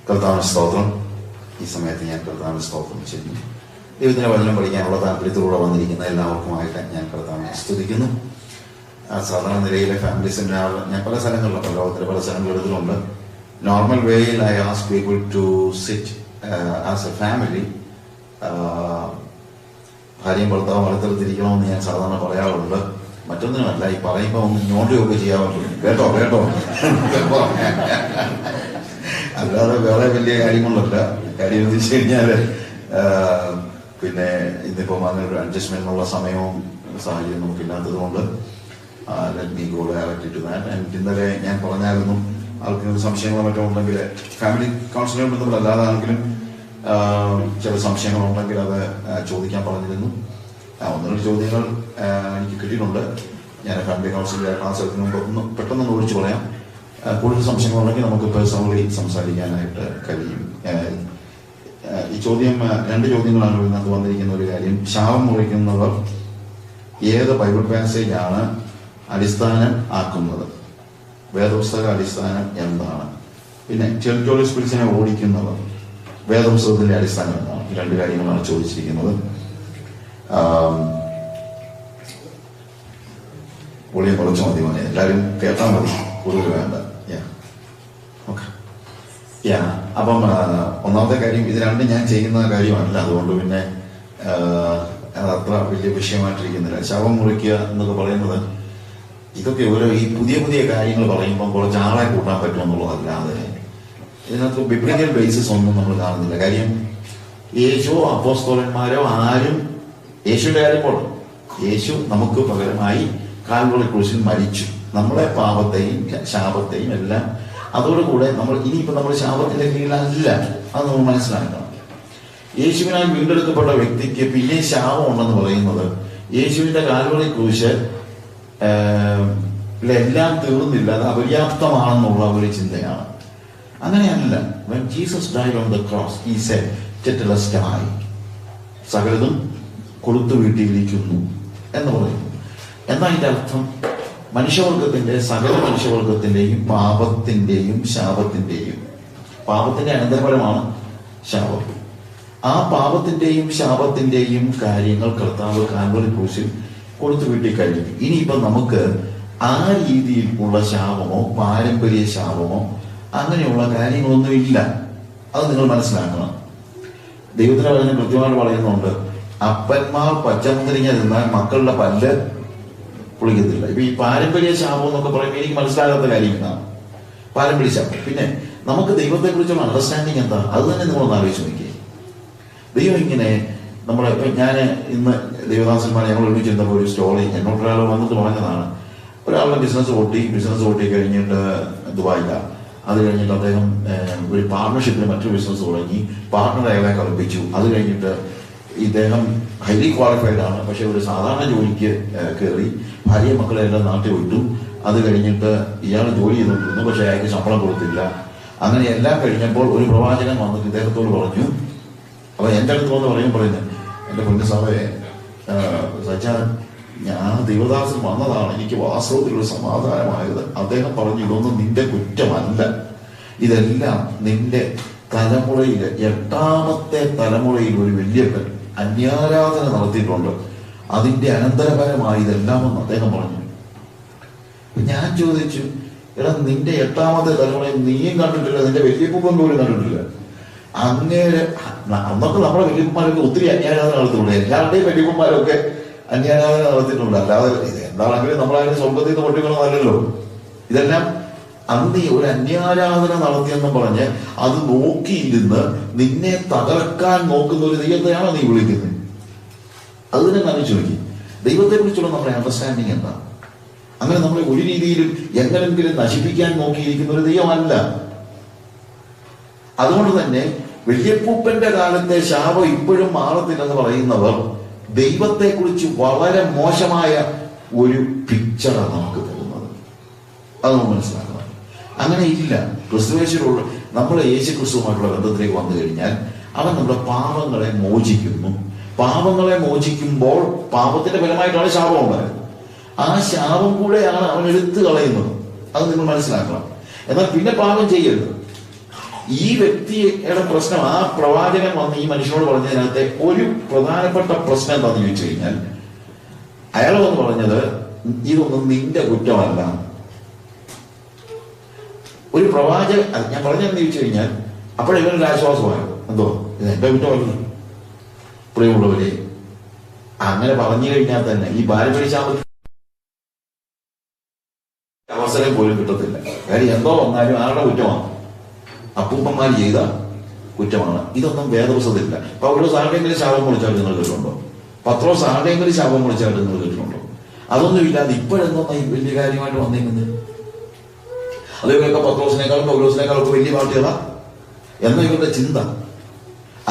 കർത്താവിന് സ്തോത്രം. ഈ സമയത്ത് ഞാൻ കർത്താവിന് സ്തോത്രം ചെയ്യുന്നു. ദൈവത്തിൻ്റെ വചനം പഠിക്കാനുള്ള താല്പര്യത്തിലൂടെ വന്നിരിക്കുന്ന എല്ലാവർക്കുമായിട്ട് ഞാൻ കർത്താവിനെ സ്തുതിക്കുന്നു. സാധാരണ നിലയിലെ ഫാമിലീസിൻ്റെ ഞാൻ പല സ്ഥലങ്ങളിലും, ലോകത്തിലെ പല സ്ഥലങ്ങളിലുണ്ട്. നോർമൽ വേയിൽ I ask people to sit as a family. ഭാര്യയും ഭർത്താവും വലത്തിരിക്കണമെന്ന് ഞാൻ സാധാരണ പറയാറുണ്ട്. മറ്റൊന്നിനുമല്ല, ഈ പറയുമ്പോൾ ഒന്ന് നോട്ടുകയൊക്കെ ചെയ്യാൻ പറ്റും. കേട്ടോ അല്ലാതെ വേറെ വലിയ കാര്യങ്ങളല്ല. കാര്യം എന്ന് വെച്ച് കഴിഞ്ഞാല് പിന്നെ ഇന്നിപ്പം അങ്ങനെ ഒരു അഡ്ജസ്റ്റ്മെന്റിനുള്ള സമയവും സാഹചര്യം നമുക്കില്ലാത്തത് കൊണ്ട് ഇന്നലെ ഞാൻ പറഞ്ഞായിരുന്നു, ആൾക്കൊരു സംശയങ്ങളോ മറ്റോ ഉണ്ടെങ്കിൽ ഫാമിലി കൗൺസിലിംഗ് ബന്ധങ്ങളല്ലാതാണെങ്കിലും ചില സംശയങ്ങളുണ്ടെങ്കിൽ അത് ചോദിക്കാൻ പറഞ്ഞിരുന്നു. ഒന്ന് രണ്ട് ചോദ്യങ്ങൾ എനിക്ക് കിട്ടിയിട്ടുണ്ട്. ഞാൻ ഫാമിലി കൗൺസിലിംഗ് ക്ലാസ് എടുക്കുന്ന മുമ്പ് ഒന്ന് പെട്ടെന്ന് ഒഴിച്ചു പറയാം. കൂടുതൽ സംശയങ്ങളുണ്ടെങ്കിൽ നമുക്ക് പേഴ്സണലി സംസാരിക്കാനായിട്ട് കഴിയും. ഈ ചോദ്യം, രണ്ട് ചോദ്യങ്ങളാണ് ഇതിനകത്ത് വന്നിരിക്കുന്ന ഒരു കാര്യം. ശാപം മുറിക്കുന്നവർ ഏത് ബൈബിൾ പാസേജാണ് അടിസ്ഥാനം ആക്കുന്നത്? വേദപുസ്തക അടിസ്ഥാനം എന്താണ്? പിന്നെ ടെറിട്ടോറിയൽ സ്പിരിറ്റ്സിനെ ഓടിക്കുന്നവർ വേദപുസ്തകത്തിന്റെ അടിസ്ഥാനം എന്താണ്? ഈ രണ്ട് കാര്യങ്ങളാണ് ചോദിച്ചിരിക്കുന്നത്. ഒളിയെ കുറച്ച് മതി, എല്ലാവരും കേട്ടാൽ മതി, കൂടുതൽ വേണ്ട. അപ്പം ഒന്നാമത്തെ കാര്യം, ഇത് രണ്ടും ഞാൻ ചെയ്യുന്ന കാര്യമല്ല, അതുകൊണ്ട് പിന്നെ അതത്ര വലിയ വിഷയമായിട്ടിരിക്കുന്നില്ല. ശവം മുറിക്കുക എന്നൊക്കെ പറയുന്നത് ഇതൊക്കെ ഓരോ ഈ പുതിയ പുതിയ കാര്യങ്ങൾ പറയുമ്പം കുറച്ച് ആളെ കൂട്ടാൻ പറ്റുമെന്നുള്ളതല്ലാതെ ഇതിനകത്ത് ബിബ്ലിക്കൽ ബേസിസ് ഒന്നും നമ്മൾ കാണുന്നില്ല. കാര്യം യേശു അപ്പോസ്തലന്മാരോ ആരും, യേശുവിന്റെ കാര്യം പോലും, യേശു നമുക്ക് പകരമായി കാൽവറി ക്രൂശിൽ മരിച്ചു. നമ്മളെ പാപത്തെയും ശാപത്തെയും എല്ലാം അതോടുകൂടെ നമ്മൾ ഇനിയിപ്പോൾ നമ്മൾ ശാപത്തിന്റെ കീഴിലല്ല. അത് നമ്മൾ മനസ്സിലാക്കണം. യേശുവിനാൽ വീണ്ടെടുക്കപ്പെട്ട വ്യക്തിക്ക് പിന്നെ ശാപം ഉണ്ടെന്ന് പറയുന്നത് യേശുവിന്റെ കാൽവറി ക്രൂശ് എല്ലാം തീർന്നില്ല, അത് അപര്യാപ്തമാണെന്നുള്ള ഒരു ചിന്തയാണ്. അങ്ങനെയല്ല. When Jesus died on the cross, he said, "Tetelestai," സകലതും കൊടുത്തു വീട്ടിയിരിക്കുന്നു എന്ന് പറയുന്നു. എന്നാ ഇതിന്റെ അർത്ഥം മനുഷ്യവർഗത്തിന്റെ, സകല മനുഷ്യവർഗത്തിന്റെയും പാപത്തിന്റെയും ശാപത്തിന്റെയും, പാപത്തിന്റെ അനന്തരഫലമാണ് ശാപം. ആ പാപത്തിന്റെയും ശാപത്തിന്റെയും കാര്യങ്ങൾ കർത്താവ് കാൽവറി ക്രൂശിൽ കൊടുത്തു വീട്ടി കഴിഞ്ഞു. ഇനിയിപ്പം നമുക്ക് ആ രീതിയിൽ ഉള്ള ശാപമോ പാരമ്പര്യ ശാപമോ അങ്ങനെയുള്ള കാര്യങ്ങളൊന്നും ഇല്ല. അത് നിങ്ങൾ മനസ്സിലാക്കണം. ദൈവത്തിന്റെ വചനം കൃത്യമായിട്ട് പറയുന്നുണ്ട്, അപ്പന്മാർ പച്ചമുന്തിരിങ്ങ തിന്നാൽ മക്കളുടെ പല്ല് പൊളിക്കത്തില്ല. ഇപ്പൊ ഈ പാരമ്പര്യ ശാപം എന്നൊക്കെ പറയുമ്പോൾ എനിക്ക് മനസ്സിലാകാത്ത കാര്യം ഇതാണ്, പാരമ്പര്യ ശാപം. പിന്നെ നമുക്ക് ദൈവത്തെ കുറിച്ചുള്ള അണ്ടർസ്റ്റാൻഡിങ് എന്താ? അത് തന്നെ നിങ്ങളൊന്ന് ആലോചിച്ച് നോക്കിയേ. ദൈവം ഇങ്ങനെ നമ്മളെ, ഇപ്പൊ ഞാൻ ഇന്ന് ദേവദാസന്മാരെ ഞങ്ങൾ ഒരുമിച്ചിരുന്നപ്പോൾ ഒരു സ്റ്റോറി എന്നോടൊരാൾ വന്നിട്ട് പറഞ്ഞതാണ്. ഒരാളുടെ ബിസിനസ് ഓട്ടി കഴിഞ്ഞിട്ട് ദുബായിലാണ്. അത് കഴിഞ്ഞിട്ട് അദ്ദേഹം ഒരു പാർട്ണർഷിപ്പിൽ മറ്റൊരു ബിസിനസ് തുടങ്ങി. പാർട്ണർ അയാളെ കളിപ്പിച്ചു. അത് കഴിഞ്ഞിട്ട് ഇദ്ദേഹം ഹൈലി ക്വാളിഫൈഡ് ആണ്, പക്ഷെ ഒരു സാധാരണ ജോലിക്ക് കയറി. ഭാര്യ മക്കളെ എല്ലാം നാട്ടിൽ വിട്ടു. അത് കഴിഞ്ഞിട്ട് ഇയാൾ ജോലി ചെയ്തുകൊണ്ടിരുന്നു, പക്ഷെ അയാൾക്ക് ശമ്പളം കൊടുത്തില്ല. അങ്ങനെ എല്ലാം കഴിഞ്ഞപ്പോൾ ഒരു പ്രവാചകൻ വന്നിട്ട് ഇദ്ദേഹത്തോട് പറഞ്ഞു, അപ്പൊ എൻ്റെ അടുത്ത് വന്ന് പറയുന്നത്, എൻ്റെ പൊന്നു സാറേ, സച്ചാൻ, ഞാൻ ദൈവദാസൻ വന്നതാണ്, എനിക്ക് വാസ്തവത്തിലൊരു സമാധാനമായത്. അദ്ദേഹം പറഞ്ഞു, ഇതൊന്നും നിന്റെ കുറ്റമല്ല, ഇതെല്ലാം നിന്റെ തലമുറയിൽ, 8ാമത്തെ തലമുറയിൽ ഒരു വല്യപ്പൻ അന്യാരാധന നടത്തിയിട്ടുണ്ട്, അതിന്റെ അനന്തരഫലമായി ഇതെല്ലാമെന്ന് അദ്ദേഹം പറഞ്ഞു. ഞാൻ ചോദിച്ചു, എടാ, നിന്റെ 8ാമത്തെ തലമുറയിൽ നീയും കണ്ടിട്ടില്ല, നിന്റെ വല്യപ്പൻ പോലും കണ്ടിട്ടില്ല. അങ്ങേര് അന്നൊക്കെ നമ്മുടെ വല്യപ്പന്മാരൊക്കെ ഒത്തിരി അന്യാരാധന നടത്തിയിട്ടുണ്ട്. എല്ലാവരുടെയും വല്യപ്പന്മാരൊക്കെ അന്യാരാധന നടത്തിയിട്ടുണ്ട്. അല്ലാതെ എന്താണെങ്കിലും നമ്മളതിന് സ്വർഗത്തിൽ നിന്ന് പൊട്ടിക്കണമെന്നല്ലോ. ഇതെല്ലാം അന്ന് ഒരു അന്യാരാധന നടത്തിയെന്ന് പറഞ്ഞ് അത് നോക്കിയിരുന്ന് നിന്നെ തകർക്കാൻ നോക്കുന്ന ഒരു ദൈവത്തെയാണോ നീ വിളിക്കുന്നത്? അത് തന്നെ ആലോചിച്ച് നോക്കി. ദൈവത്തെ കുറിച്ചുള്ള നമ്മുടെ അണ്ടർസ്റ്റാൻഡിങ് എന്താ? അങ്ങനെ നമ്മളെ ഒരു രീതിയിലും എങ്ങനെങ്കിലും നശിപ്പിക്കാൻ നോക്കിയിരിക്കുന്ന ഒരു ദൈവമല്ല. അതുകൊണ്ട് തന്നെ വല്യപ്പൂപ്പന്റെ കാലത്തെ ശാപം ഇപ്പോഴും മാറത്തില്ലെന്ന് പറയുന്നവർ ദൈവത്തെ കുറിച്ച് വളരെ മോശമായ ഒരു പിക്ചറാണ് നമുക്ക് തരുന്നത്. അത് നമ്മൾ മനസ്സിലാക്കണം. അങ്ങനെ ഇല്ല. ക്രിസ്തുവേശ്വരുള്ള നമ്മൾ യേശു ക്രിസ്തുവുമായിട്ടുള്ള ബന്ധത്തിലേക്ക് വന്നു കഴിഞ്ഞാൽ അവൻ നമ്മുടെ പാപങ്ങളെ മോചിക്കുന്നു. പാപങ്ങളെ മോചിക്കുമ്പോൾ പാപത്തിന്റെ ഫലമായിട്ടാണ് ശാപം ഉണ്ടായത്. ആ ശാപം കൂടെയാണ് അവൻ എടുത്തു കളയുന്നത്. അത് നിങ്ങൾ മനസ്സിലാക്കണം. എന്നാൽ പിന്നെ പാപം ചെയ്യരുത്. ഈ വ്യക്തിയുടെ പ്രശ്നം, ആ പ്രവാചകൻ വന്ന് ഈ മനുഷ്യനോട് പറഞ്ഞതിനകത്തെ ഒരു പ്രധാനപ്പെട്ട പ്രശ്നം എന്താണെന്ന് ചോദിച്ചു കഴിഞ്ഞാൽ, അയാൾ വന്ന് പറഞ്ഞത് ഇതൊന്നും നിന്റെ കുറ്റമല്ല. ഒരു പ്രവാചകൻ, ഞാൻ പറഞ്ഞതെന്ന് ചോദിച്ചു കഴിഞ്ഞാൽ അപ്പോഴിവനൊരു ആശ്വാസമായത്, എന്തോ ഇത് എന്റെ കുറ്റമല്ല. പ്രിയമുള്ളവരെ, അങ്ങനെ പറഞ്ഞു കഴിഞ്ഞാൽ തന്നെ ഈ ബാലപരിശാപ അവസരം പോലും കിട്ടത്തില്ല. കാര്യം എന്തോ വന്നാലും ആരുടെ കുറ്റമാണ്? അപ്പൂപ്പന്മാർ ചെയ്ത കുറ്റമാണ്. ഇതൊന്നും വേദപുസ്തകത്തിലില്ല. പൗലോസ് ആരുടെയെങ്കിലും ശാപം വിളിച്ചാൽ നിങ്ങൾ കേട്ടിട്ടുണ്ടോ? പത്രോസ് ആരുടെയെങ്കിലും ശാപം വിളിച്ചാൽ നിങ്ങൾ കേട്ടിട്ടുണ്ടോ? അതൊന്നും ഇല്ലാതെ ഇപ്പോഴെന്തോന്നാ ഈ വലിയ കാര്യമായിട്ട് വന്നിരിക്കുന്നത്? അതേപോലെയൊക്കെ പത്രോസിനേക്കാളും പൗലോസിനേക്കാളും ഒക്കെ വലിയ പാർട്ടികളാ എന്ന ഇവരുടെ ചിന്ത.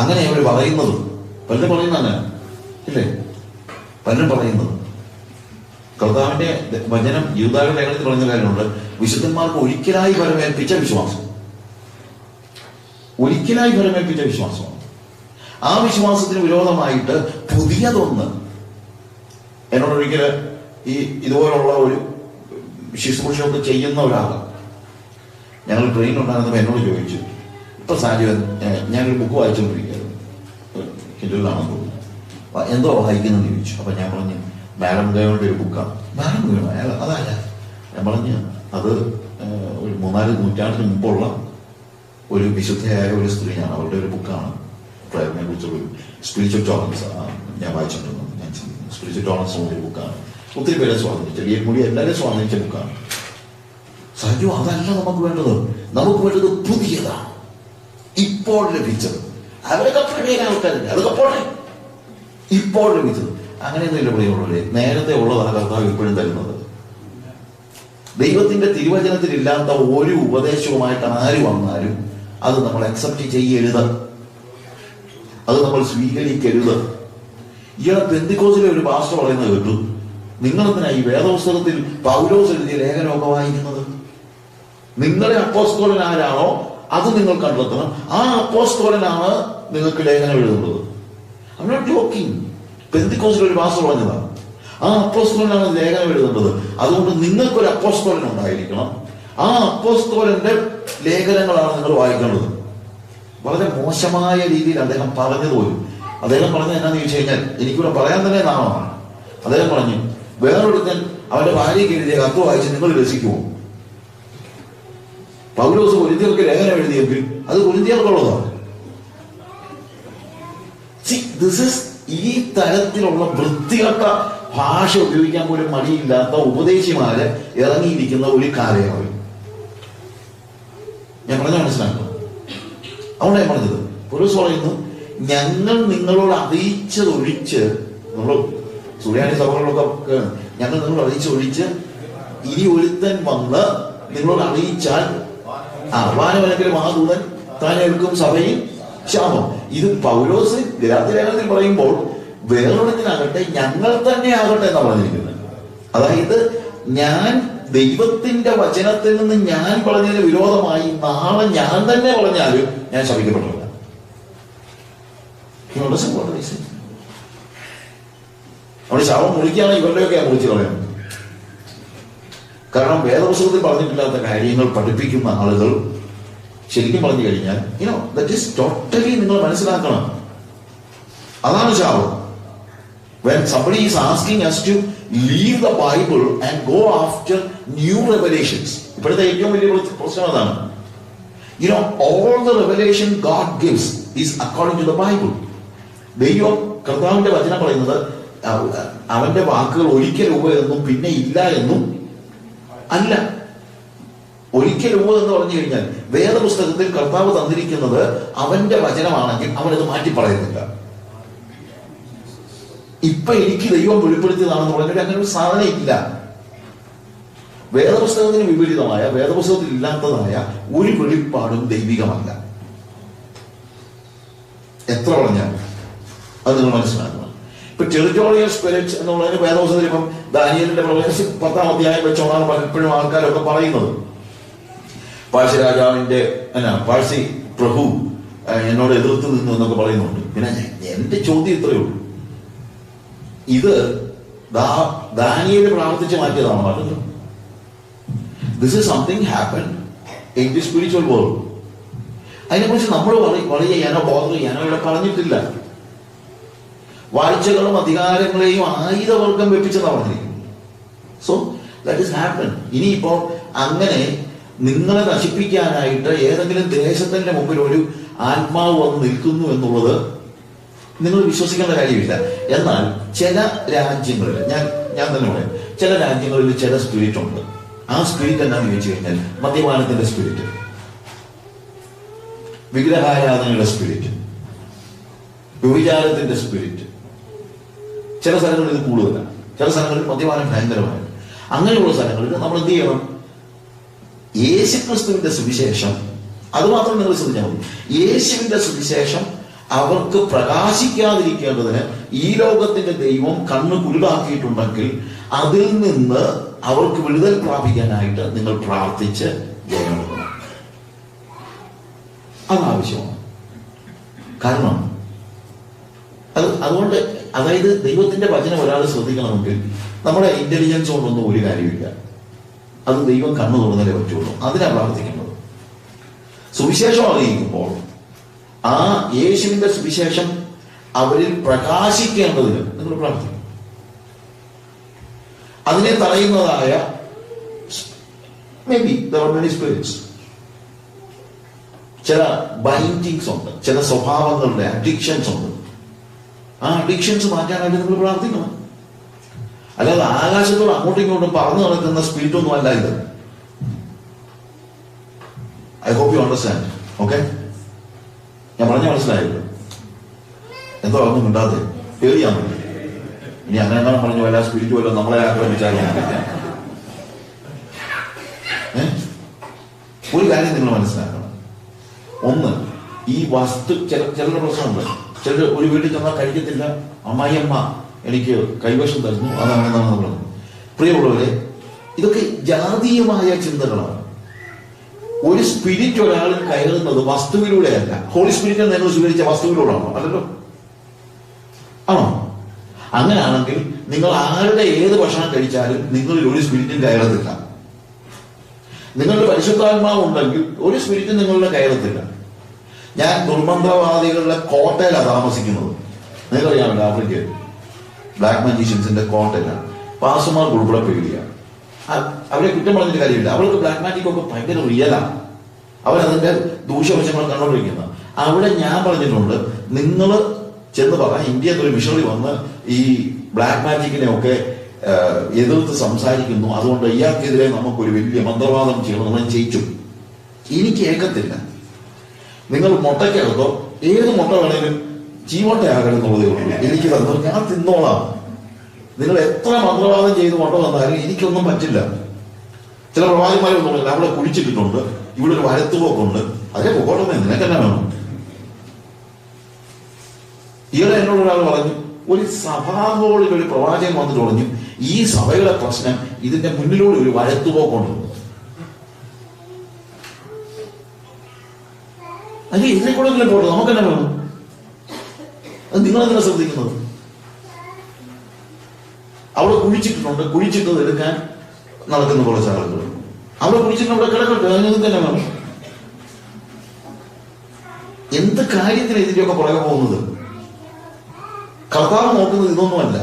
അങ്ങനെ അവർ പറയുന്നത്, പലരും പറയുന്ന അങ്ങനെ ഇല്ലേ? പലരും പറയുന്നത് കർത്താവിന്റെ വചനം യൂദായുടെ ലേഖനത്തിൽ പറഞ്ഞ കാര്യമുണ്ട്. വിശുദ്ധന്മാർക്ക് ഒരിക്കലായി ഫലമേൽപ്പിച്ച വിശ്വാസം, ഒരിക്കലായി ഫലമേൽപ്പിച്ച വിശ്വാസമാണ്. ആ വിശ്വാസത്തിന് വിരോധമായിട്ട് പുതിയതൊന്ന് എന്നോടൊരിക്കൽ ഈ ഇതുപോലുള്ള ഒരു ശുശ്രൂഷയൊക്കെ ചെയ്യുന്ന ഒരാളാണ്, ഞങ്ങൾ ട്രെയിനിലുണ്ടായിരുന്നപ്പോൾ എന്നോട് ചോദിച്ചു, ഇപ്പൊ സാജീവൻ ഞാനൊരു ബുക്ക് വായിച്ചുകൊണ്ടിരിക്കുകയായിരുന്നു, ഹിന്ദുവിലാണെന്ന് തോന്നുന്നു, എന്തോ വായിക്കുന്നെന്ന് ചോദിച്ചു. അപ്പൊ ഞാൻ പറഞ്ഞു മാഡം ഗയോയുടെ ഒരു ബുക്കാണ്. മാഡം ഗയോ അയാൾ അതല്ല. ഞാൻ പറഞ്ഞു അത് ഒരു 3-4 നൂറ്റാണ്ടിന് മുമ്പുള്ള ഒരു വിശുദ്ധയായ ഒരു സ്ത്രീയാണ്, അവരുടെ ഒരു ബുക്കാണ്. പ്രയറിനെ കുറിച്ചുള്ള സ്പിരിച്വൽ ടോളറൻസ് ഞാൻ വായിച്ചിട്ടുണ്ടെന്ന് ഞാൻ ചിന്തിക്കുന്നു. സ്പിരിച്വൽ ടോളറൻസ് ഒരു ബുക്കാണ്, ഒത്തിരി പേരെ സ്വാധീനിച്ച, മുടി എല്ലാവരെയും സ്വാധീനിച്ച ബുക്കാണ്. സാജു അതല്ല നമുക്ക് വേണ്ടത്. നമുക്ക് വേണ്ടത് പുതിയതാണ്, ഇപ്പോൾ ലഭിച്ചത്. അവരൊക്കെ പഴയ ആൾക്കാരില്ല, അതൊക്കെ പോട്ടെ, ഇപ്പോൾ ലഭിച്ചത്. അങ്ങനെയൊന്നുമില്ല പ്രിയമുള്ളവരെ. നേരത്തെ ഉള്ളതാണ് കർത്താവ് ഇപ്പോഴും തരുന്നത്. ദൈവത്തിന്റെ തിരുവചനത്തിൽ ഇല്ലാത്ത ഒരു ഉപദേശവുമായിട്ട് ആര് വന്നാലും അത് നമ്മൾ അക്സെപ്റ്റ് ചെയ്യരുത്, അത് നമ്മൾ സ്വീകരിക്കരുത്. ഇയാളെ പെന്തിക്കോസിലെ ഒരു പാസ്റ്റർ പറയുന്നത് കേട്ടു, നിങ്ങളെന്തിനാ ഈ വേദപുസ്തകത്തിൽ പൗലോസ് എഴുതിയ ലേഖനമൊക്കെ വായിക്കുന്നത്? നിങ്ങളെ അപ്പോസ്തലൻ ആരാണോ അത് നിങ്ങൾ കണ്ടെത്തണം. ആ അപ്പോസ്തലനാണ് നിങ്ങൾക്ക് ലേഖനം എഴുതുന്നത്. I am not joking. പെന്തിക്കോസിലെ ഒരു പാസ്റ്റർ പറഞ്ഞതാണ്, ആ അപ്പോസ്തലനാണ് ലേഖനം എഴുതേണ്ടത്. അതുകൊണ്ട് നിങ്ങൾക്കൊരു അപ്പോസ്തലൻ ഉണ്ടായിരിക്കണം, ആ അപ്പോസ്തലന്റെ ലേഖനങ്ങളാണ് നിങ്ങൾ വായിക്കേണ്ടത്. വളരെ മോശമായ രീതിയിൽ അദ്ദേഹം പറഞ്ഞതുപോലും. അദ്ദേഹം പറഞ്ഞത് എന്നാന്ന് ചോദിച്ചു കഴിഞ്ഞാൽ, എനിക്കിവിടെ പറയാൻ തന്നെ നാമമാണ്. അദ്ദേഹം പറഞ്ഞു, വേറൊരുത്തൻ അവന്റെ ഭാര്യയ്ക്ക് എഴുതിയ കത്ത് വായിച്ച് നിങ്ങൾ രസിക്കുമോ? പൗലോസ് കൊരിന്ത്യർക്ക് ലേഖനം എഴുതിയെങ്കിൽ അത് കൊരിന്ത്യർക്കുള്ളതാണ്. ഈ തരത്തിലുള്ള വൃത്തികെട്ട ഭാഷ ഉപയോഗിക്കാൻ പോലും മടിയില്ലാത്ത ഉപദേശിമാര് ഇറങ്ങിയിരിക്കുന്ന ഒരു കാലയളവ് ഞാൻ പറഞ്ഞ മനസ്സിലാക്കണം. അതുകൊണ്ട് ഞാൻ പറഞ്ഞത്, പൗലോസ് പറയുന്നു, ഞങ്ങൾ നിങ്ങളോട് അറിയിച്ചതൊഴിച്ച്, നമ്മൾ സുറിയാനി സഭകളിലൊക്കെ ഞങ്ങൾ നിങ്ങളോട് അറിയിച്ചൊഴിച്ച് ഇനി ഒരുത്തൻ വന്ന് നിങ്ങളോട് അറിയിച്ചാൽ വാനവനക്കലും ആ ദൂതൻ താനേൽക്കും സഭയിൽ ശാപം. ഇത് പൗലോസ് ഗലാത്യ ലേഖനത്തിൽ പറയുമ്പോൾ വേറൊരുത്തിനാകട്ടെ ഞങ്ങൾ തന്നെ ആകട്ടെ എന്നാണ് പറഞ്ഞിരിക്കുന്നത്. അതായത് ഞാൻ ദൈവത്തിന്റെ വചനത്തിൽ നിന്ന് ഞാൻ പറഞ്ഞതിന് വിരോധമായി നാളെ ഞാൻ തന്നെ പറഞ്ഞാലും ഞാൻ ശപിക്കപ്പെട്ടില്ല. അവിടെ ശാപം മുറിക്കുകയാണ് ഇവരുടെയൊക്കെ മുറിച്ച് കളയുന്നത്. കാരണം വേദപുസ്തകത്തിൽ പറഞ്ഞിട്ടില്ലാത്ത കാര്യങ്ങൾ പഠിപ്പിക്കുന്ന ആളുകൾ ശരിക്കും പറഞ്ഞു കഴിഞ്ഞാൽ ദാറ്റ് ഈസ് ടോട്ടലി നിങ്ങൾ മനസ്സിലാക്കണം. അതാണ് ശാപം. When somebody is asking us to leave the Bible and go after new revelations, ഇപ്പോഴത്തെ ഏറ്റവും വലിയ പ്രശ്നം അതാണ്. All the revelation God gives is according to the Bible. ദൈവം കർത്താവിന്റെ വചനം പറയുന്നത് അവന്റെ വാക്കുകൾ ഒരിക്കൽ ഉവ്വ് എന്നും പിന്നെ ഇല്ല എന്നും അല്ല. ഒരിക്കൽ ഉവ്വ് എന്ന് പറഞ്ഞു കഴിഞ്ഞാൽ വേദപുസ്തകത്തിൽ കർത്താവ് തന്നിരിക്കുന്നത് അവന്റെ വചനമാണെങ്കിൽ അവനത് മാറ്റി പറയുന്നില്ല. ഇപ്പൊ എനിക്ക് ദൈവം വെളിപ്പെടുത്തിയതാണെന്ന് പറഞ്ഞിട്ട് അങ്ങനെ ഒരു സാധനം ഇല്ല. വേദപുസ്തകത്തിന് വിപരീതമായ, വേദപുസ്തകത്തിൽ ഇല്ലാത്തതായ ഒരു വെളിപ്പാടും ദൈവികമല്ല. എത്ര പറഞ്ഞാൽ അത് നിങ്ങൾ മനസ്സിലാക്കണം. ഇപ്പൊ ടെറിറ്റോറിയൽ സ്പിരിറ്റ് എന്നുള്ളതിന് വേദപുസ്തകത്തിൽ ഇപ്പം ദാനിയേലിന്റെ പ്രവചനം 10-ാം അധ്യായം വെച്ചോളാണ് പലപ്പോഴും ആൾക്കാരൊക്കെ പറയുന്നത്. പാഴ്സി രാജാവിന്റെ പാഴ്സി പ്രഭു എന്നോട് എതിർത്ത് നിന്നു എന്നൊക്കെ പറയുന്നുണ്ട്. പിന്നെ എന്റെ ചോദ്യം ഇത്രയേ ഉള്ളൂ, ഇത് ദാനിയേൽ പ്രാർത്ഥിച്ച് മാറ്റിയതാണോ? അല്ലല്ലോ. This is something happen in the spiritual world. അതിനെക്കുറിച്ച് നമ്മൾ വളരെ ചെയ്യാനോ ബോധം ചെയ്യാനോ ഇവിടെ പറഞ്ഞിട്ടില്ല. വാഴ്ചകളും അധികാരങ്ങളെയും ആയുധവർഗം വെപ്പിച്ചെന്നാണ് പറഞ്ഞിരിക്കുന്നത്. So that is happen. ഇനിയിപ്പോ അങ്ങനെ നിങ്ങളെ നശിപ്പിക്കാനായിട്ട് ഏതെങ്കിലും ദേശത്തിന്റെ മുമ്പിൽ ഒരു ആത്മാവ് വന്ന് നിൽക്കുന്നു എന്നുള്ളത് നിങ്ങൾ വിശ്വസിക്കേണ്ട കാര്യമില്ല. എന്നാൽ ചില രാജ്യങ്ങളിൽ ഞാൻ തന്നെ പറയാം, ചില രാജ്യങ്ങളിൽ ചില സ്പിരിറ്റ് ഉണ്ട്. ആ സ്പിരിറ്റ് എന്താണെന്ന് ചോദിച്ചു കഴിഞ്ഞാൽ മദ്യപാനത്തിന്റെ സ്പിരിറ്റ്, വിഗ്രഹാരാധനയുടെ സ്പിരിറ്റ്, വ്യഭിചാരത്തിന്റെ സ്പിരിറ്റ്. ചില സ്ഥലങ്ങളിൽ ഇത് കൂടുതലാണ്, ചില സ്ഥലങ്ങളിൽ മദ്യപാനം ഭയങ്കരമാണ്. അങ്ങനെയുള്ള സ്ഥലങ്ങളിൽ നമ്മൾ എന്ത് ചെയ്യണം? യേശുക്രിസ്തുവിന്റെ സുവിശേഷം, അതുമാത്രം നിങ്ങൾ ശ്രദ്ധിച്ചാൽ മതി. യേശുവിന്റെ സുവിശേഷം അവർക്ക് പ്രകാശിക്കാതിരിക്കേണ്ടതിന് ഈ ലോകത്തിന്റെ ദൈവം കണ്ണ് കുരുടാക്കിയിട്ടുണ്ടെങ്കിൽ അതിൽ നിന്ന് അവർക്ക് വിടുതൽ പ്രാപിക്കാനായിട്ട് നിങ്ങൾ പ്രാർത്ഥിച്ച് ജയമെടുക്കണം. അതാവശ്യമാണ്. കാരണം അതുകൊണ്ട് അതായത് ദൈവത്തിന്റെ വചനം ഒരാൾ ശ്രദ്ധിക്കണമെങ്കിൽ നമ്മുടെ ഇന്റലിജൻസ് കൊണ്ടൊന്നും ഒരു കാര്യമില്ല. അത് ദൈവം കണ്ണു തുറന്നേ പറ്റുള്ളൂ. അതിനാണ് പ്രാർത്ഥിക്കുന്നത്. സുവിശേഷം അറിയിക്കുമ്പോൾ ആ യേശുവിന്റെ സുവിശേഷം അവരിൽ പ്രകാശിക്കേണ്ടതിന് നിങ്ങൾ പ്രാർത്ഥിക്കും. അതിനെ തടയുന്നതായ മേ ബി മെനി സ്പിരിറ്റ്സ്, ചില ബൈൻഡിങ്സ് ഉണ്ട്, ചില സ്വഭാവങ്ങളുടെ അഡിക്ഷൻസ് ഉണ്ട്. ആ അഡിക്ഷൻസ് മാറ്റാനായിട്ട് നിങ്ങൾ പ്രാർത്ഥിക്കണം. അല്ലാതെ ആകാശത്തോട് അങ്ങോട്ടും ഇങ്ങോട്ടും പറന്നു നടക്കുന്ന സ്പിരിറ്റ് ഒന്നും അല്ല ഇത്. I hope you understand. Okay, ഞാൻ പറഞ്ഞ മനസ്സിലായല്ലോ? എന്തോ ഒന്നും മിണ്ടാതെ പേടിയാൻ പറ്റും. ഇനി അങ്ങനെ പറഞ്ഞു എല്ലാ സ്പിരിറ്റ് വല്ലതും നമ്മളെ ആക്രമിച്ചാൽ ഒരു കാര്യം നിങ്ങൾ മനസ്സിലാക്കണം. ഒന്ന്, ഈ വസ്തു ചിലരുടെ പ്രശ്നമുണ്ട്. ചിലർ ഒരു വീട്ടിൽ ചെന്നാൽ കഴിക്കത്തില്ല, അമ്മായിയമ്മ എനിക്ക് കൈവശം തരുന്നു, അതാണെന്നാണ് പറഞ്ഞത്. പ്രിയമുള്ളവരെ, ഇതൊക്കെ ജാതീയമായ ചിന്തകളാണ്. ഒരു സ്പിരിറ്റ് ഒരാളിൽ കയറുന്നത് വസ്തുവിലൂടെയല്ല. ഹോളി സ്പിരിറ്റ് നിങ്ങൾ സ്വീകരിച്ച വസ്തുവിലൂടെയാണോ? അല്ലല്ലോ. ആണോ? അങ്ങനെയാണെങ്കിൽ നിങ്ങൾ ആരുടെ ഏത് ഭക്ഷണം കഴിച്ചാലും നിങ്ങളിൽ ഒരു സ്പിരിറ്റും കയറത്തില്ല. നിങ്ങളുടെ പരിശുദ്ധാത്മാവ് ഉണ്ടെങ്കിൽ ഒരു സ്പിരിറ്റും നിങ്ങളുടെ കയറത്തില്ല. ഞാൻ ദുർമന്ത്രവാദികളുടെ കോട്ടയിലാണ് താമസിക്കുന്നത്. നിങ്ങൾക്കറിയാമല്ലോ, ആഫ്രിക്കയിൽ ബ്ലാക്ക് മജീഷ്യൻസിന്റെ കോട്ടയിലാണ്. പാസുമാർ ഉൾപ്പെടെ പേടിയാണ്. അവരെ കുറ്റം പറഞ്ഞിട്ട് കാര്യമില്ല. അവർക്ക് ബ്ലാക്ക് മാജിക് ഒക്കെ ഭയങ്കര റിയലാണ്. അവരതിന്റെ ദൂഷ്യവശങ്ങൾ കണ്ടുകൊണ്ടിരിക്കുന്നത്. അവിടെ ഞാൻ പറഞ്ഞിട്ടുണ്ട്, നിങ്ങൾ ചെന്ന് പറയാം, ഇന്ത്യയിൽ ഒരു മിഷണറി വന്ന് ഈ ബ്ലാക്ക് മാജിക്കിനെ ഒക്കെ എതിർത്ത് സംസാരിക്കുന്നു, അതുകൊണ്ട് ഇയാൾക്കെതിരെ നമുക്കൊരു വലിയ മന്ത്രവാദം ചെയ്യണം, നമ്മൾ ചെയ്യിച്ചു. എനിക്ക് ഏക്കത്തില്ല. നിങ്ങൾ മുട്ടയ്ക്കകത്തോ ഏത് മുട്ട വേണേലും ചീമോട്ടയാകണമെന്നുള്ളതേ ഉള്ളൂ. എനിക്ക് തന്നു, ഞാൻ തിന്നോളാം. നിങ്ങൾ എത്ര മന്ത്രവാദം ചെയ്ത് മുട്ട വന്നാലും എനിക്കൊന്നും പറ്റില്ല. ചില പ്രവാചകന്മാരൊന്നും പറഞ്ഞില്ല, അവിടെ കുഴിച്ചിട്ടിട്ടുണ്ട്, ഇവിടെ ഒരു വരത്തുപോക്കുണ്ട്, അതേ പൊക്കോട്ടെ, നിനക്കെന്നെ വേണം. ഈയിടെ എന്നോട് ഒരാൾ പറഞ്ഞു, ഒരു സഭാഹോളിൽ ഒരു പ്രവാചകൻ വന്നിട്ട് പറഞ്ഞു, ഈ സഭയുടെ പ്രശ്നം ഇതിന്റെ മുന്നിലൂടെ ഒരു വരത്തുപോക്കുണ്ട്. അത് ഇതിനെ കൂടെ പോട്ടെ, നമുക്കെന്നെ വേണം. അത് നിങ്ങളെന്തിനാ ശ്രദ്ധിക്കുന്നത്? അവിടെ കുഴിച്ചിട്ടുണ്ട്, കുഴിച്ചിട്ടത് എടുക്കാൻ നടക്കുന്ന കുറച്ച് ആളുകൾ. അവിടെ കുഴിച്ചിട്ട് അവിടെ കിടക്കട്ടെ, അതിന് തന്നെ വേണം. എന്ത് കാര്യത്തിന് ഇതിന്റെയൊക്കെ പുറകെ പോകുന്നത്? കർത്താവ് നോക്കുന്നത് ഇതൊന്നുമല്ല.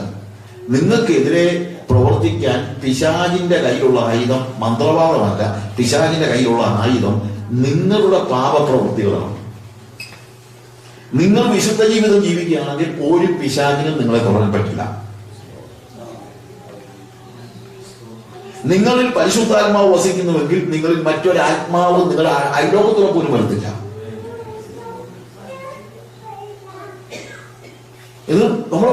നിങ്ങൾക്കെതിരെ പ്രവർത്തിക്കാൻ പിശാചിന്റെ കയ്യിലുള്ള ആയുധം മന്ത്രവാദമല്ല. പിശാചിന്റെ കയ്യിലുള്ള ആയുധം നിങ്ങളുടെ പാപപ്രവൃത്തികളാണ്. നിങ്ങൾ വിശുദ്ധ ജീവിതം ജീവിക്കുകയാണെങ്കിൽ ഒരു പിശാചിനും നിങ്ങളെ തൊടാൻ പറ്റില്ല. നിങ്ങളിൽ പരിശുദ്ധാത്മാവ് വസിക്കുന്നുവെങ്കിൽ നിങ്ങളിൽ മറ്റൊരു ആത്മാവ് നിങ്ങളുടെ അയലോകത്തോടെ പോലും വരത്തില്ല. ഇത് നമ്മളെ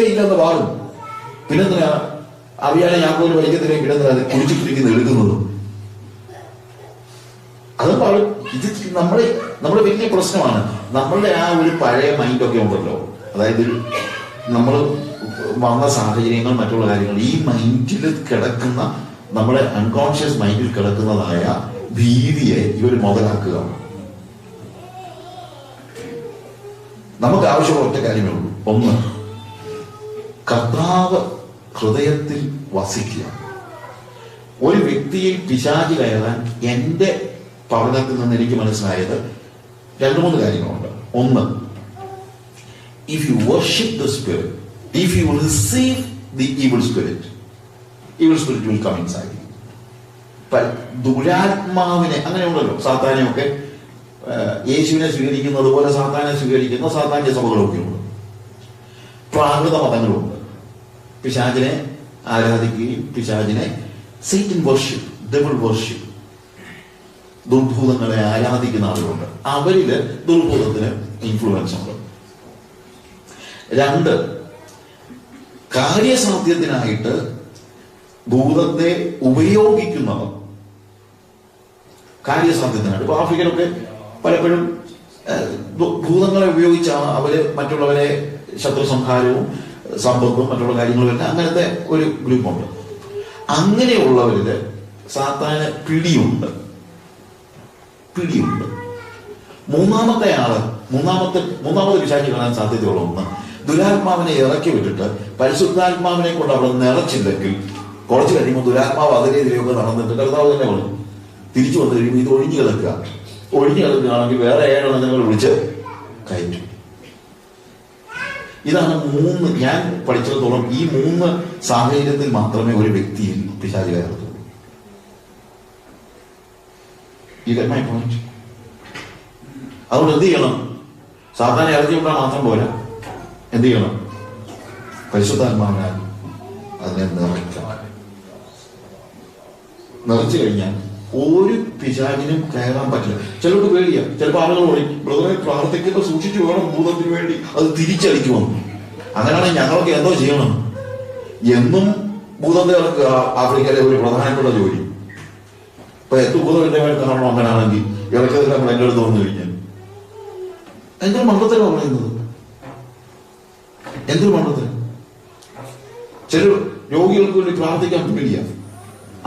ഇല്ലെന്ന് പാടും. പിന്നെന്തിനാ അവിയാനെ യാക്കോബിന് വലിക്കത്തില്ലേ? പിന്നെന്തിനാ കുഴിച്ചിട്ടിരിക്കുന്നത് എടുക്കുന്നത്? അതും പാടും. ഇത് നമ്മുടെ വലിയ പ്രശ്നമാണ്. നമ്മളുടെ ആ ഒരു പഴയ മൈൻഡൊക്കെ ഉണ്ടല്ലോ, അതായത് നമ്മൾ വന്ന സാഹചര്യങ്ങൾ, മറ്റുള്ള കാര്യങ്ങൾ, ഈ മൈൻഡിൽ കിടക്കുന്ന, നമ്മുടെ അൺകോൺഷ്യസ് മൈൻഡിൽ കിടക്കുന്നതായ ഭീതിയെ ഇവർ മുതലാക്കുക. നമുക്ക് ആവശ്യമുള്ള ഒറ്റ കാര്യമേ ഉള്ളൂ. ഒന്ന്, കർത്താവ് ഹൃദയത്തിൽ വസിക്കുക. ഒരു വ്യക്തിയിൽ പിശാചി കയറാൻ എൻ്റെ പഠനത്തിൽ നിന്ന് എനിക്ക് മനസ്സിലായത് 2-3 കാര്യങ്ങളുണ്ട്. ഒന്ന്, if you worship the spirit, if you receive the evil spirit will come inside you. ദുരാത്മാവിനെ, അങ്ങനെ ഉണ്ടല്ലോ, സാത്താനെയൊക്കെ യേശുവിനെ സ്വീകരിക്കുന്നത് പോലെ സാത്താനെ സ്വീകരിക്കുന്ന സാത്താന്യ സഭകളൊക്കെ ഉണ്ട്, പ്രാകൃത മതങ്ങളുണ്ട്. പിശാചിനെ ആരാധിക്കുകയും പിശാചിനെ Satan worship, devil worship, ദുർഭൂതങ്ങളെ ആരാധിക്കുന്ന ആളുകളുണ്ട്. അവരില് ദുർഭൂതത്തിന് ഇൻഫ്ലുവൻസ് ഉണ്ട്. 2, കാര്യസാധ്യത്തിനായിട്ട് ഭൂതത്തെ ഉപയോഗിക്കുന്നവർ, കാര്യസാധ്യത്തിനായിട്ട്. ഇപ്പൊ ആഫ്രിക്കയിലൊക്കെ പലപ്പോഴും ഭൂതങ്ങളെ ഉപയോഗിച്ചാണ് അവര് മറ്റുള്ളവരെ ശത്രു സംഹാരവും സമ്പത്തും മറ്റുള്ള കാര്യങ്ങളും എല്ലാം, അങ്ങനത്തെ ഒരു ഗ്രൂപ്പുണ്ട്. അങ്ങനെയുള്ളവരില് സാത്താന് പിടിയുണ്ട്. മൂന്നാമത് പിശാച് കാണാൻ സാധ്യതയുള്ള ഒന്ന്, ദുരാത്മാവിനെ ഇറക്കി വിട്ടിട്ട് പരിശുദ്ധാത്മാവിനെ കൊണ്ട് അവിടെ നിറച്ചില്ലെങ്കിൽ കുറച്ച് കഴിയുമ്പോൾ ദുരാത്മാവ് അതിനെതിരെയൊക്കെ നടന്നിട്ട് കർത്താവ് തന്നെ പറഞ്ഞു തിരിച്ചു വന്നു കഴിയുമ്പോൾ ഇത് ഒഴിഞ്ഞു കിടക്കുകയാണെങ്കിൽ വേറെ 7 എണ്ണങ്ങൾ വിളിച്ച് കയറ്റും. ഇതാണ് 3, ഞാൻ പഠിച്ചിടത്തോളം ഈ 3 സാഹചര്യത്തിൽ മാത്രമേ ഒരു വ്യക്തിയിൽ പിശാച് കയറത്തുള്ളൂ. ഇതെന്നെ പോയിന്റ്. അതുകൊണ്ട് എന്ത് ചെയ്യണം? സാധാരണ ഇറക്കി വിട്ടാൽ മാത്രം പോരാ, എന്ത് ചെയ്യണം? പരിശുദ്ധാത്മാവിനാൽ അതിനെ നിറച്ചു കഴിഞ്ഞാൽ ഒരു പിശാചിനും കയറാൻ പറ്റില്ല. ചിലർക്ക് പേടിയാ. ചിലപ്പോൾ ആളുകൾ പറയും ബ്രദറെ പ്രാർത്ഥിക്കുമ്പോൾ സൂക്ഷിച്ചു വേണം, ഭൂതത്തിന് വേണ്ടി അത് തിരിച്ചടിക്കുമെന്ന്. അങ്ങനെയാണെങ്കിൽ ഞങ്ങളൊക്കെ എന്തോ ചെയ്യണം? എന്നും ഭൂതത്തെ ഇറക്കുക ആഫ്രിക്കയിലെ ഒരു പ്രധാനപ്പെട്ട ജോലി. ഇപ്പൊ ഭൂതം എന്റെ മേൽ കാണണം. അങ്ങനെയാണെങ്കിൽ ഇറക്കത്തിൽ നമ്മൾ എന്റെ അടുത്ത് വന്നു കഴിഞ്ഞാൽ എന്തൊരു മണ്ഡലത്തിലാണ് പറയുന്നത്, എന്തൊരു മണ്ഡലത്തിൽ. ചില രോഗികൾക്ക് വേണ്ടി പ്രാർത്ഥിക്കാൻ പേടിയാ.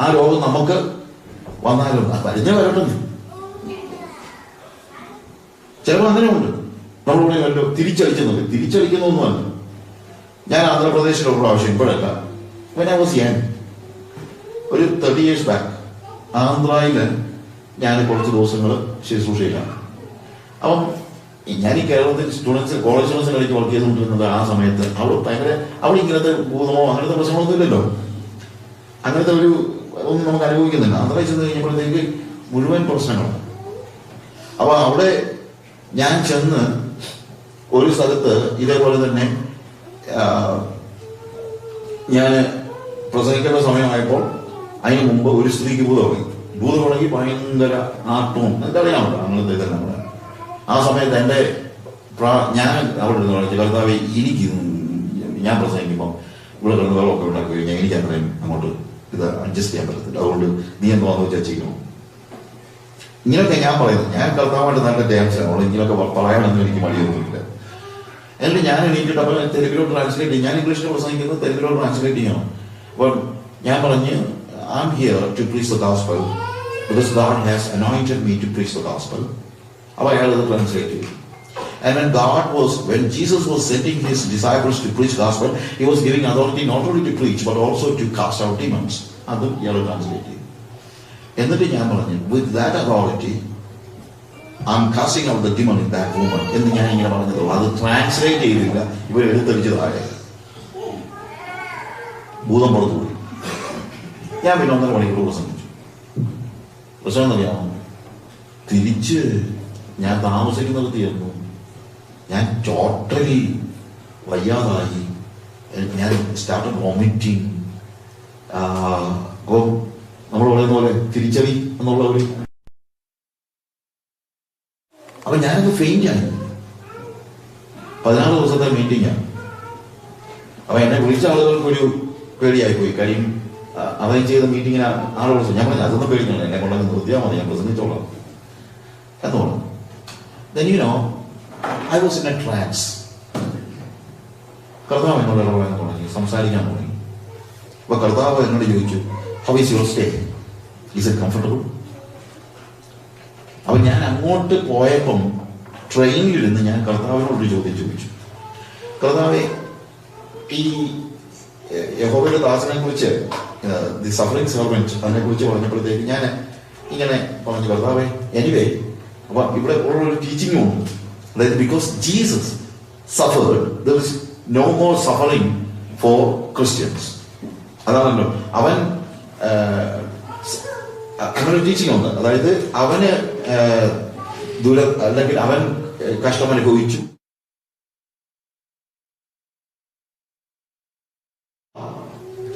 ആ രോഗം നമുക്ക് വന്നാലും പരിഞ്ഞ വരട്ടെ. ചിലപ്പോൾ അങ്ങനെയുണ്ട്. നമ്മളിവിടെ കണ്ടു തിരിച്ചടിക്കുന്നൊന്നുമല്ല. ഞാൻ ആന്ധ്രാപ്രദേശിലുള്ള പ്രാവശ്യം, ഇപ്പോഴല്ല, ഒരു 30 years ബാക്ക് ആന്ധ്രയില് ഞാൻ കുറച്ച് ദിവസങ്ങൾ ശുശ്രൂഷയിലാണ്. അപ്പം ഞാൻ ഈ കേരളത്തിൽ കോളേജ് സ്റ്റുഡൻസിനിടയ്ക്ക് വർക്ക് ചെയ്തുകൊണ്ടിരുന്നത് ആ സമയത്ത് അവിടെ ഇങ്ങനത്തെ ഭൂതമോ അങ്ങനത്തെ പ്രശ്നങ്ങളൊന്നും ഇല്ലല്ലോ. അങ്ങനത്തെ ഒന്നും നമുക്ക് അനുഭവിക്കുന്നില്ല. ആന്ധ്രയിൽ ചെന്ന് കഴിഞ്ഞപ്പോഴത്തേക്ക് മുഴുവൻ പ്രശ്നങ്ങളാണ്. അപ്പൊ അവിടെ ഞാൻ ചെന്ന് ഒരു സ്ഥലത്ത് ഇതേപോലെ തന്നെ ഞാൻ പ്രസംഗിക്കേണ്ട സമയമായപ്പോൾ അതിന് മുമ്പ് ഒരു സ്ത്രീക്ക് ഭൂതം തുടങ്ങി ഭയങ്കര ആർട്ടവും എന്തറിയാമല്ലോ അങ്ങനത്തെ ഇതെല്ലാം. ആ സമയത്ത് എൻ്റെ ഞാൻ അവിടെ നിന്ന് കർത്താവേ, എനിക്ക് ഞാൻ പ്രസംഗിക്കുമ്പോൾ ഇവിടെ കിടന്ന് വെള്ളമൊക്കെ ഉണ്ടാക്കി കഴിഞ്ഞാൽ എനിക്ക് അത്രയും അങ്ങോട്ട് ഇത് അഡ്ജസ്റ്റ് ചെയ്യാൻ പറ്റത്തില്ല. അതുകൊണ്ട് നീ എന്താണെന്ന് വെച്ചാൽ ചെയ്യണം. ഇങ്ങനെയൊക്കെ ഞാൻ പറയുന്നത്. ഞാൻ കർത്താവായിട്ട് നല്ല ഡാൻസാണ്. ഇങ്ങനെയൊക്കെ പറയാനൊന്നും എനിക്ക് മടിയൊന്നുമില്ല. എന്നിട്ട് ഞാൻ എണീറ്റിട്ട് അപ്പോൾ തെലുങ്കിലോട്ട് ട്രാൻസ്ലേറ്റ് ചെയ്യും. ഞാൻ ഇംഗ്ലീഷിൽ പ്രസംഗിക്കുന്നത് തെലുങ്കിലോട്ട് ട്രാൻസ്ലേറ്റ് ചെയ്യണം. അപ്പോൾ ഞാൻ പറഞ്ഞ് I'm here to preach the gospel because God has anointed me to preach the gospel. അപ്പോൾ അയാൾ അത് ട്രാൻസ്ലേറ്റ് ചെയ്തു. And when Jesus was sending his disciples to preach gospel, he was giving authority not only to preach but also to cast out demons. അതും ഇയാൾ translate ചെയ്തു. എന്നിട്ട് ഞാൻ പറഞ്ഞു, with that authority I'm casting out the demon in that woman എന്ന് ഞാൻ ഇങ്ങനെ പറഞ്ഞതുള്ളൂ. അത് ട്രാൻസ്ലേറ്റ് ചെയ്തില്ല. ഇവർ എടുത്തടിച്ച് താഴെ ഭൂതം പുറത്തു പോയി. ഞാൻ പിന്നെ 1.5 മണിക്കൂർ പ്രസംഗിച്ചു. പ്രശ്നം എന്നറിയാമോ? തിരിച്ച് ഞാൻ താമസിക്കുന്നിടത്തായിരുന്നു. ഞാൻ ടോട്ടലി വയ്യാതായി. ഞാൻ സ്റ്റാർട്ടഡ് വോമിറ്റിംഗ്. നമ്മൾ പറയുന്ന പോലെ തിരിച്ചറി എന്നുള്ള ഒരു. അപ്പൊ ഞാനത് ഫെയിന്റ് ആയി. 14 ദിവസത്തെ മീറ്റിംഗാണ്. അപ്പൊ എന്നെ വിളിച്ച ആളുകൾക്ക് ഒരു പേടിയായി പോയി. കാര്യം അറേഞ്ച് ചെയ്ത മീറ്റിങ്ങിന് ആളുകൾ ഞാൻ പറഞ്ഞു അതൊന്നും പേടിക്കണം, എന്നെ കൊണ്ടങ്ങ് നിർത്തിയാൽ മതി, ഞാൻ പ്രസംഗിച്ചോളാം എന്ന് പറഞ്ഞു. Then you know, I was in a trance. കർത്താവ് എന്നോട് ഇടപെടാൻ തുടങ്ങി, സംസാരിക്കാൻ തുടങ്ങി. അപ്പൊ കർത്താവ് എന്നോട് ചോദിച്ചു, how is your stay? Is it comfortable? അപ്പൊ ഞാൻ അങ്ങോട്ട് പോയപ്പം ട്രെയിനിലിരുന്ന് ഞാൻ കർത്താവിനോട് ചോദ്യം ചോദിച്ചു. കർത്താവെ, ഈ യഹോവയുടെ ദാസനെ കുറിച്ച്, ദി സഫറിംഗ് സെർവന്റ്, അതിനെ കുറിച്ച് പറഞ്ഞപ്പോഴത്തേക്ക് ഇങ്ങനെ പറഞ്ഞു കർത്താവേ എനിവേ. അപ്പൊ ഇവിടെ ഉള്ളൊരു ടീച്ചിങ്ങും ഉണ്ട്. അതായത് because Jesus suffered there is no more suffering for Christians. അതാണല്ലോ അവൻ അങ്ങനെ ഒരു ടീച്ചിങ് ഉണ്ട്. അതായത് അവന് അല്ലെങ്കിൽ അവൻ കഷ്ടം അനുഭവിച്ചു.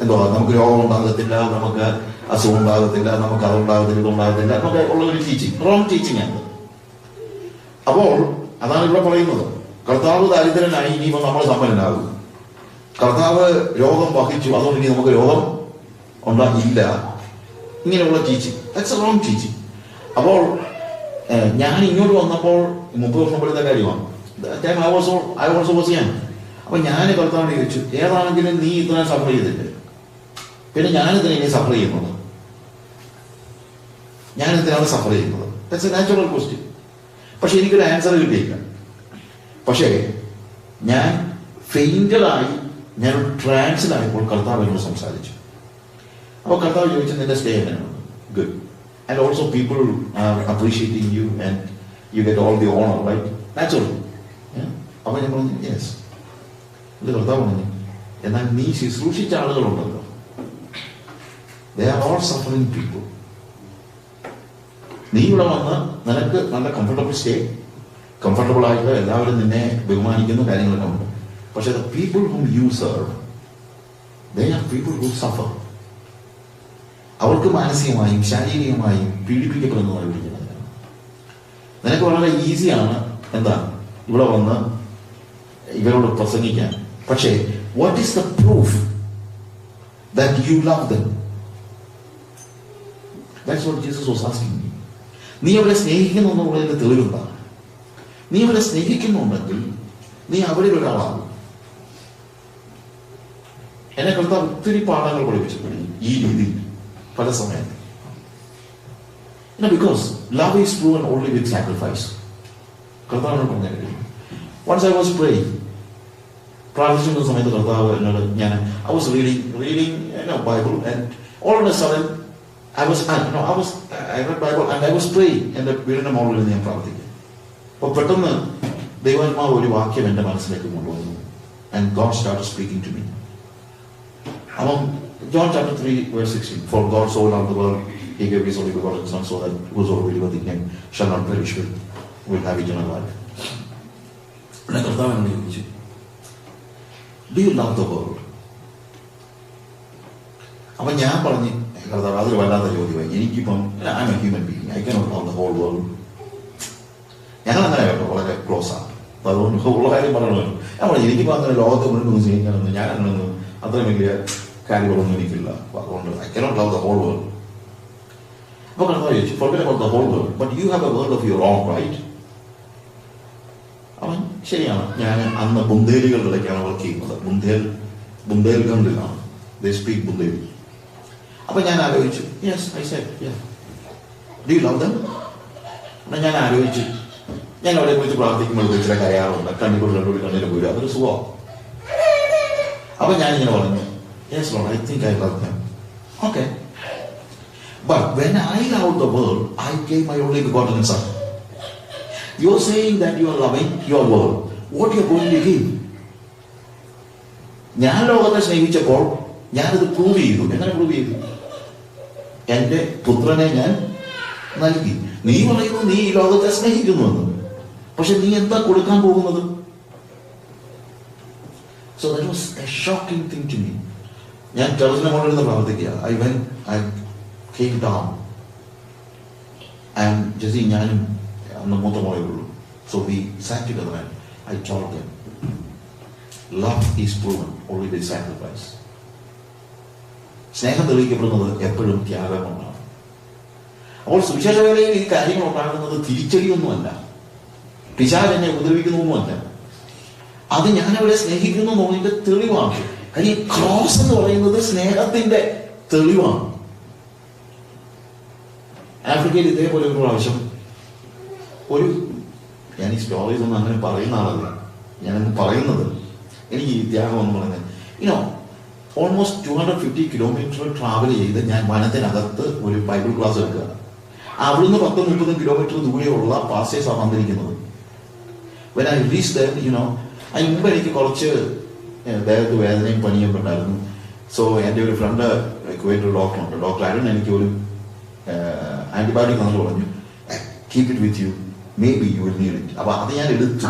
എന്തോ നമുക്ക് രോഗം ഉണ്ടാകത്തില്ല, നമുക്ക് അസുഖം ഉണ്ടാകത്തില്ല, നമുക്ക് അതുണ്ടാകത്തില്ല, ഇതുണ്ടാകത്തില്ല എന്നൊക്കെ ഉള്ള ഒരു ടീച്ചിങ്, റോങ് ടീച്ചിങ് ആണ്. അപ്പോൾ അതാണ് ഇവിടെ പറയുന്നത്. കർത്താവ് ദരിദ്രനായി ഇനിയിപ്പോൾ നമ്മൾ സമ്പന്നനാകും. കർത്താവ് രോഗം വഹിച്ചു, അതുകൊണ്ട് ഇനി നമുക്ക് രോഗം ഉണ്ടാകില്ല. ഇങ്ങനെയുള്ള teaching, that's A wrong teaching. അപ്പോൾ ഞാൻ ഇങ്ങോട്ട് വന്നപ്പോൾ 30 വർഷം മുമ്പത്തെ കാര്യമാണ്. അപ്പൊ ഞാൻ കർത്താവിനെ ചോദിച്ചു, ഏതാണെങ്കിലും നീ ഇത്ര സഫർ ചെയ്തില്ലേ, പിന്നെ ഞാനിതിനെ ഇനി സഫർ ചെയ്യുന്നത്, ഞാനിതിനാണ് സഫർ ചെയ്യുന്നത്. That's A natural question. പക്ഷെ എനിക്കൊരു ആൻസർ കിട്ടിയില്ല. പക്ഷേ ഞാൻ ഫെയിൻറ്റഡായി, ഞാൻ ട്രാൻസിലായപ്പോൾ കർത്താവ് എന്നോട് സംസാരിച്ചു. അപ്പോൾ കർത്താവ് ചോദിച്ചു, നിന്റെ സ്റ്റേ എങ്ങനെയാണ്? Good. And also people are appreciating you and you get all the honour, right? Natural. അപ്പോൾ ഞാൻ പറഞ്ഞു യെസ്. ഇത് കർത്താവ് പറഞ്ഞു, എന്നാൽ നീ ശുശ്രൂഷിച്ച ആളുകളുണ്ടല്ലോ, they are all suffering people. നീ ഇവിടെ വന്ന് നിനക്ക് നല്ല കംഫർട്ടബിൾ സ്റ്റേ, കംഫർട്ടബിൾ ആയിട്ട് എല്ലാവരും നിന്നെ ബഹുമാനിക്കുന്ന കാര്യങ്ങളൊക്കെ ഉണ്ട്. പക്ഷെ the people whom you serve, they are people who suffer. അവർക്ക് മാനസികമായും ശാരീരികമായും പീഡിപ്പിക്കപ്പെടുന്നതായി വിളിക്കുന്നത്. നിനക്ക് വളരെ ഈസിയാണ് എന്താ ഇവിടെ വന്ന് ഇവരോട് പ്രസംഗിക്കാൻ. പക്ഷേ what is the proof that you love them? That's what Jesus was asking me. നീ അവരെ സ്നേഹിക്കുന്നു എന്നുള്ളതിന്റെ തെളിവെന്താണ്? നീ അവരെ സ്നേഹിക്കുന്നുണ്ടെങ്കിൽ നീ അവരിൽ ഒരാളാകും. എന്നെ കർത്താവ് ഒത്തിരി പാഠങ്ങൾ പഠിപ്പിച്ചിട്ടുണ്ട് ഈ രീതിയിൽ പല സമയത്ത്. Because love is proven only with sacrifice. കർത്താവിനോട് പറഞ്ഞു. വൺസ് ഐ വാസ് പ്രേയിങ്, പ്രാർത്ഥിച്ചിരുന്ന സമയത്ത് കർത്താവ് എന്നോട്, I was reading Bible, and all of a sudden I read Bible and I was praying. എന്റെ വീടിന്റെ മുകളിൽ ഞാൻ പ്രാർത്ഥിക്കും. അപ്പൊ പെട്ടെന്ന് ദൈവാത്മാവ് ഒരു വാക്യം എന്റെ മനസ്സിലേക്ക് കൊണ്ടുവന്നു. And God started speaking to me. Among John chapter 3 verse 16, for God so loved the world, he gave his only begotten son, so that whosoever believeth in him shall not perish but will have eternal life. പിന്നെ കർത്താവ് എന്നോട് ചോദിച്ചു, do you love the world? അപ്പൊ ഞാൻ പറഞ്ഞു, കർത്താവ് അതൊരു വല്ലാത്ത ചോദ്യമായി. എനിക്കിപ്പം I am a human being, I cannot love the whole world. ഞങ്ങൾ അങ്ങനെ കേട്ടോ വളരെ ക്ലോസ് ആണ്. അപ്പൊ അതുകൊണ്ട് ഉള്ള കാര്യം പറയണമല്ലോ. ഞാൻ പറഞ്ഞു, എനിക്കിപ്പോൾ അങ്ങനെ ലോകത്തെ മുഴുവൻ സ്നേഹിക്കാനൊന്നും ഞാൻ അങ്ങനെയൊന്നും അത്രയും വലിയ കാര്യങ്ങളൊന്നും എനിക്കില്ല. അപ്പൊ അതുകൊണ്ട് I cannot love the whole world. അപ്പൊ കർത്താവ് ചോദിച്ചു, forget about the whole world, but you have a world of your own, right? അവൻ ശരിയാണ്. ഞാൻ അന്ന് ബുന്ദേലികളുടെ ഇടയ്ക്കാണ് വർക്ക് ചെയ്യുന്നത്. ബുന്ദേൽഖണ്ഡിലാണ്. They speak Bundeli. അപ്പൊ ഞാൻ ആലോചിച്ചു, yes, I said, yeah. Do you love them? എന്നാ ഞാൻ ആലോചിച്ചു, ഞാൻ അവരെ കുറിച്ച് പ്രാർത്ഥിക്കുമ്പോൾ ചില കരയാറുണ്ട്, കണ്ണിക്കൂടി രണ്ടുകൂടി കണ്ണിന് പോരും, അതൊരു സുഖം. അപ്പൊ ഞാനിങ്ങനെ പറഞ്ഞു, yes Lord, I think I love them. Okay. But when I loved the world, I gave my only begotten son. You're saying that you are loving your world. What you're going to give? ഞാൻ ലോകത്തെ സ്നേഹിച്ചപ്പോൾ ഞാനത് prove ചെയ്തു. എങ്ങനെ prove ചെയ്തു? എന്റെ പുത്രനെ ഞാൻ നൽകി. നീ പറയുന്നു നീ ഈ ലോകത്തെ സ്നേഹിക്കുന്നുവെന്ന്, പക്ഷെ നീ എന്താ കൊടുക്കാൻ പോകുന്നത്? So that was a shocking thing to me. ഞാൻ ടെറസിനെ കൊണ്ടിരുന്ന് പ്രാർത്ഥിക്കുക. I came down and ജസി ഞാനും അന്ന് മൂത്ത മോളേ ഉള്ളൂ. So we sat together and I told them, love is proven only with sacrifice. സ്നേഹം തെളിയിക്കപ്പെടുന്നത് എപ്പോഴും ത്യാഗം കൊണ്ടാണ്. അപ്പോൾ സുവിശേഷ വേലയിൽ ഈ കാര്യങ്ങൾ ഉണ്ടാകുന്നത് തിരിച്ചടിയൊന്നുമല്ല, പിശാച് എന്നെ ഉപദ്രവിക്കുന്നൊന്നുമല്ല. അത് ഞാൻ അവരെ സ്നേഹിക്കുന്നു എന്നതിന്റെ തെളിവാണ്. കാര്യം ക്രോസ് എന്ന് പറയുന്നത് സ്നേഹത്തിന്റെ തെളിവാണ്. ആഫ്രിക്കയിൽ ഇതേപോലെ ഒരു പ്രാവശ്യം ഞാൻ ഈ സ്റ്റോറീസ് ഒന്നും അങ്ങനെ പറയുന്ന ആളല്ല, ഞാനൊന്ന് പറയുന്നത് എനിക്ക് ഈ ത്യാഗം എന്ന് പറയുന്നത് ഓൾമോസ്റ്റ് 250 കിലോമീറ്റർ ട്രാവൽ ചെയ്ത് ഞാൻ വനത്തിനകത്ത് ഒരു ബൈബിൾ ക്ലാസ് എടുക്കുക. അവിടുന്ന് 10-30 കിലോമീറ്റർ ദൂരെയുള്ള പാസ്റ്റേഴ്സാണ് വന്നിരിക്കുന്നത്. when I reached there, അതിന് മുമ്പ് എനിക്ക് കുറച്ച് ദേഹത്ത് വേദനയും പനിയൊക്കെ ഉണ്ടായിരുന്നു. സോ എൻ്റെ ഒരു ഫ്രണ്ട് കുവൈറ്റ് ഡോക്ടറുണ്ട്, ഡോക്ടർ അരുൺ എനിക്ക് ഒരു ആന്റിബയോട്ടിക് തന്നിട്ട് പറഞ്ഞു, keep it with you, may be you will need it. അപ്പൊ അത് ഞാൻ എടുത്തു.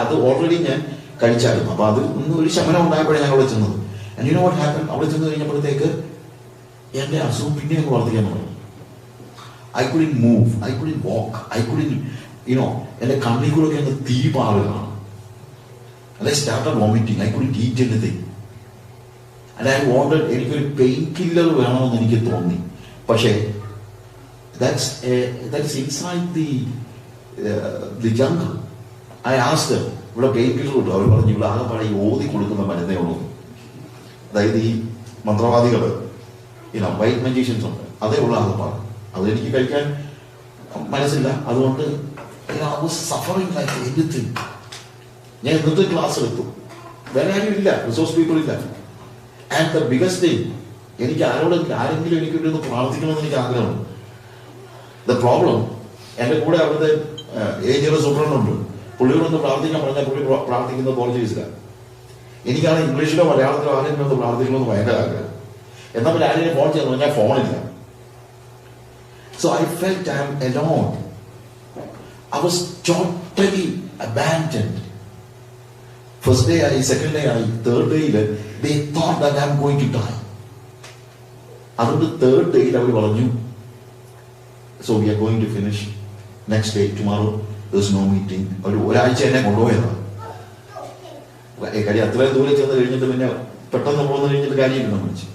അത് ഓൾറെഡി ഞാൻ കഴിച്ചായിരുന്നു. അപ്പൊ അത് ഒരു ശമനം ഉണ്ടായപ്പോഴേ ഞാൻ അവിടെ ചെന്നത്. And you know what happen, അവിടെ ചെന്ന് കഴിഞ്ഞപ്പോഴത്തേക്ക് എൻ്റെ അസുഖം പിന്നെ അങ്ങ് വർദ്ധിക്കാൻ തുടങ്ങി. I couldn't move, I couldn't walk, I couldn't, എൻ്റെ കണ്ണിൽ കൂടെ അങ്ങ് തീ പാറുകയാണ്. And I started vomiting, I couldn't eat anything. And I wanted, എനിക്കൊരു പെയിൻ കില്ലർ വേണമെന്ന് എനിക്ക് തോന്നി. പക്ഷേ that's inside the jungle. I asked them, ഇവിടെ പെയിൻ കില്ലർ കിട്ടും? അവർ പറഞ്ഞു, ഇവിടെ ആകെപ്പാടെ ഈ ഓതി കൊടുക്കുന്ന മരുന്നേ ഉള്ളൂ. അതായത് ഈ മന്ത്രവാദികൾ, വൈറ്റ് മജീഷ്യൻസ് ഉണ്ട്, അതേ ഉള്ള ആകെപ്പാട്. അതെനിക്ക് കഴിക്കാൻ മനസ്സില്ല. അതുകൊണ്ട് സഫറിങ് ലൈക്ക് എനിത്തിങ്. ഞാൻ ഇന്നത്തെ ക്ലാസ് എടുത്തു, വേറെ ആരും ഇല്ല, റിസോഴ്സ് പീപ്പിൾ ഇല്ല. ആൻഡ് ദ ബിഗസ്റ്റ് തിങ്, എനിക്ക് ആരെങ്കിലും എനിക്ക് വേണ്ടി ഒന്ന് പ്രാർത്ഥിക്കണമെന്ന് എനിക്ക് ആഗ്രഹമുണ്ട്. ദ പ്രോബ്ലം, എൻ്റെ കൂടെ അവിടുത്തെ ഏരിയ സൂപ്രണ്ടുണ്ട്. പുള്ളിയോടൊന്ന് പ്രാർത്ഥിക്കാൻ പറഞ്ഞാൽ പുള്ളി പ്രാർത്ഥിക്കുന്നത് പോർച്ചുഗീസിലാണ്. എനിക്കാണ് ഇംഗ്ലീഷിലോ മലയാളത്തിലോ ആരെങ്കിലും ഒന്ന് പ്രാർത്ഥിക്കണമെന്ന് ഭയങ്കര ആഗ്രഹം. എന്നാൽ പിന്നെ ആരെങ്കിലും ഫോൺ ചെയ്യാന്ന് പറഞ്ഞാൽ ഫോണില്ല. So I felt I am alone. I was totally abandoned. First day, second day, third day, they thought that I am going to die. After the third day, അവർ പറഞ്ഞു, so we are going to finish next day, tomorrow, there's no meeting. ഒരാഴ്ച എന്നെ കൊണ്ടുപോയതാണ്. കാര്യം അത്രയും ദൂരെ ചെന്ന് കഴിഞ്ഞിട്ട് പിന്നെ പെട്ടെന്ന് പോകുന്ന കഴിഞ്ഞിട്ട് കാര്യമില്ലെന്ന് വിളിച്ചു.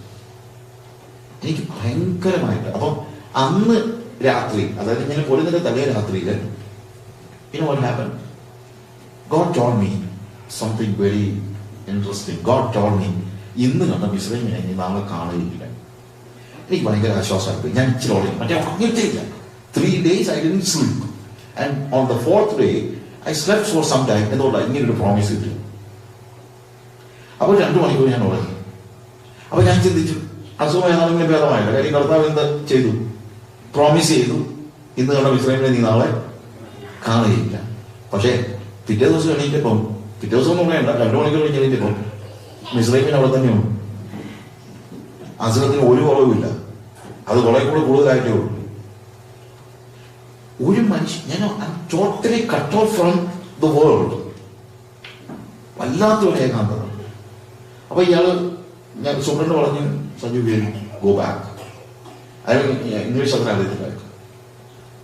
എനിക്ക് ഭയങ്കരമായിട്ട്. അപ്പം അന്ന് രാത്രി, അതായത് ഞാൻ പൊരുന്നതിന്റെ തലേ രാത്രിയിൽ, what happened? God told me something very interesting. God told me, ഇന്ന് കണ്ട മിസ്രൈമിനെ ഇനി നാളെ കാണുകയില്ല. എനിക്ക് ഭയങ്കര ആശ്വാസമായി. ഞാൻ ഇച്ചിരി ഓടി, മറ്റേ ഉറങ്ങിയിട്ടില്ല. 3 days I didn't sleep. And on the 4th day, I slept for some time. എന്തുകൊണ്ടാ ഇങ്ങനൊരു പ്രോമിസ് കിട്ടി. അപ്പോൾ 2 മണിക്കൂർ ഞാൻ ഉറങ്ങി. അപ്പൊ ഞാൻ ചിന്തിച്ചു, അസുഖം ഏതാണെങ്കിലും ഭേദമായില്ല. കാര്യം കർത്താവ് എന്താ ചെയ്തു? പ്രോമിസ് ചെയ്തു, ഇന്ന് കണ്ട മിസ്രൈമിനെ നീ നാളെ കാണുകയില്ല. പക്ഷേ പിറ്റേ ദിവസം എണീറ്റപ്പം, പിറ്റേ ദിവസം ഒന്നും വേണ്ട, 2 മണിക്കൂർ കഴിഞ്ഞ് എണീറ്റപ്പം മിസ്രൈമിന് അവിടെ തന്നെയുണ്ട്. അസുഖത്തിന് ഒരു കുറവുമില്ല. അത് കുറെ കൂടെ കൂടുതലായിട്ടേ ഉള്ളൂ. ഒരു മനുഷ്യൻ, ഞാൻ totally cut off from the world. വല്ലാത്തൊരു ഏകാന്തത. അപ്പൊ ഇയാള്, ഞാൻ സൂപ്രണ്ട് പറഞ്ഞു, സഞ്ജു വിൽ ഗോ ബാക്ക്. അയാൾ ഇംഗ്ലീഷ് അത്ര അറിയത്തില്ലായിരുന്നു.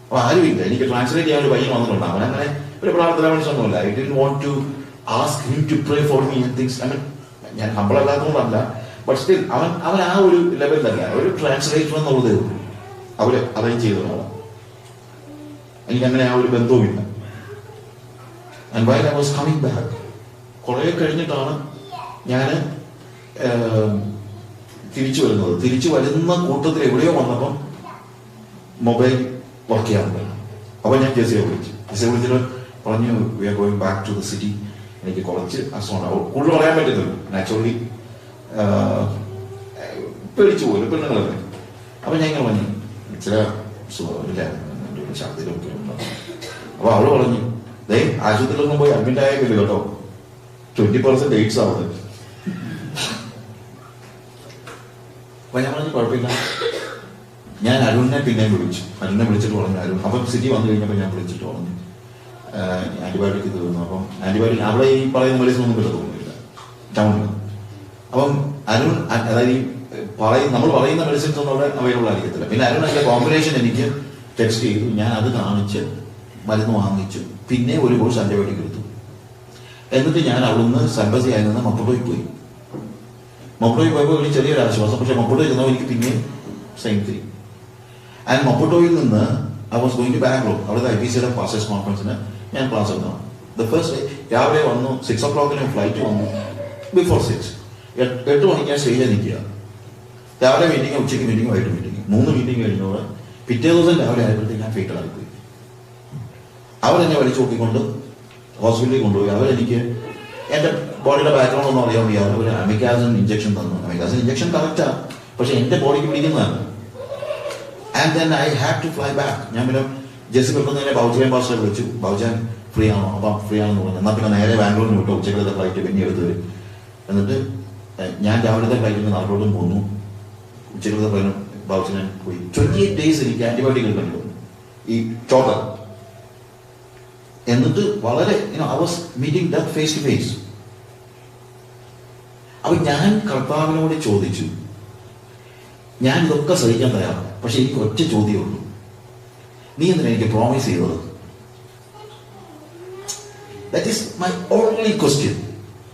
അപ്പൊ ആരുമില്ല, എനിക്ക് ട്രാൻസ്ലേറ്റ് ചെയ്യാൻ ഒരു പയ്യൻ വന്നിട്ടുണ്ട്. അവൻ അങ്ങനെ ഒരു പ്രാർത്ഥന മനുഷ്യൊന്നുമില്ല. I didn't want to ask him to pray for me and things. I mean, ഞാൻ ഹംബിൾ അല്ലാത്തതുകൊണ്ടല്ല, ബട്ട് സ്റ്റിൽ അവൻ ആ ഒരു ലെവലിലല്ല. ഒരു ട്രാൻസ്ലേറ്റർ എന്നുള്ളതേ ഉള്ളൂ. അവര് അറേഞ്ച് ചെയ്തതാണ്. എനിക്കങ്ങനെ ആ ഒരു ബന്ധവുമില്ല. And while I was coming back, കുറെ കഴിഞ്ഞിട്ടാണ് ഞാൻ തിരിച്ചു വരുന്നത്. തിരിച്ചു വരുന്ന കൂട്ടത്തിൽ എവിടെയോ വന്നപ്പം മൊബൈൽ വർക്ക് ചെയ്യാറുണ്ട്. അപ്പൊ ഞാൻ ജെസിയെ വിളിച്ചിട്ട് പറഞ്ഞു, we are going back to the city. എനിക്ക് കുറച്ച് അസുഖമാണ്. കൂടുതൽ പറയാൻ പറ്റുന്നില്ല, നാച്ചുറലി പേടിച്ചു പോലും പെണ്ണുങ്ങളല്ലേ. അപ്പൊ ഞാൻ ഇങ്ങനെ പറഞ്ഞു, ചില സുഖമില്ല, ഛർദിലൊക്കെ ഉണ്ട്. അപ്പൊ അവള് പറഞ്ഞു, ആശുപത്രിയിലൊന്നും പോയി അഡ്മിറ്റ് ആയേക്കില്ല കേട്ടോ, 20% എയ്ഡ്സ് ആവുന്നത്. അപ്പൊ ഞാൻ പറഞ്ഞു, കുഴപ്പമില്ല. ഞാൻ അരുണിനെ പിന്നെയും വിളിച്ചു. അരുണിനെ വിളിച്ചിട്ട് പറഞ്ഞു, അരുൺ അപ്പം സിറ്റി വന്നു കഴിഞ്ഞപ്പോൾ ഞാൻ വിളിച്ചിട്ട് പറഞ്ഞു, ആന്റിബയോട്ടിക് തീർന്നു. അപ്പം ആന്റിബയോട്ടിക് അവിടെ ഈ പറയുന്ന മെഡിസിൻ ഒന്നും കിട്ടത്തൊന്നുമില്ല ടൗണിൽ. അപ്പം അരുൺ, അതായത് നമ്മൾ പറയുന്ന മെഡിസിൻസ് ഒന്നും അവിടെ അവൈലബിൾ ആയിരിക്കത്തില്ല. പിന്നെ അരുൺ അതിന്റെ കോമ്പിനേഷൻ എനിക്ക് ടെക്സ്റ്റ് ചെയ്തു. ഞാൻ അത് കാണിച്ച് മരുന്ന് വാങ്ങിച്ചു. പിന്നെ ഒരു കോഴ്സ് ആന്റിബയോട്ടിക് എടുത്തു. എന്നിട്ട് ഞാൻ അവിടുന്ന് സമ്പസി ആയി നിന്ന് മപ്പുട്ടോയിൽ പോയി. മപ്പുട്ടോയിൽ പോയപ്പോൾ ഒരു ചെറിയൊരു ആശ്വാസം. പക്ഷെ മപ്പുട്ടോയിൽ ചെന്നപ്പോൾ എനിക്ക് പിന്നെ സെയിം തിങ്. ആൻഡ് മപ്പുട്ടോയിൽ നിന്ന് I was going to Bangalore. അവിടുത്തെ IPCയുടെ പാസ്റ്റേഴ്സ് കോൺഫറൻസിന് ഞാൻ ക്ലാസ് എടുക്കണം. ദ ഫസ്റ്റ് ഡേ രാവിലെ വന്നു, 6 o'clock ഫ്ലൈറ്റ് വന്നു. ബിഫോർ 6, 8 മണിക്ക് ഞാൻ സ്റ്റേജിൽ നിൽക്കുക. രാവിലെ മീറ്റിംഗ്, ഉച്ചയ്ക്ക് മീറ്റിംഗ്, വൈകിട്ട് മീറ്റിംഗ്, 3 മീറ്റിംഗ് കഴിഞ്ഞോടെ പിറ്റേ ദിവസം രാവിലെ ആയപ്പോഴത്തേക്ക് ഞാൻ ഫേറ്റലായിപ്പോയി. അവരെന്നെ വലിച്ചു നോക്കിക്കൊണ്ട് ഹോസ്പിറ്റലിൽ കൊണ്ടുപോയി. അവരെനിക്ക് എൻ്റെ ബോഡിയുടെ ബാക്ക്ഗ്രൗണ്ട് ഒന്നും അറിയാൻ വയ്യാതെ ഒരു അമിക്കാസിൻ ഇഞ്ചക്ഷൻ തന്നു. അമിക്കാസിൻ ഇഞ്ചക്ഷൻ കറക്റ്റാണ്, പക്ഷെ എൻ്റെ ബോഡിക്ക് പിടിക്കുന്നതാണ്. And then I have to fly back. ഞാൻ പിന്നെ ജസ്റ്റ് പെട്ടെന്ന് ബൗജാൻ ഭാഷ വിളിച്ചു, ബൗജാൻ ഫ്രീ ആണോ? അപ്പം ഫ്രീ ആണെന്ന് പറഞ്ഞു. എന്നാൽ പിന്നെ നേരെ ബാംഗ്ലൂരിന് വിട്ടു. ഉച്ചക്കലത്തെ ഫ്ലൈറ്റ് പിന്നെ എടുത്ത് വരും. എന്നിട്ട് ഞാൻ രാവിലത്തെ ഫ്ലൈറ്റിന് നാട്ടിലോട്ടും പോന്നു. ഉച്ചക്കലത്തെ ഫ്ലൈറ്റ് ബൗജാൻ പോയി. 28 days എനിക്ക് ആന്റിബയോട്ടിക് എടുക്കേണ്ടി വന്നു, ഈ ചോട്ടർ. എന്നിട്ട് വളരെ I was meeting death face to face. അപ്പൊ ഞാൻ കർത്താവിനോട് ചോദിച്ചു, ഞാൻ ഇതൊക്കെ സഹിക്കാൻ തയ്യാറാണ്, പക്ഷെ എനിക്ക് ഒറ്റ ചോദ്യമേ ഉള്ളൂ, നീ എന്തിനാ എനിക്ക് പ്രോമിസ് ചെയ്തത്? That is my only question.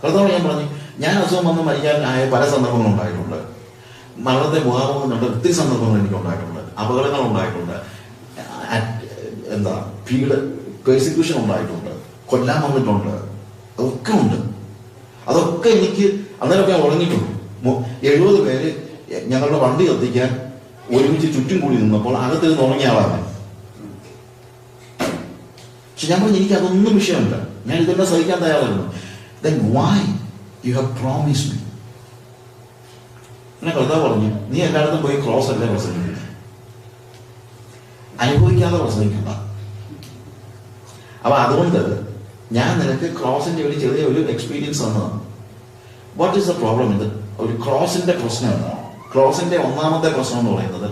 കർത്താവ് ഞാൻ പറഞ്ഞു, ഞാൻ അസുഖം വന്ന് മരിക്കാനായ പല സന്ദർഭങ്ങളും ഉണ്ടായിട്ടുണ്ട്, മരണത്തെ മുഖാമുഖം കണ്ട ഒത്തിരി സന്ദർഭങ്ങൾ എനിക്കുണ്ടായിട്ടുണ്ട്, അപകടങ്ങൾ ഉണ്ടായിട്ടുണ്ട്, പെർസിക്യൂഷൻ ഉണ്ടായിട്ടുണ്ട്, കൊല്ലാൻ വന്നിട്ടുണ്ട്, അതൊക്കെ ഉണ്ട്. അതൊക്കെ എനിക്ക് അന്നേരമൊക്കെ ഞാൻ ഉറങ്ങിയിട്ടുണ്ട്. 70 പേര് ഞങ്ങളുടെ വണ്ടി കത്തിക്കാൻ ഒരുമിച്ച് ചുറ്റും കൂടി നിന്നപ്പോൾ അകത്തിരുന്ന് ഉറങ്ങിയ ആളാണ്. പക്ഷെ ഞാൻ പറഞ്ഞു, എനിക്ക് അതൊന്നും വിഷയമല്ല, ഞാൻ ഇതെല്ലാം സഹിക്കാൻ തയ്യാറായിരുന്നു. Then why you have promised me? എന്നെ കർത്താവ് പറഞ്ഞു, നീ എല്ലായിടത്തും പോയി ക്രോസ് അല്ലേ പ്രസംഗിക്കുന്നത്, അനുഭവിക്കാതെ പ്രസംഗിക്കണ്ട. അപ്പൊ അതുകൊണ്ട് ഞാൻ നിനക്ക് ക്രോസിന്റെ ഒരു ചെറിയ എക്സ്പീരിയൻസ് തന്നതാണ്. What is the problem? ഇത് ഒരു ക്രോസിന്റെ പ്രശ്നമാണ്. ക്രോസിന്റെ ഒന്നാമത്തെ പ്രശ്നം എന്ന് പറയുന്നത്,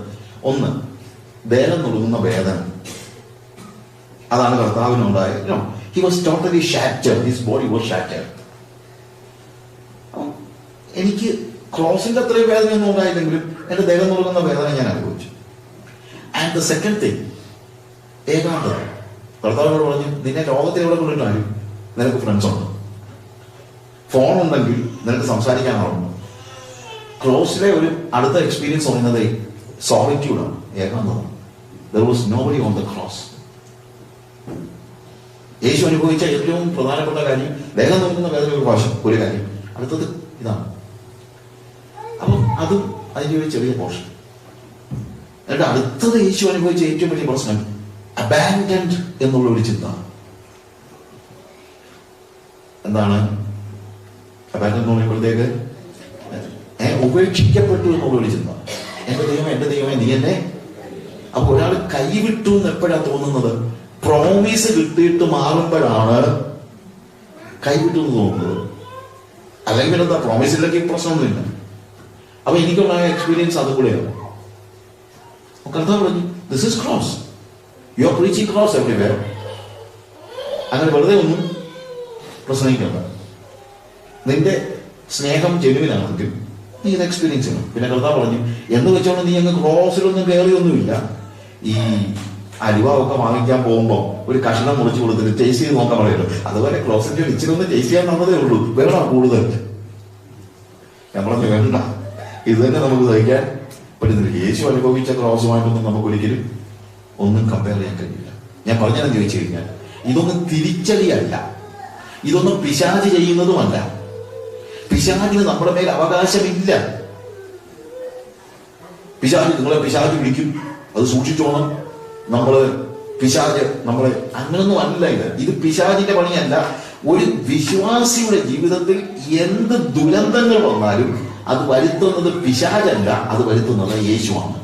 ഒന്ന്, വേദന നുറുങ്ങുന്ന വേദന. അതാണ് കർത്താവിനുണ്ടായത്. He was totally shattered. His body was shattered. എനിക്ക് ക്രോസിന്റെ അത്രയും വേദനയൊന്നും ഉണ്ടായില്ലെങ്കിലും എന്റെ ദേഹം നുറുങ്ങുന്ന വേദന ഞാൻ അനുഭവിച്ചു. ആൻഡ് ദ സെക്കൻഡ് തിങ്, ഏകാന്തത. കർത്താവിനോട് പറഞ്ഞു, നിന്നെ ലോകത്തിൽ എവിടെ കൊണ്ടിട്ടാലും നിനക്ക് ഫ്രണ്ട്സ് ഉണ്ട്, ഫോൺ ഉണ്ടെങ്കിൽ നിനക്ക് സംസാരിക്കാനുണ്ട്. ക്രോസിലെ ഒരു അടുത്ത എക്സ്പീരിയൻസ് പറയുന്നത് സോളിറ്റ്യൂഡാണ്, ഏകാന്തത. There was nobody on the cross. യേശു അനുഭവിച്ച ഏറ്റവും പ്രധാനപ്പെട്ട കാര്യം ദേഹം നോക്കുന്ന വേദന ഒരു കാര്യം. അടുത്തത് ഇതാണ്. അപ്പം അതും അതിന്റെ ഒരു ചെറിയ പോർഷൻ. എന്നിട്ട് അടുത്തത് യേശു അനുഭവിച്ച ഏറ്റവും വലിയ പ്രശ്നം അബാൻഡൻഡ് എന്നുള്ള ഒരു ചിന്ത. എന്താണ് അബാൻഡൻ എന്ന് പറയുമ്പോഴത്തേക്ക്? ഉപേക്ഷിക്കപ്പെട്ടു എന്നുള്ള ഒരു ചിന്ത. എന്റെ ദൈവമേ നീ എന്നെ. അപ്പൊ ഒരാൾ കൈവിട്ടു എന്ന് എപ്പോഴാ തോന്നുന്നത്? പ്രോമിസ് കിട്ടിയിട്ട് മാറുമ്പോഴാണ് കൈവിട്ടു എന്ന് തോന്നുന്നത്. അല്ലെങ്കിൽ എന്താ, പ്രോമിസിലൊക്കെ പ്രശ്നമൊന്നുമില്ല. അപ്പൊ എനിക്കുള്ള എക്സ്പീരിയൻസ് അതുകൂടെയാണ്. കർത്താവ് പറഞ്ഞു, this is cross, you are preaching cross everywhere. അങ്ങനെ വെറുതെ ഒന്നും പ്രസംഗിക്കണ്ട. നിന്റെ സ്നേഹം ജെനുവിനാണെങ്കിൽ നീ ഇത് എക്സ്പീരിയൻസ് ചെയ്യണം. പിന്നെ കർത്താവ് പറഞ്ഞു, എന്ന് വെച്ചോണ്ട് നീ അങ്ങ് ക്രോസിലൊന്നും കയറിയൊന്നുമില്ല. ഈ അലുവ ഒക്കെ വാങ്ങിക്കാൻ പോകുമ്പോ ഒരു കഷ്ണം മുറിച്ച് കൊടുത്തിട്ട് ടേസ്റ്റ് ചെയ്ത് നോക്കാൻ പറയുള്ളൂ. അതുപോലെ ക്രോസിന്റെ ഇച്ചിരി ഒന്ന് ടേസ്റ്റ് ചെയ്യാൻ തന്നതേ ഉള്ളൂ, വേണം കൂടുതൽ. നമ്മളൊന്നും വേണ്ട, ഇത് തന്നെ നമുക്ക് സഹിക്കാൻ പറ്റുന്നില്ല. യേശു അനുഭവിച്ച ക്രോസുമായിട്ടൊന്നും നമുക്ക് ഒരിക്കലും ഒന്നും കമ്പയർ ചെയ്യാൻ കഴിയില്ല. ഞാൻ പറഞ്ഞതെന്ന് ചോദിച്ചു കഴിഞ്ഞാൽ, ഇതൊന്നും തിരിച്ചടിയല്ല, ഇതൊന്നും പിശാച് ചെയ്യുന്നതുമല്ല. പിശാചിന് നമ്മുടെ മേൽ അവകാശമില്ല. നിങ്ങളെ പിശാച് വിളിക്കും, അത് സൂക്ഷിച്ചോണം. നമ്മളെ അങ്ങനൊന്നും അല്ല ഇത് പിശാചിന്റെ പണിയല്ല. ഒരു വിശ്വാസിയുടെ ജീവിതത്തിൽ എന്ത് ദുരന്തങ്ങൾ വന്നാലും അത് വരുത്തുന്നത് പിശാചല്ല, അത് വരുത്തുന്നത് യേശുവാണ്.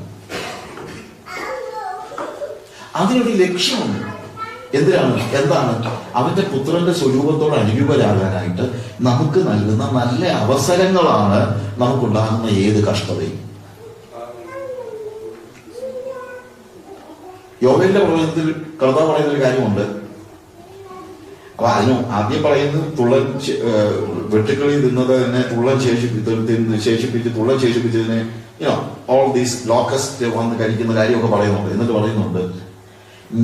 അതിനൊരു ലക്ഷ്യമുണ്ട്. എന്താണ്? അവന്റെ പുത്രന്റെ സ്വരൂപത്തോട് അനുരൂപരാകാനായിട്ട് നമുക്ക് നൽകുന്ന നല്ല അവസരങ്ങളാണ് നമുക്കുണ്ടാകുന്ന ഏത് കഷ്ടതയും. യോവേലിന്റെ പ്രവചനത്തിൽ കർത്താവ് പറയുന്ന ഒരു കാര്യമുണ്ട്. അപ്പൊ അതിന് ആദ്യം പറയുന്നത് തുള്ളൻ വെട്ടുക്കിളി തിന്നത് തന്നെ തുള്ളൻ ശേഷിപ്പിച്ചതിനെ ഓൾ ദീസ് ലോക്കസ്റ്റ് വന്ന് കഴിക്കുന്ന കാര്യമൊക്കെ പറയുന്നുണ്ട്. എന്നിട്ട് പറയുന്നുണ്ട്,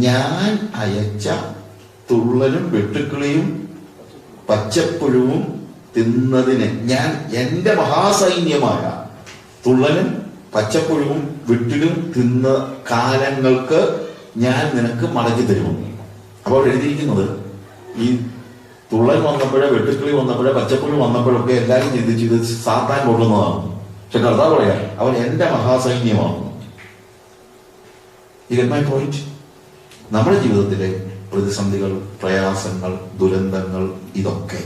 ഞാൻ അയച്ച തുള്ളനും വെട്ടുക്കിളിയും പച്ചപ്പുഴുവും തിന്നതിന് ഞാൻ എന്റെ മഹാസൈന്യമായ തുള്ളനും പച്ചപ്പുഴുവും വെട്ടിലും തിന്ന കാലങ്ങൾക്ക് ഞാൻ നിനക്ക് മടക്കി തരുമെന്ന്. അപ്പോൾ എഴുതിയിരിക്കുന്നത്, ഈ തുള്ളൻ വന്നപ്പോഴേ, വെട്ടുക്കിളി വന്നപ്പോഴേ, പച്ചപ്പുഴു വന്നപ്പോഴൊക്കെ എല്ലാവരും ചിന്തിച്ച് ഇത് സാത്താൻ കൊള്ളുന്നതാണ്. പക്ഷെ കർത്താവ് പറയാ, അവൻ എന്റെ മഹാസൈന്യമാണ്. My point. നമ്മുടെ ജീവിതത്തിലെ പ്രതിസന്ധികൾ, പ്രയാസങ്ങൾ, ദുരന്തങ്ങൾ, ഇതൊക്കെ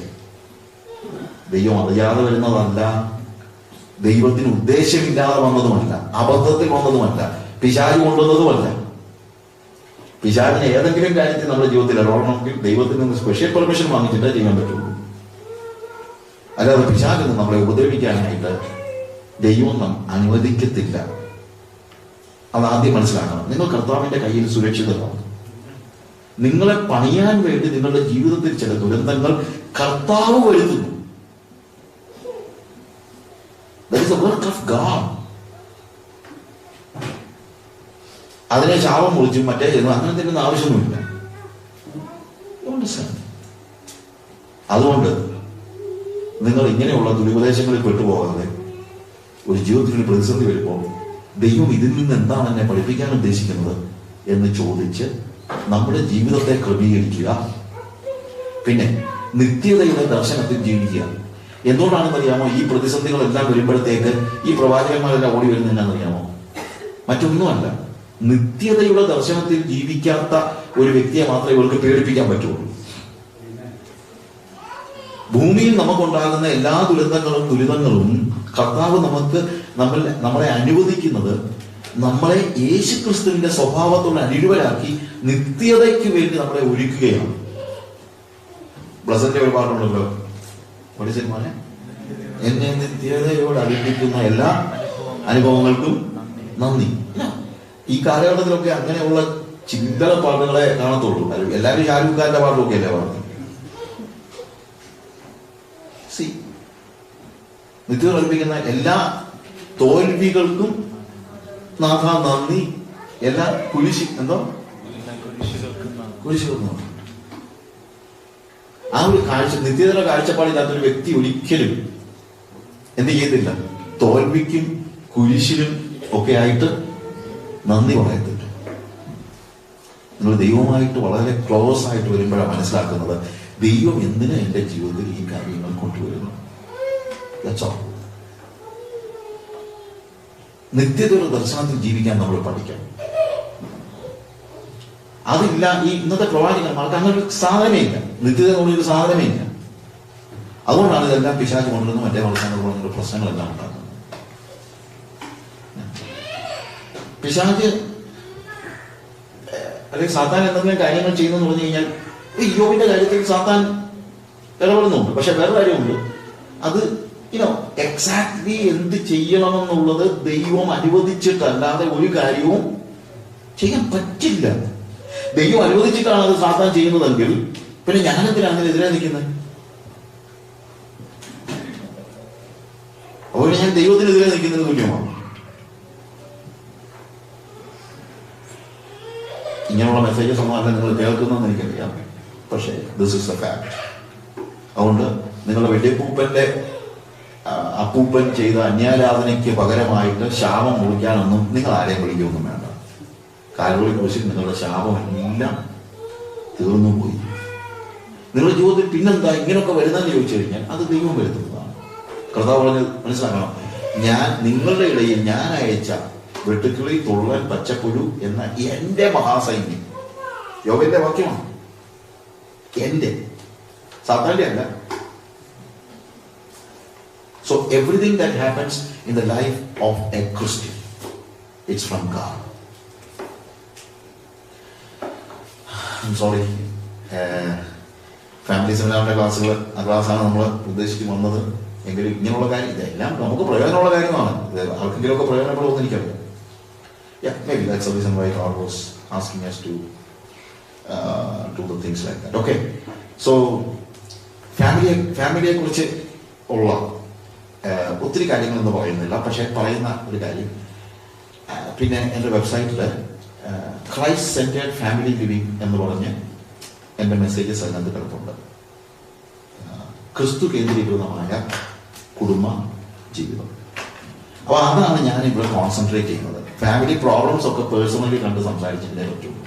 ദൈവം അറിയാതെ വരുന്നതല്ല, ദൈവത്തിന് ഉദ്ദേശമില്ലാതെ വന്നതുമല്ല, അബദ്ധത്തിൽ വന്നതുമല്ല. പിശാച് കൊണ്ടുവന്നതുമല്ല. പിശാചിന് ഏതെങ്കിലും കാര്യത്തിൽ നമ്മുടെ ജീവിതത്തിൽ ഇടപെടണമെങ്കിൽ ദൈവത്തിൽ നിന്ന് സ്പെഷ്യൽ പെർമിഷൻ വാങ്ങിച്ചിട്ടേ ചെയ്യാൻ പറ്റുള്ളൂ. അല്ലാതെ പിശാചിന് നമ്മളെ ഉപദ്രവിക്കാനായിട്ട് ദൈവം അനുവദിക്കത്തില്ല. അതാദ്യം മനസ്സിലാക്കണം. നിങ്ങൾ കർത്താവിന്റെ കയ്യിൽ സുരക്ഷിതരാണ്. നിങ്ങളെ പണിയാൻ വേണ്ടി നിങ്ങളുടെ ജീവിതത്തിൽ ചില ദുരന്തങ്ങൾ കർത്താവ് വരുത്തുന്നു. That is the work of God. അതിനെ ശാപം മുറിച്ചും മറ്റേ അങ്ങനെ തരുന്ന ആവശ്യമൊന്നുമില്ല. അതുകൊണ്ട് നിങ്ങൾ ഇങ്ങനെയുള്ള ദുരുപദേശങ്ങളിൽ പെട്ടുപോകാതെ ഒരു ജീവിതത്തിൽ ഒരു പ്രതിസന്ധി വരുമ്പോൾ ദൈവം ഇതിൽ നിന്ന് എന്താണ് എന്നെ പഠിപ്പിക്കാൻ ഉദ്ദേശിക്കുന്നത് എന്ന് ചോദിച്ച് നമ്മുടെ ജീവിതത്തെ ക്രമീകരിക്കുക. പിന്നെ നിത്യതയുടെ ദർശനത്തിൽ ജീവിക്കുക. എന്തുകൊണ്ടാണെന്നറിയാമോ ഈ പ്രതിസന്ധികളെല്ലാം വരുമ്പോഴത്തേക്ക് ഈ പ്രവാചകന്മാരെല്ലാം ഓടി വരുന്നതെന്നറിയാമോ? മറ്റൊന്നുമല്ല, നിത്യതയുടെ ദർശനത്തിൽ ജീവിക്കാത്ത ഒരു വ്യക്തിയെ മാത്രമേ ഇവർക്ക് പേടിപ്പിക്കാൻ പറ്റുള്ളൂ. ഭൂമിയിൽ നമുക്കുണ്ടാകുന്ന എല്ലാ ദുരിതങ്ങളും കർത്താവ് നമ്മളെ അനുവദിക്കുന്നത് നമ്മളെ യേശുക്രിസ്തുവിന്റെ സ്വഭാവത്തോട് അനുരൂപരാക്കി നിത്യതയ്ക്ക് വേണ്ടി നമ്മളെ ഒരുക്കുകയാണ്. ബ്ലസന്റെ ഒരു പാട്ടുണ്ടല്ലോ, പഠിച്ചന്മാരെ, എന്നെ നിത്യതയോട് അടുപ്പിക്കുന്ന എല്ലാ അനുഭവങ്ങൾക്കും നന്ദി. ഈ കാലഘട്ടത്തിലൊക്കെ അങ്ങനെയുള്ള ചിന്തന പാട്ടുകളെ കാണത്തുള്ളൂ. എല്ലാവരും ഷാരൂഖ് ഖാന്റെ പാട്ടൊക്കെ അല്ലേ പാടുന്നത്. നിത്യത പഠിപ്പിക്കുന്ന എല്ലാ തോൽവികൾക്കും നാഥ നന്ദി, എല്ലാ കുരിശുകൾക്കും. ആ ഒരു നിത്യതയുടെ കാഴ്ചപ്പാടില്ലാത്തൊരു വ്യക്തി ഒരിക്കലും എന്ത് ചെയ്തില്ല? തോൽവിക്കും കുരിശിലും ഒക്കെ ആയിട്ട് നന്ദി പറയത്തില്ല. നിങ്ങൾ ദൈവമായിട്ട് വളരെ ക്ലോസ് ആയിട്ട് വരുമ്പോഴാണ് മനസ്സിലാക്കുന്നത് ദൈവം എന്തിനാ എന്റെ ജീവിതത്തിൽ ഈ കാര്യങ്ങൾ കൊണ്ടുവരുന്നു. നിത്യതയുടെ ദർശനത്തിൽ ജീവിക്കാൻ നമ്മൾ പഠിക്കണം. അതില്ല ഈ ഇന്നത്തെ പ്രവാചകന്മാർക്ക് അങ്ങനെ ഒരു സാധനമേ ഇല്ല. നിത്യത എന്നുള്ളൊരു സാധനമേ ഇല്ല. അതുകൊണ്ടാണ് ഇതെല്ലാം പിശാച് കൊണ്ടുവരുന്ന മറ്റേ വളർത്താനുള്ള പ്രശ്നങ്ങളെല്ലാം ഉണ്ടാക്കുന്നത്. പിശാച് അല്ലെങ്കിൽ സാത്താൻ എന്തെങ്കിലും കാര്യങ്ങൾ ചെയ്യുന്നെന്ന് പറഞ്ഞു കഴിഞ്ഞാൽ യോബിന്റെ കാര്യത്തിൽ സാത്താൻ ഇടപെടുന്നുണ്ട്. പക്ഷെ വേറെ കാര്യമുണ്ട്, അത് എക്സാക്ട്ലി എന്ത് ചെയ്യണമെന്നുള്ളത് ദൈവം അനുവദിച്ചിട്ടല്ലാതെ ഒരു കാര്യവും ചെയ്യാൻ പറ്റില്ല. ദൈവം അനുവദിച്ചിട്ടാണ് അത് സാത്താൻ ചെയ്യുന്നതെങ്കിൽ പിന്നെ ഞാനെന്തിനാണ് അതിനെതിരെ നിൽക്കുന്നത്? അതുപോലെ ഞാൻ ദൈവത്തിനെതിരെ നിൽക്കുന്നത് തുല്യമാണ്. ഇങ്ങനെയുള്ള മെസ്സേജസ് ഒന്നും അല്ല നിങ്ങൾ കേൾക്കുന്നതെന്ന് എനിക്കറിയാം. പക്ഷേ ദിസ് ഇസ് എ ഫാക്ട്. അതുകൊണ്ട് നിങ്ങളുടെ വെള്ളിയപ്പൂപ്പന്റെ അപ്പൂപ്പൻ ചെയ്ത അന്യാരാധനയ്ക്ക് പകരമായിട്ട് ശാപം മുറിക്കാനൊന്നും നിങ്ങൾ ആരെയും വിളിക്കൊന്നും വേണ്ട. കാൽവരി ക്രൂശിൽ നിങ്ങളുടെ ശാപം എല്ലാം തീർന്നു പോയി. നിങ്ങളുടെ ജീവിതത്തിൽ പിന്നെന്താ ഇങ്ങനെയൊക്കെ വരുന്നതെന്ന് ചോദിച്ചു കഴിഞ്ഞാൽ അത് ദൈവം വരുത്തുന്നതാണ്. കർത്താവ് പറഞ്ഞ് മനസ്സിലാക്കണം, ഞാൻ നിങ്ങളുടെ ഇടയിൽ ഞാൻ അയച്ച വെട്ടുക്കിളി, തുള്ളൻ, പച്ചപ്പുഴു എന്ന എന്റെ മഹാസൈന്യം. യോബിന്റെ വാക്യമാണ്. എന്റെ, സാത്താന്റെ അല്ല. So everything that happens in the life of a Christian, it's from God. I'm sorry. Family സെമിനാറിന്റെ ക്ലാസ്സാണ് നമ്മൾ ഉദ്ദേശിച്ച് വന്നത്. എങ്കിലും ഇങ്ങനെയുള്ള കാര്യം ഇതെല്ലാം നമുക്ക് പ്രയോജനമുള്ള കാര്യമാണ്. ആർക്കെങ്കിലുമൊക്കെ പ്രയോജനപ്പെടുമെന്ന് എനിക്കറിയാം. Yeah, maybe that's the reason why God was asking us to do the things like that. Okay. So ഫാമിലിയെ കുറിച്ച് ഉള്ള ഒത്തിരി കാര്യങ്ങളൊന്നും പറയുന്നില്ല. പക്ഷെ പറയുന്ന ഒരു കാര്യം, പിന്നെ എൻ്റെ വെബ്സൈറ്റിൽ ക്രൈസ്റ്റ് സെന്റേർഡ് ഫാമിലി ലിവിംഗ് എന്ന് പറഞ്ഞ് എൻ്റെ മെസ്സേജസ് അതിനകത്ത് കിടപ്പുണ്ട്. ക്രിസ്തു കേന്ദ്രീകൃതമായ കുടുംബ ജീവിതം. അപ്പോൾ അതാണ് ഞാൻ ഇവിടെ കോൺസെൻട്രേറ്റ് ചെയ്യുന്നത്. ഫാമിലി പ്രോബ്ലംസ് ഒക്കെ പേഴ്സണലി കണ്ട് സംസാരിച്ചതിനെ പറ്റുള്ളൂ.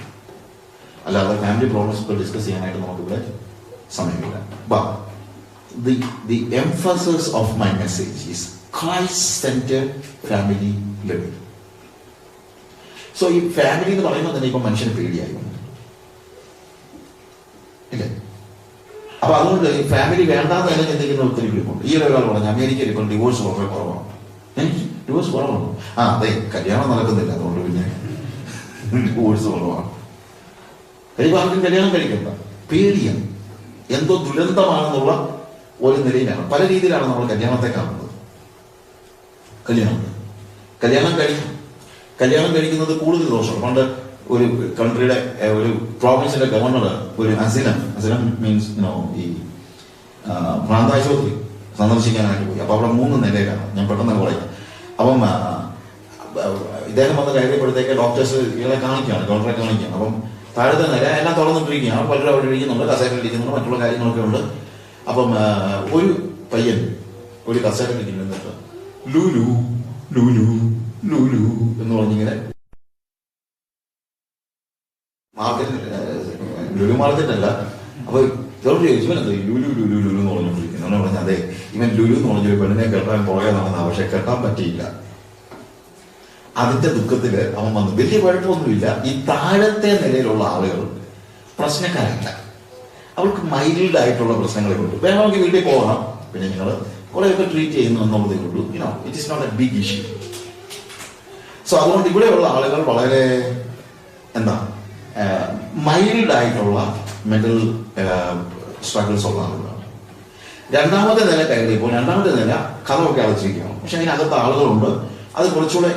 അല്ലാതെ ഫാമിലി പ്രോബ്ലംസ് ഒക്കെ ഡിസ്കസ് ചെയ്യാനായിട്ട് നമുക്കിവിടെ സമയമില്ല. But the emphasis of my message is Christ-centered family living. So ഈ ഫാമിലി എന്ന് പറയുമ്പോൾ തന്നെ ഇപ്പൊ മനുഷ്യന് പേടിയായി ഇല്ലേ? അപ്പൊ അതുകൊണ്ട് ഈ ഫാമിലി വേണ്ടാന്ന് തന്നെ ചിന്തിക്കുന്ന ഒത്തിരി പേരുണ്ട്. ഈ ഒരാൾ പറഞ്ഞു അമേരിക്കയിൽ ഇപ്പോൾ ഡിവോഴ്സ് വളരെ കുറവാണ്. ഡിവോഴ്സ് കുറവാണ്. അതെ, കല്യാണം നടക്കുന്നില്ല, അതുകൊണ്ട് പിന്നെ ഡിവോഴ്സ് കുറവാണ്. കഴിയുമ്പോൾ ആർക്കും കല്യാണം കഴിക്കണ്ട, പേടിയാണ്, എന്തോ ദുരന്തമാണെന്നുള്ള ഒരു നിലയിലാണ്. പല രീതിയിലാണ് നമ്മൾ കല്യാണത്തെ കാണുന്നത്. കല്യാണം കഴിക്കുന്നത് കൂടുതൽ ദോഷമാണ്. പണ്ട് ഒരു കൺട്രിയുടെ ഒരു പ്രോവിൻസിന്റെ ഗവർണർ ഒരു അസിലം മീൻസ് ഈ പ്രാന്താശുപത്രി സന്ദർശിക്കാനായിട്ട് പോയി. അപ്പൊ അവിടെ 3 നിലയിലാണ്, ഞാൻ പെട്ടെന്ന് പറയും. അപ്പം ഇദ്ദേഹം വന്ന് കയറിയപ്പോഴത്തേക്ക് ഡോക്ടേഴ്സ് ഇയാളെ കാണിക്കുകയാണ്, ഡോക്ടറെ കാണിക്കുകയാണ്. അപ്പം താഴത്തെ നില എല്ലാം തുറന്നിട്ടിരിക്കുകയാണ്, പലരും അവിടെ ഇരിക്കുന്നുണ്ട്, കസേരയിൽ ഇരിക്കുന്നുണ്ട്, മറ്റുള്ള കാര്യങ്ങളൊക്കെ ഉണ്ട്. അപ്പം ഒരു പയ്യൻ ഒരു കസേരയിൽ ഇരിക്കുന്നിട്ട് ലൂലു ലൂലു ലൂലു എന്ന് പറഞ്ഞിങ്ങനെ ലുലു മാർക്കറ്റല്ല. അപ്പൊ ഇതോട് ചോദിച്ചു, ഇവൻ എന്താ ലുലു ലുലു ലുലു എന്ന് പറഞ്ഞുകൊണ്ടിരിക്കുന്നു. അവനെ പറഞ്ഞ അതെ, ഇവൻ ലുലു എന്ന് പറഞ്ഞൊരു പെണ്ണിനെ കെട്ടാൻ പുറകെ നടന്ന, പക്ഷെ കെട്ടാൻ പറ്റിയില്ല. അതിന്റെ ദുഃഖത്തില് അവൻ വന്നു. വലിയ കുഴപ്പമൊന്നുമില്ല. ഈ താഴത്തെ നിലയിലുള്ള ആളുകൾ പ്രശ്നക്കാരല്ല, അവർക്ക് മൈൽഡ് ആയിട്ടുള്ള പ്രശ്നങ്ങളെ കൊണ്ട് വേണമെങ്കിൽ വീട്ടിൽ പോകണം, പിന്നെ നിങ്ങൾ കുറെയൊക്കെ ട്രീറ്റ് ചെയ്യുന്നു എന്നുള്ളതേ ഉള്ളൂ. It is not a big issue. So അതുകൊണ്ട് ഇവിടെയുള്ള ആളുകൾ വളരെ മൈൽഡ് ആയിട്ടുള്ള മെന്റൽ സ്ട്രഗിൾസ് ഉള്ള ആളുകളാണ്. രണ്ടാമത്തെ നില കയറിയപ്പോൾ രണ്ടാമത്തെ നില കഥമൊക്കെ അടച്ചിരിക്കുകയാണ്, പക്ഷെ അതിനകത്ത് ആളുകളുണ്ട്. അത് കുറച്ചുകൂടെ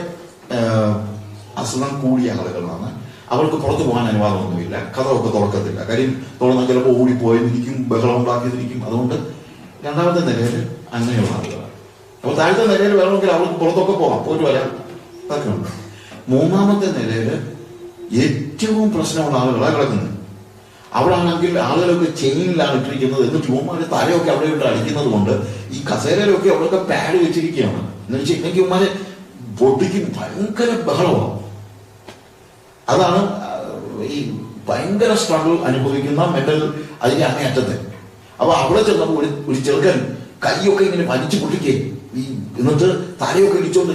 അസുഖം കൂടിയ ആളുകളാണ്. അവർക്ക് പുറത്തു പോകാൻ അനുവാദമൊന്നുമില്ല, കഥമൊക്കെ തുറക്കത്തില്ല. കാര്യം തുറന്നാൽ ചിലപ്പോൾ ഓടിപ്പോയിരിക്കും, ബഹളം ഉണ്ടാക്കിയതിരിക്കും. അതുകൊണ്ട് രണ്ടാമത്തെ നിലയിൽ അങ്ങനെയുള്ള ആളുകളാണ്. അപ്പോൾ താഴത്തെ നിലയിൽ വേണമെങ്കിൽ അവർക്ക് പുറത്തൊക്കെ പോകാം, പോയിട്ട് വരാം, അതൊക്കെ ഉണ്ട്. മൂന്നാമത്തെ നിലയിൽ ഏറ്റവും പ്രശ്നമുള്ള ആളുകളാണ് കിടക്കുന്നത്. അവിടെ ആണെങ്കിൽ ആളുകളൊക്കെ ചെയിനിലാണ് ഇട്ടിരിക്കുന്നത്. എന്നിട്ട് ഇവന്മാര് തലയൊക്കെ അവിടെ ഇട്ട് അടിക്കുന്നത് കൊണ്ട് ഈ കസേരയിലൊക്കെ അവിടെയൊക്കെ പാഡ് വെച്ചിരിക്കുകയാണ്. എന്ന് വെച്ചാൽ എനിക്ക് ഇവന്മാരെ പൊട്ടിക്കും, ഭയങ്കര ബഹളമാണ്. അതാണ് ഈ ഭയങ്കര സ്ട്രഗിൾ അനുഭവിക്കുന്ന മെന്റൽ അതിന്റെ അങ്ങേയറ്റത്തെ. അപ്പൊ അവിടെ ചെന്നപ്പോൾ ഒരു ചെറുക്കൻ കൈയൊക്കെ ഇങ്ങനെ വലിച്ചു പൊട്ടിക്കേ, എന്നിട്ട് തലയൊക്കെ ഇടിച്ചോണ്ട്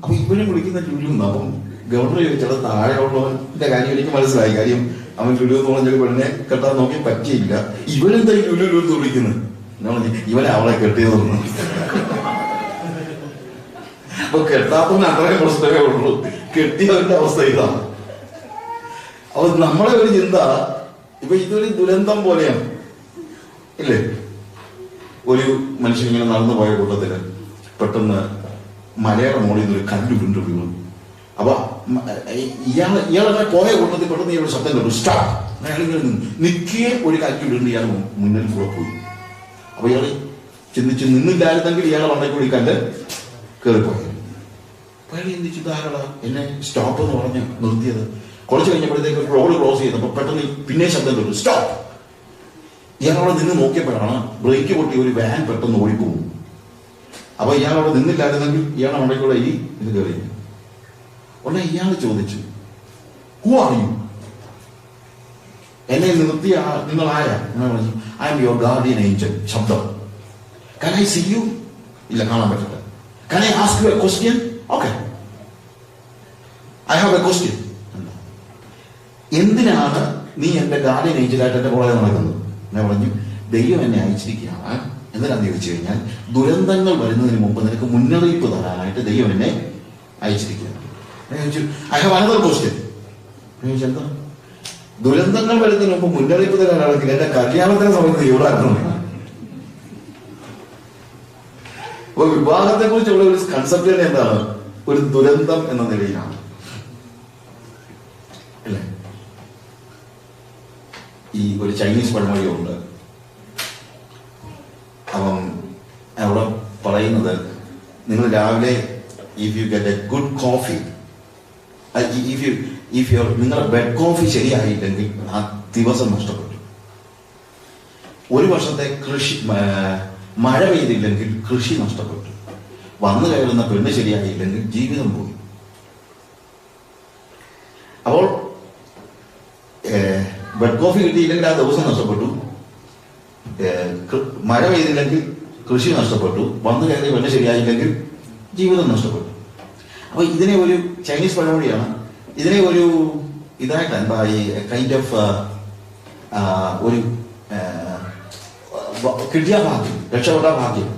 അപ്പൊ ഇവനും വിളിക്കുന്ന ലുലു. അപ്പം ഗവർണർ ചോദിച്ചത് താഴെയുള്ളവന്റെ കാര്യം എനിക്ക് മനസ്സിലായി. കാര്യം അവൻ ലുലു എന്ന് പറഞ്ഞൊരു പെണ്ണിനെ കെട്ടാൻ നോക്കി പറ്റിയില്ല. ഇവനെന്താ ഈ ലുലു ലുലു വിളിക്കുന്നത്? ഇവനെ അവളെ കെട്ടിയതൊന്നും. അപ്പൊ കെട്ടാത്തവന് അത്രേ പ്രശ്നമേ ഉള്ളൂ, കെട്ടിയവന്റെ അവസ്ഥ ഇതാണ്. അപ്പൊ നമ്മളെ ഒരു ചിന്ത ഇപ്പൊ ഇതൊരു ദുരന്തം പോലെയാണ്, ഇല്ലേ? ഒരു മനുഷ്യൻ ഇങ്ങനെ നടന്നു പോയ കൂട്ടത്തില് പെട്ടെന്ന് മലയുടെ മുകളിൽ നിന്ന് ഒരു കല്ല് ഉരുണ്ട് വീണു. അപ്പൊ ഇയാളെ പോയ കൂട്ടത്തിൽ പെട്ടെന്ന് ഇയാളുടെ ശബ്ദം കേട്ടു, സ്റ്റോപ്പ്. അയാളിങ്ങനെ നിൽക്കിയേ ഒരു കല്ല് ഉരുണ്ട് ഇയാൾ മുന്നിൽ കൂടെ പോയി. അപ്പൊ ഇയാള് ചിന്തിച്ച് നിന്നില്ലായിരുന്നെങ്കിൽ ഇയാളെ വണ്ടേ കൂടി കല്ല് കയറിപ്പോയി. അയാൾ ചിന്തിച്ചു, ധാരാള എന്നെ സ്റ്റോപ്പ് എന്ന് പറഞ്ഞ് നിർത്തിയത്. കുറച്ച് കഴിഞ്ഞപ്പോഴത്തേക്ക് റോഡ് ക്രോസ് ചെയ്തപ്പോൾ പെട്ടെന്ന് പിന്നെ ശബ്ദം കേട്ടു, സ്റ്റോപ്പ്. ഇയാളവിടെ നിന്ന് നോക്കിയപ്പോഴാണ് ബ്രേക്ക് പൊട്ടി ഒരു വാൻ പെട്ടെന്ന് ഓടിപ്പോകും. അപ്പൊ ഇയാളവിടെ നിന്നില്ലായിരുന്നെങ്കിൽ ഇയാളുടെ മണ്ടയ്ക്കുള്ള ഇത് കയറി. ഉടനെ ഇയാൾ ചോദിച്ചു, ഹു ആർ യു? എന്നെ നിർത്തിയ നിങ്ങൾ ആരാ? എന്ന് പറഞ്ഞു, I am your guardian angel. ശബ്ദം. Can I see you? ഇല്ല, കാണാൻ പറ്റില്ല. Can I ask you a question? Okay, I have a question. എന്തിനാണ് നീ എന്റെ ഗാർഡിയൻ ഏഞ്ചലായിട്ട് എന്റെ പുറകെ നടക്കുന്നത്? ഞാൻ പറഞ്ഞു, ദൈവം എന്നെ അയച്ചിരിക്കുകയാണ്. എന്തിനാന്ന് ചോദിച്ചു കഴിഞ്ഞാൽ, ദുരന്തങ്ങൾ വരുന്നതിന് മുമ്പ് നിനക്ക് മുന്നറിയിപ്പ് തരാനായിട്ട് ദൈവം എന്നെ അയച്ചിരിക്കുകയാണ്. I have another question. എന്താ? ദുരന്തങ്ങൾ വരുന്നതിന് മുമ്പ് മുന്നറിയിപ്പ് തരാനാണെങ്കിൽ എന്റെ കല്യാണത്തിന് സമയത്ത് ഇവിടെ അപ്പൊ വിവാഹത്തെ കുറിച്ചുള്ള ഒരു കൺസെപ്റ്റ് തന്നെ എന്താണ്? ഒരു ദുരന്തം എന്ന നിലയിലാണ്, അല്ലേ? ഈ ഒരു ചൈനീസ് പഴമൊഴിയുണ്ട്. അപ്പം അവിടെ പറയുന്നത്, നിങ്ങൾ രാവിലെ if you get A good coffee, നിങ്ങളുടെ ബെഡ് കോഫി ശരിയായില്ലെങ്കിൽ ആ ദിവസം നഷ്ടപ്പെട്ടു. ഒരു വർഷത്തെ കൃഷി മഴ പെയ്തില്ലെങ്കിൽ കൃഷി നഷ്ടപ്പെട്ടു. വന്നു കയറുന്ന പെണ്ണ് ശരിയായില്ലെങ്കിൽ ജീവിതം പോയി. അപ്പോൾ ബെഡ് കോഫി കിട്ടിയില്ലെങ്കിൽ ആ ദിവസം നഷ്ടപ്പെട്ടു, മഴ പെയ്തില്ലെങ്കിൽ കൃഷി നഷ്ടപ്പെട്ടു, വന്നു കയറിയ പെണ്ണ് ശരിയായില്ലെങ്കിൽ ജീവിതം നഷ്ടപ്പെട്ടു. അപ്പൊ ഇതിനെ ഒരു ചൈനീസ് പഴമൊഴിയാണ്. ഇതിനെ ഒരു ഇതായിട്ട് എന്താ ഈ കൈൻഡ് ഓഫ് ഒരു കിട്ടിയ ഭാഗ്യം, രക്ഷപ്പെട്ട ഭാഗ്യം.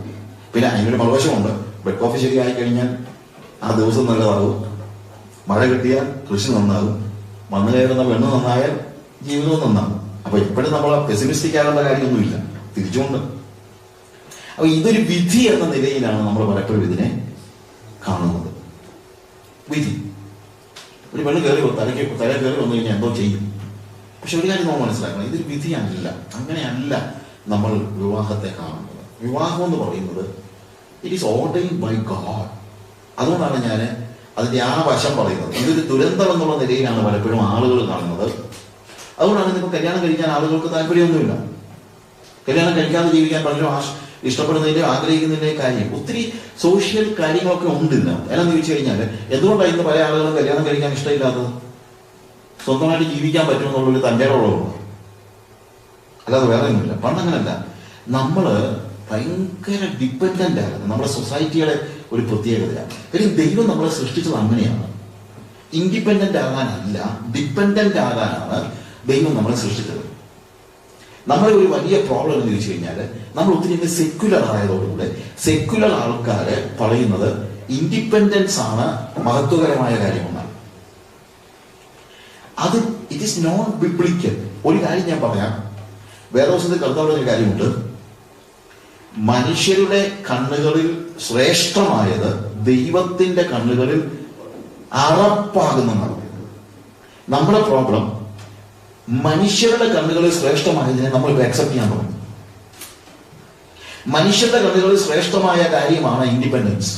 പിന്നെ അതിനൊരു മറുവശമുണ്ട്. ബെഡ് കോഫി ശരിയായി കഴിഞ്ഞാൽ ആ ദിവസം നല്ലതാകും, മഴ കിട്ടിയാൽ കൃഷി നന്നാകും, വന്നു കയറുന്ന പെണ്ണ് നന്നായാൽ ജീവിതവും നന്നാകും. അപ്പൊ ഇപ്പോഴും നമ്മൾ പെസിമിസ്റ്റിക് ആകേണ്ട കാര്യമൊന്നുമില്ല, തിരിച്ചുകൊണ്ട്. അപ്പൊ ഇതൊരു വിധി എന്ന നിലയിലാണ് നമ്മൾ പലപ്പോഴും ഇതിനെ കാണുന്നത്. വിധി. ഒരു പെണ്ണ് കയറി തല കയറി വന്നു കഴിഞ്ഞാൽ എന്തോ ചെയ്യും. പക്ഷെ ഒരു കാര്യം നമ്മൾ മനസ്സിലാക്കണം, ഇതൊരു വിധിയല്ല. അങ്ങനെയല്ല നമ്മൾ വിവാഹത്തെ കാണുന്നത്. വിവാഹം എന്ന് പറയുന്നത് it is ordained by God. അതുകൊണ്ടാണ് ഞാൻ അതിന്റെ ആ വശം പറയുന്നത്. ഇതൊരു ദുരന്തം എന്നുള്ള നിലയിലാണ് പലപ്പോഴും ആളുകൾ കാണുന്നത്. അതുകൊണ്ടാണ് ഇന്നിപ്പോൾ കല്യാണം കഴിക്കാൻ ആളുകൾക്ക് താല്പര്യമൊന്നുമില്ല. കല്യാണം കഴിക്കാതെ ജീവിക്കാൻ പലരും ഇഷ്ടപ്പെടുന്നതിന്റെ ആഗ്രഹിക്കുന്നതിന്റെ കാര്യം ഒത്തിരി സോഷ്യൽ കാര്യങ്ങളൊക്കെ ഉണ്ട് ഇന്ന്. എന്നാന്ന് ചോദിച്ചു കഴിഞ്ഞാൽ എന്തുകൊണ്ടാണ് ഇന്ന് പല ആളുകളും കല്യാണം കഴിക്കാൻ ഇഷ്ടമില്ലാത്തത്? സ്വന്തമായിട്ട് ജീവിക്കാൻ പറ്റുമെന്നുള്ളൊരു തൻ്റെ ഉള്ളതുകൊണ്ട്, അല്ലാതെ വേറെ ഒന്നുമില്ല. പണ്ടങ്ങനല്ല. നമ്മള് ഭയങ്കര ഡിപ്പെൻഡന്റ് ആകുന്നത് നമ്മുടെ സൊസൈറ്റിയുടെ ഒരു പ്രത്യേകതയാണ്. കാര്യം ദൈവം നമ്മളെ സൃഷ്ടിച്ചത് അങ്ങനെയാണ്. ഇൻഡിപെൻഡന്റ് ആകാനല്ല, ഡിപ്പെൻഡന്റ് ആകാനാണ് ദൈവം നമ്മളെ സൃഷ്ടിച്ചത്. നമ്മളെ ഒരു വലിയ പ്രോബ്ലം എന്ന് ചോദിച്ചു കഴിഞ്ഞാൽ നമ്മൾ ഒത്തിരി സെക്യുലർ ആയതോടുകൂടെ സെക്യുലർ ആൾക്കാര് പറയുന്നത് ഇൻഡിപെൻഡൻസ് ആണ് മഹത്വകരമായ കാര്യമെന്നാണ്. അത് ഇറ്റ് ഈസ് നോട്ട് ബിബ്ലിക്കൽ. ഒരു കാര്യം ഞാൻ പറയാം, വേദവസത്തിൽ കർത്താവ് ഒരു കാര്യമുണ്ട്. മനുഷ്യരുടെ കണ്ണുകളിൽ ശ്രേഷ്ഠമായത് ദൈവത്തിന്റെ കണ്ണുകളിൽ അറപ്പാകുന്നതാണ്. നമ്മുടെ പ്രോബ്ലം മനുഷ്യരുടെ കണ്ണുകളിൽ ശ്രേഷ്ഠമായതിനെ നമ്മൾ അക്സെപ്റ്റ് ചെയ്യാൻ തുടങ്ങി. മനുഷ്യരുടെ കണ്ണുകളിൽ ശ്രേഷ്ഠമായ കാര്യമാണ് ഇൻഡിപെൻഡൻസ്.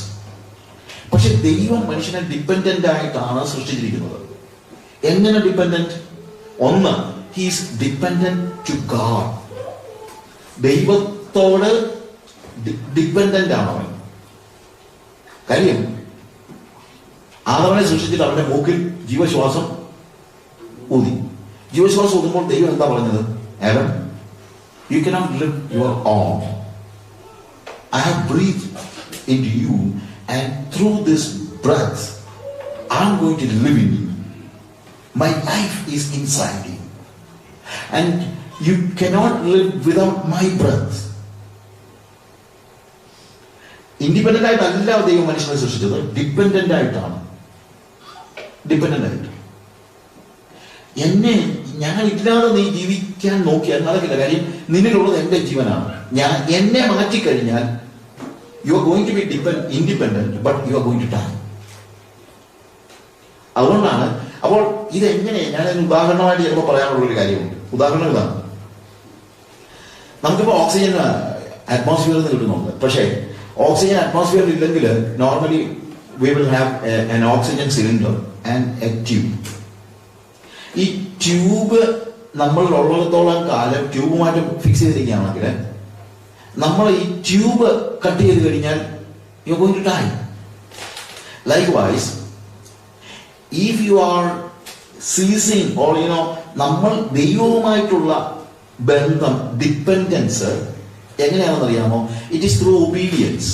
പക്ഷെ ദൈവം മനുഷ്യനെ ഡിപ്പെൻഡന്റ് ആയിട്ടാണ് സൃഷ്ടിച്ചിരിക്കുന്നത്. എങ്ങനെ ഡിപ്പെൻഡന്റ്? ഒന്ന്, ഹീസ് ഡിപ്പെൻഡന്റ് ടു ഗോഡ്. ദൈവത്തോട് ഡിപ്പെൻഡന്റ് ആണ് അവൻ. കാര്യം ആദവനെ സൃഷ്ടിച്ചിട്ട് അവന്റെ മൂക്കിൽ ജീവശ്വാസം ഊതി. ജീവശ്വാസം ഊതുമ്പോൾ ദൈവം എന്താ പറഞ്ഞത്? Adam, you cannot live your own. I have breathed into you and through this breath I am going to live in you. My life is inside you and you cannot live without my breath. Independent ആയിട്ടല്ല ദൈവം മനുഷ്യനെ സൃഷ്ടിച്ചത്, dependent ആയിട്ടാണ്. Dependent ആയിട്ട് ഞാൻ ഇല്ലാതെ നീ ജീവിക്കാൻ നോക്കിയാൽ നടക്കില്ല. കാര്യം നിന്നിലുള്ളത് എന്റെ ജീവനാണ്. എന്നെ മാറ്റിക്കഴിഞ്ഞാൽ you are going to be independent but you are going to die. അതുകൊണ്ടാണ്. അപ്പോൾ ഇതെങ്ങനെ, ഞാനൊരു ഉദാഹരണമായിട്ട് ചിലപ്പോൾ പറയാനുള്ള ഒരു കാര്യമുണ്ട്. ഉദാഹരണം ഇതാണ്. നമുക്കിപ്പോൾ ഓക്സിജൻ അറ്റ്മോസ്ഫിയറിൽ നിന്ന് കിട്ടുന്നുണ്ട്. പക്ഷേ ഓക്സിജൻ അറ്റ്മോസ്ഫിയറിൽ ഇല്ലെങ്കിൽ normally we will have an oxygen cylinder and a tube. ഈ ട്യൂബ് നമ്മൾ ഉള്ളിടത്തോളം കാലം ട്യൂബുമായിട്ട് ഫിക്സ് ചെയ്തിരിക്കുകയാണെങ്കിൽ നമ്മൾ ഈ ട്യൂബ് കട്ട് ചെയ്ത് കഴിഞ്ഞാൽ you are going to die. Likewise if you are ceasing or നമ്മൾ ദൈവവുമായിട്ടുള്ള ബന്ധം, ഡിപ്പെൻഡൻസ് എങ്ങനെയാണെന്ന് അറിയാമോ? It is through obedience.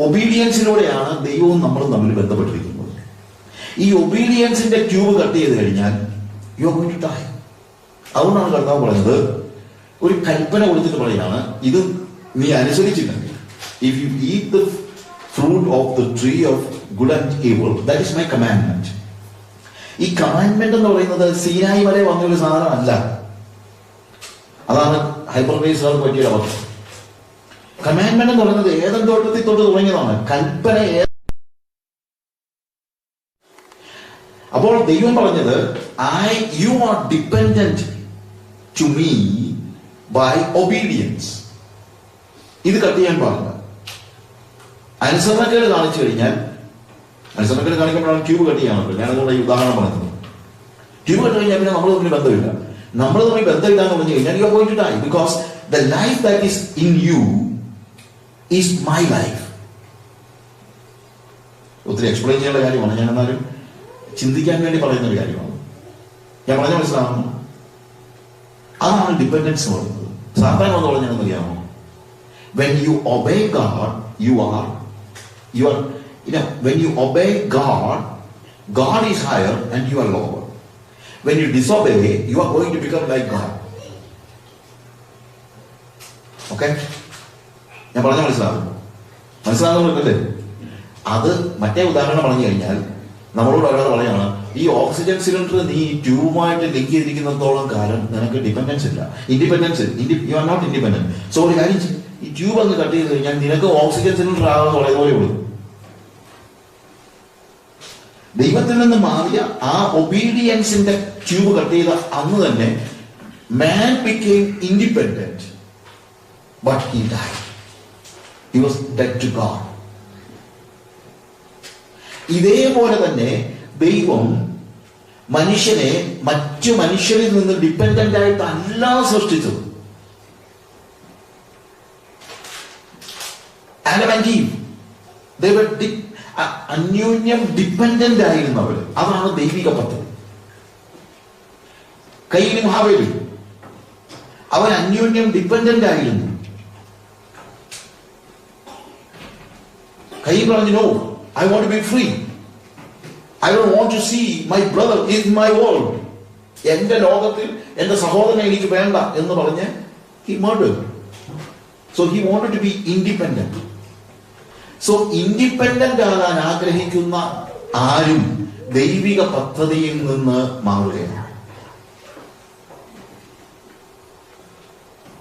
ഒബീഡിയൻസിലൂടെയാണ് ദൈവവും നമ്മളും തമ്മിൽ ബന്ധപ്പെട്ടിരിക്കുന്നത്. ഈ ഒബീഡിയൻസിന്റെ ട്യൂബ് കട്ട് ചെയ്ത് കഴിഞ്ഞാൽ you are going to die. അതുകൊണ്ടാണ് കർത്താവ് പറയുന്നത്, ഒരു കൽപ്പന കൊടുത്തിട്ട് പറയുകയാണ്, ഇത് നീ അനുസരിച്ചില്ലെങ്കിൽ, if you eat the fruit of the tree of good and evil, that is my commandment. ഈ കമാൻഡ്മെന്റ് എന്ന് പറയുന്നത് സീനായി വരെ വന്നൊരു സാധനമല്ല. അതാണ് ഹൈപ്പർബേസുകാർക്ക് പറ്റിയ അവസ്ഥ. കമാൻഡ്മെന്റ് എന്ന് പറയുന്നത് ഏതൻ തോട്ടത്തിൽ തൊട്ട് തുടങ്ങിയതാണ്. കൽപ്പന. അപ്പോൾ ദൈവം പറഞ്ഞത്, you are dependent to me by obedience. ഇത് കട്ട് ചെയ്യാൻ പാടില്ല. അനുസരണക്കേട് കാണിച്ചു കഴിഞ്ഞാൽ, അനുസരണക്കേട് കാണിക്കുമ്പോഴാണ് ട്യൂബ് കട്ട് ചെയ്യാനുള്ളത്. ഞാനതുകൊണ്ട് ഈ ഉദാഹരണം പറഞ്ഞത്. ട്യൂബ് കട്ട് കഴിഞ്ഞാൽ പിന്നെ നമ്മൾ തമ്മിൽ ബന്ധമില്ല. നമ്മൾ തമ്മിൽ ബന്ധമില്ല എന്ന് പറഞ്ഞു കഴിഞ്ഞാൽ you are going to die. Because the life that is in you is my life. ഒത്തിരി എക്സ്പ്ലെയിൻ ചെയ്യേണ്ട കാര്യമാണ്. ഞാൻ എന്നാലും ചിന്തിക്കാൻ വേണ്ടി പറയുന്ന ഒരു കാര്യമാണ്. ഞാൻ പറഞ്ഞ മനസ്സിലാവുന്നു. അതാണ് ഡിപ്പെൻഡൻസ് എന്ന് പറയുന്നത്. സാധാരണ എന്ന് പറഞ്ഞാൽ അറിയാമോ? When you obey God, you are when you obey God, God is higher and you are lower. When you disobey, you are going to become like God. Okay? ഞാൻ പറഞ്ഞ മനസ്സിലാവുന്നല്ലേ? അത് മറ്റേ ഉദാഹരണം പറഞ്ഞു കഴിഞ്ഞാൽ, നമ്മളോട് ഒരാൾ പറയാണ്, ഈ ഓക്സിജൻ സിലിണ്ടർ നീ ട്യൂബുമായിട്ട് ലിങ്ക് ചെയ്തിരിക്കുന്നിടത്തോളം കാലം നിനക്ക് ഡിപെൻഡൻസ് ഇല്ല, independence, you are not independent. So ഒരു കാര്യം ചെയ്യും, ഈ ട്യൂബ് അങ്ങ് കട്ട് ചെയ്ത് കഴിഞ്ഞാൽ നിനക്ക് ഓക്സിജൻ സിലിണ്ടർ ആകാന്ന് പറയുന്ന ഉള്ളൂ. ദൈവത്തിൽ നിന്ന് മാറിയ ആ ഒബീഡിയൻസിന്റെ ട്യൂബ് കട്ട് ചെയ്ത അന്ന് തന്നെ man became independent, but he died. He was dead to God. ഇതേപോലെ തന്നെ ദൈവം മനുഷ്യനെ മറ്റു മനുഷ്യരിൽ നിന്ന് ഡിപ്പെൻഡന്റ് ആയിട്ട് അല്ല സൃഷ്ടിച്ചത്. Adam and eve, they were അന്യോന്യം ഡിപ്പെൻഡന്റ് ആയിരുന്നവർ. അതാണ് ദൈവിക പദ്ധതി. കയ്യിലും ഹാവേലും അവർ അന്യോന്യം ഡിപ്പെൻഡന്റ് ആയിരുന്നു. കയ്യിൽ പറഞ്ഞു, no, I want to be free. I don't want to see my brother in my world. എന്റെ ലോകത്തിൽ എന്റെ സഹോദരനെ എനിക്ക് വേണ്ട എന്ന് പറഞ്ഞ് he murdered. So he wanted to be independent. So independent ആകാൻ ആഗ്രഹിക്കുന്ന ആരും ദൈവിക പദ്ധതിയിൽ നിന്ന് മാറുകയാണ്.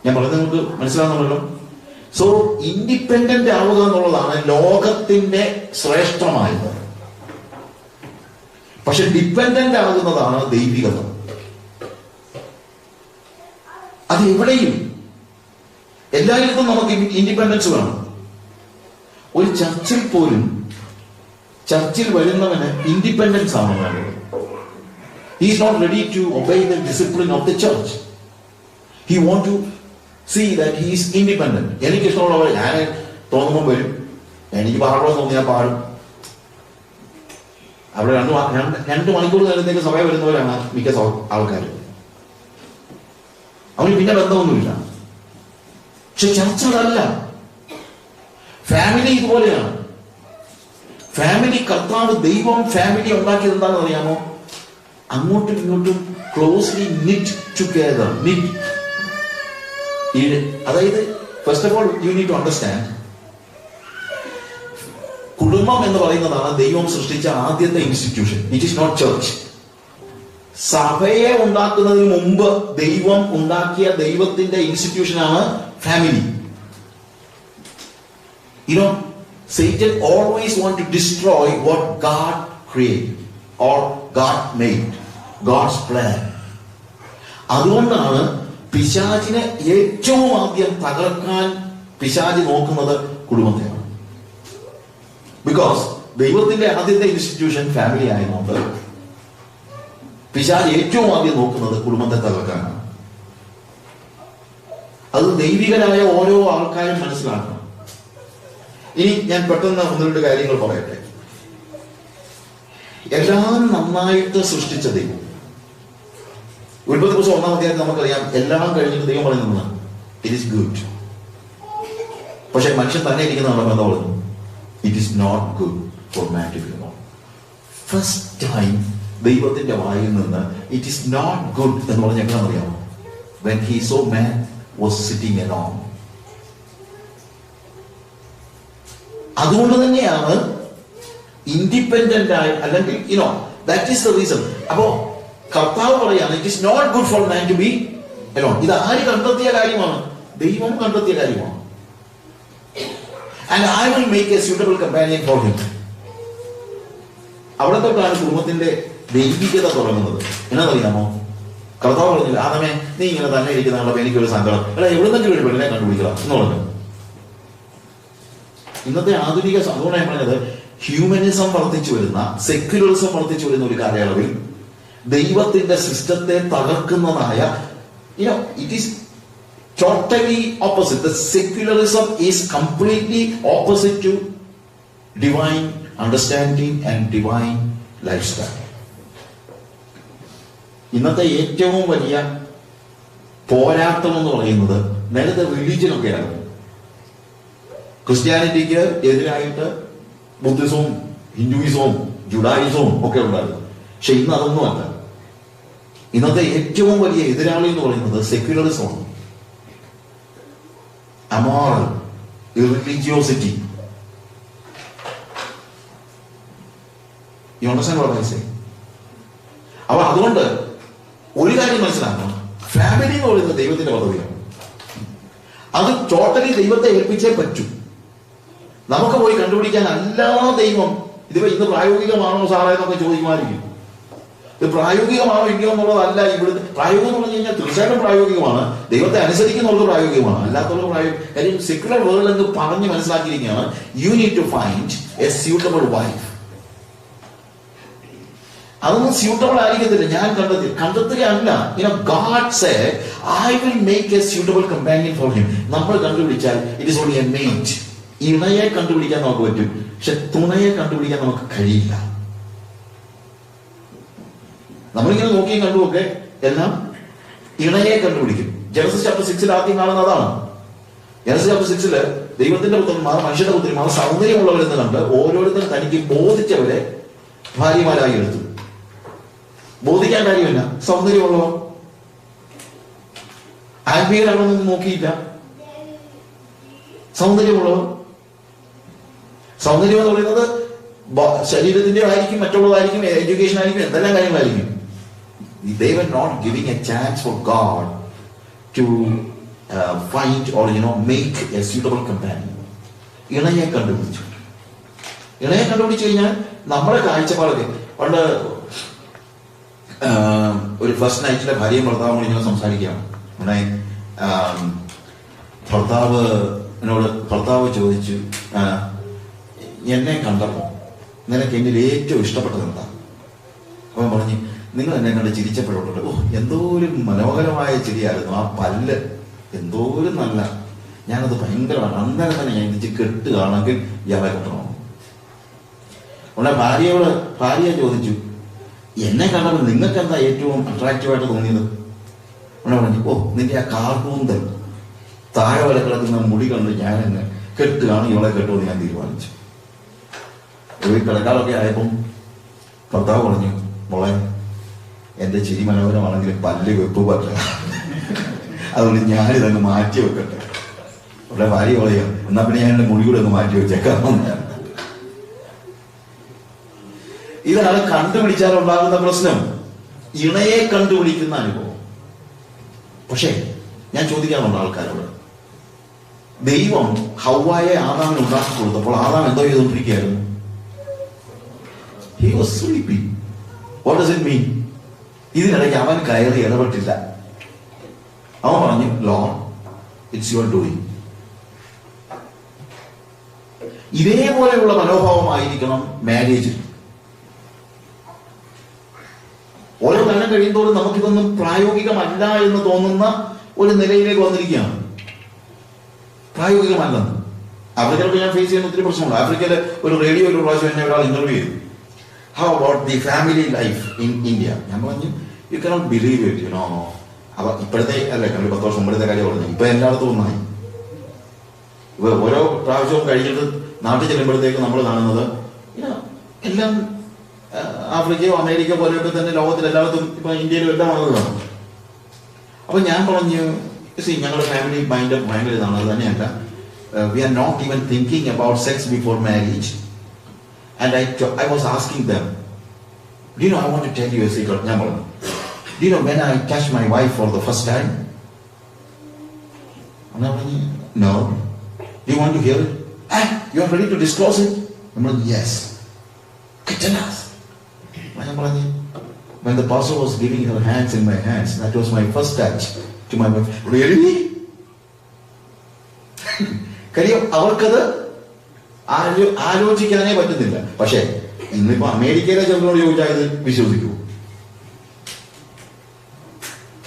ഞാൻ പറയുന്നത് നിങ്ങൾക്ക് മനസ്സിലാകുന്നുണ്ടല്ലോ. സോ ഇൻഡിപെൻഡന്റ് ആവുക എന്നുള്ളതാണ് ലോകത്തിന്റെ ശ്രേഷ്ഠമായത്. പക്ഷെ ഡിപ്പെൻഡന്റ് ആകുന്നതാണ് ദൈവികത. അത് എവിടെയും എല്ലായിടത്തും നമുക്ക് ഇൻഡിപെൻഡൻസ് വേണം. ഒരു ചർച്ചിൽ പോലും ചർച്ചിൽ വരുന്നവന് ഇൻഡിപെൻഡൻസ് ആണ് വേണ്ടത്. He is not ready to obey the discipline of the church. He want to see that he is independent. എനിക്ക് ഇഷ്ടമുള്ളവരെ ഞാൻ തോന്നുമ്പോൾ വരും, എനിക്ക് പാടണമെന്ന് തോന്നി ഞാൻ പാടും. അവിടെ 2 മണിക്കൂർ നേരത്തേക്ക് സഭ വരുന്നവരാണ് മിക്ക ആൾക്കാർ. അവന് പിന്നെ ബന്ധമൊന്നുമില്ല. പക്ഷെ ചർച്ച അതല്ല. ഫാമിലി ഇതുപോലെയാണ്. ഫാമിലി, കർത്താവ് ദൈവം ഫാമിലി ഉണ്ടാക്കിയത് എന്താണെന്ന് അറിയാമോ? അങ്ങോട്ടും ഇങ്ങോട്ടും ക്ലോസ്ലി നിറ്റ് ടുഗദർ. അതായത് first of all you need to understand, കുടുംബം എന്ന് പറയുന്നതാണ് ദൈവം സൃഷ്ടിച്ച ആദ്യത്തെ institution. It is not church. സഭയെ ഉണ്ടാക്കുന്നതിന് മുമ്പ് ദൈവം ഉണ്ടാക്കിയ ദൈവത്തിന്റെ ഇൻസ്റ്റിറ്റ്യൂഷനാണ് family. You know, Satan always want to destroy what God created or God made, God's plan. അതുകൊണ്ടാണ് പിശാചിനെ ഏറ്റവും ആദ്യം തകർക്കാൻ പിശാചി നോക്കുന്നത് കുടുംബത്തെയാണ്. ബിക്കോസ് ദൈവത്തിന്റെ ആദ്യത്തെ ഇൻസ്റ്റിറ്റ്യൂഷൻ ഫാമിലി ആയതുകൊണ്ട് പിശാചി ഏറ്റവും ആദ്യം നോക്കുന്നത് കുടുംബത്തെ തകർക്കാനാണ്. അത് ദൈവികരായ ഓരോ ആൾക്കാരും മനസ്സിലാക്കണം. ഇനി ഞാൻ പെട്ടെന്ന് 1-2 കാര്യങ്ങൾ പറയട്ടെ. എല്ലാം നന്നായിട്ട് സൃഷ്ടിച്ച ദൈവം. ഉൽപ്പത്തി പുസ്തകം 1-ാം അധ്യായത്തിൽ നമുക്കറിയാം, എല്ലാം കഴിഞ്ഞിട്ട് ദൈവം പറയുന്നത് ഇറ്റ് ഈസ് ഗുഡ്. പക്ഷെ മനുഷ്യൻ തന്നെ ഇരിക്കുന്ന എന്താ പറയുന്നു? It is not good for man to be alone. First time ദൈവത്തിന്റെ വായിൽ നിന്ന് ഇറ്റ് ഈസ് നോട്ട് ഗുഡ് എന്ന് പറഞ്ഞ എങ്ങനെയാണെന്ന് അറിയാമോ? When he saw man was sitting alone. അതുകൊണ്ട് തന്നെയാണ് ഇൻഡിപെൻഡന്റ് ആയി, അല്ലെങ്കിൽ you know that is the reason. അപ്പോ കർത്താവ് പറയാണ് it is not good for man to be alone. ഇത് ആര് കണ്ടെത്തിയ കാര്യമാണ്? ദൈവം കണ്ടെത്തിയ കാര്യമാണ്. And I will make a suitable companion for him. അവിടെ തൊട്ടാണ് കുടുംബത്തിന്റെ ദൈവികത തുടങ്ങുന്നത്. എന്നറിയാമോ? കർത്താവ് പറഞ്ഞില്ല, ആദമേ നീ ഇങ്ങനെ തന്നെ ഇരിക്കുന്നതാണല്ലോ, എനിക്കൊരു സങ്കടം, അല്ല എവിടുന്നെങ്കിലും ഒരു പെണ്ണിനെ കണ്ടുപിടിക്കണം എന്ന് പറഞ്ഞു. ഇന്നത്തെ ആധുനിക, അതുകൊണ്ട് ഞാൻ പറഞ്ഞത്, ഹ്യൂമനിസം വർദ്ധിച്ചു വരുന്ന, സെക്യുലറിസം വർദ്ധിച്ചു വരുന്ന ഒരു കാലയളവിൽ ദൈവത്തിന്റെ സിസ്റ്റത്തെ തകർക്കുന്നതായ, it is totally opposite. The secularism is completely opposite to divine understanding and divine lifestyle. ഇന്നത്തെ ഏറ്റവും വലിയ പോരാട്ടം എന്ന് പറയുന്നത് നേരത്തെ റിലീജിയനൊക്കെയാണ്. ക്രിസ്ത്യാനിറ്റിക്ക് എതിരായിട്ട് ബുദ്ധിസവും ഹിന്ദുയിസവും ജുഡായിസവും ഒക്കെ ഉണ്ടായിരുന്നു. പക്ഷെ ഇന്ന് അതൊന്നുമല്ല. ഇന്നത്തെ ഏറ്റവും വലിയ എതിരാളി എന്ന് പറയുന്നത് സെക്യുലറിസമാണ്. Amoral, irreligiosity. You understand what I say? അപ്പൊ അതുകൊണ്ട് ഒരു കാര്യം മനസ്സിലാക്കണം, ഫാമിലി എന്ന് പറയുന്നത് ദൈവത്തിന്റെ പദവിയാണ്. അത് ടോട്ടലി ദൈവത്തെ ഏൽപ്പിച്ചേ പറ്റൂ. നമുക്ക് പോയി കണ്ടുപിടിക്കാൻ എല്ലാ ദൈവം ഇതിപ്പോ ഇന്ന് പ്രായോഗികമാണോ സാറേ എന്നൊക്കെ ചോദിക്കുമായിരിക്കും. ഇത് പ്രായോഗികമാണോ ഇല്ലയോ എന്നുള്ളതല്ല ഇവിടുത്തെ പ്രായോഗികം എന്ന് പറഞ്ഞു കഴിഞ്ഞാൽ തീർച്ചയായിട്ടും പ്രായോഗികമാണ്. ദൈവത്തെ അനുസരിക്കുന്നവർക്ക് പ്രായോഗികമാണ്, അല്ലാത്തവർക്ക് പ്രായോഗികം. കാര്യം സെക്യുലർ വേൾഡ് എന്ന് പറഞ്ഞ് മനസ്സിലാക്കിയിരിക്കുകയാണ്, you need to find a suitable wife. അതൊന്നും സ്യൂട്ടബിൾ ആയിരിക്കത്തില്ല. ഞാൻ കണ്ടെത്തുകയല്ല. God said, I will make a suitable companion for him. നമ്മൾ കണ്ടുപിടിച്ചാൽ it is only a mate. ഇണയെ കണ്ടുപിടിക്കാൻ നമുക്ക് പറ്റും, പക്ഷെ തുണയെ കണ്ടുപിടിക്കാൻ നമുക്ക് കഴിയില്ല. നമ്മളിങ്ങനെ നോക്കിയും കണ്ടുമൊക്കെ എല്ലാം ഇണയെ കണ്ടുപിടിക്കും. ജനസിസ് ചാപ്റ്റർ 6 ആദ്യം കാണുന്ന അതാണ്. ജനസിസ് ചാപ്റ്റർ 6 ദൈവത്തിന്റെ പുത്രന്മാർ മനുഷ്യന്റെ പുത്രിമാർ സൗന്ദര്യമുള്ളവരെന്ന് കണ്ട് ഓരോരുത്തരും തനിക്ക് ബോധിച്ചവരെ ഭാര്യമാരായി എടുത്തു. ബോധിക്കാൻ കാര്യമില്ല, സൗന്ദര്യമുള്ളവർ. ആത്മീയരാണെന്നൊന്നും നോക്കിയില്ല, സൗന്ദര്യമുള്ളവർ. സൗന്ദര്യം എന്ന് പറയുന്നത് ശരീരത്തിന്റെ ആയിരിക്കും, മറ്റുള്ളതായിരിക്കും, എഡ്യൂക്കേഷൻ ആയിരിക്കും, എന്തെല്ലാം കാര്യങ്ങളായിരിക്കും. They were not giving a chance for God to find or make a suitable companion. ഇണയെ കണ്ടുപിടിച്ചു. ഇണയെ കണ്ടുപിടിച്ചു കഴിഞ്ഞാൽ നമ്മുടെ കാഴ്ചപ്പാടൊക്കെ പണ്ട് ഒരു ഫസ്റ്റ് നൈറ്റിലെ ഭാര്യയും ഭർത്താവും കൂടി ഇങ്ങനെ സംസാരിക്കുകയാണ്. ഭർത്താവ് ചോദിച്ചു, എന്നെ കണ്ടപ്പോ നിനക്ക് എന്നിൽ ഏറ്റവും ഇഷ്ടപ്പെട്ടത് എന്താ? അവൻ പറഞ്ഞു, നിങ്ങൾ എന്നെ കണ്ട് ചിരിച്ചപ്പോഴുള്ളത് എന്തോ ഒരു മനോഹരമായ ചിരിയായിരുന്നു, ആ പല്ല് എന്തോ ഒരു നല്ല, ഞാനത് ഭയങ്കരമാണ്, അന്നേരം തന്നെ ഞാൻ ഇതിച്ച് കെട്ടുകയാണെങ്കിൽ ഇയാളെ കെട്ടണോ. ഉള്ള ഭാര്യ ചോദിച്ചു, എന്നെ കണ്ടപ്പോൾ നിങ്ങൾക്ക് എന്താ ഏറ്റവും അട്രാക്റ്റീവായിട്ട് തോന്നിയത്? ഉള്ള പറഞ്ഞു, നിന്റെ ആ കാർട്ടൂന്തൽ താഴെ വരെ കിടക്കുന്ന മുടി കണ്ട് ഞാൻ എന്നെ കെട്ടുകയാണ്, ഇവളെ കെട്ടുമെന്ന് ഞാൻ തീരുമാനിച്ചു. കിടക്കാളൊക്കെ ആയപ്പം ഭർത്താവ് പറഞ്ഞു, മോളെ എന്റെ ചിരി മനോഹരമാണെങ്കിൽ പല്ല് വെപ്പ് പറ്റില്ല, അതുകൊണ്ട് ഞാനിതങ്ങ് മാറ്റി വെക്കട്ടെ. അവിടെ ഭാര്യ പറയാം, എന്നാ പിന്നെ ഞാൻ എന്റെ മുടി കൂടെ ഒന്ന് മാറ്റി വെച്ചേക്കാം. ഇതാണ് കണ്ടുപിടിച്ചാൽ ഉണ്ടാകുന്ന പ്രശ്നം, ഇണയെ കണ്ടുപിടിക്കുന്ന അനുഭവം. പക്ഷേ ഞാൻ ചോദിക്കാറുണ്ട് ആൾക്കാരോട്, ദൈവം ഹവ്വായെ ആദാമിന് ഉണ്ടാക്കി കൊടുത്തപ്പോൾ ആദാം എന്തോ ചെയ്തുകൊണ്ടിരിക്കുകയായിരുന്നു? He was sleeping. What does it mean? ഇതിനിടയ്ക്ക് അവൻ കയറി ഇടപെട്ടില്ല. അവൻ പറഞ്ഞു, Lord, it's your doing. ഇതേപോലെയുള്ള മനോഭാവമായിരിക്കണം മാരേജിൽ. ഓരോ കാലം കഴിയുമ്പോഴും നമുക്കിതൊന്നും പ്രായോഗികമല്ല എന്ന് തോന്നുന്ന ഒരു നിലയിലേക്ക് വന്നിരിക്കുകയാണ്. പ്രായോഗികമല്ലെന്ന് ആഫ്രിക്കയിലൊക്കെ ഞാൻ ഫേസ് ചെയ്യുന്ന ഒത്തിരി പ്രശ്നമുണ്ട്. ആഫ്രിക്കയിലെ ഒരു റേഡിയോ ഒരു പ്രാവശ്യം എന്നെ ഒരാൾ ഇന്റർവ്യൂ ചെയ്തു, how about the family life in India. ഞാൻ പറഞ്ഞു, യു കനോട്ട് ബിലീവ് ഇറ്റ്, അപ്പൊ ഇപ്പോഴത്തെ അല്ലേ, 10 വർഷം മുമ്പത്തെ കാര്യം പറഞ്ഞു, ഇപ്പൊ എല്ലായിടത്തും ഒന്നായി. ഇപ്പൊ ഓരോ പ്രാവശ്യവും കഴിഞ്ഞിട്ട് നാട്ടിൽ ചെല്ലുമ്പോഴത്തേക്ക് നമ്മൾ കാണുന്നത് എല്ലാം ആഫ്രിക്കയോ അമേരിക്ക പോലെയൊക്കെ തന്നെ ലോകത്തിൽ എല്ലായിടത്തും ഇപ്പൊ ഇന്ത്യയിലും എല്ലാം വന്നതാണ്. അപ്പൊ ഞാൻ പറഞ്ഞു, ഞങ്ങളുടെ ഫാമിലി ഭയങ്കര ഇതാണ്. അത് തന്നെയല്ല, we are not even thinking about sex before marriage. And I was asking them, do you know, I want to tell you a secret. ഞാൻ പറഞ്ഞു, do you know when I touched my wife for the first time? And I പറഞ്ഞു, no. Do you want to hear it? You are ready to disclose it? I പറഞ്ഞു, yes. Tell us. ഞാൻ പറഞ്ഞു, when the pastor was giving her hands in my hands, that was my first touch to my wife. Really? കാര്യം അവർക്കത് ആലോചിക്കാനേ പറ്റുന്നില്ല. പക്ഷേ ഇന്നിപ്പോ അമേരിക്കയിലെ ചെറുക്കനോട് ചോദിച്ചാൽ ഇത് വിശ്വസിക്കൂ,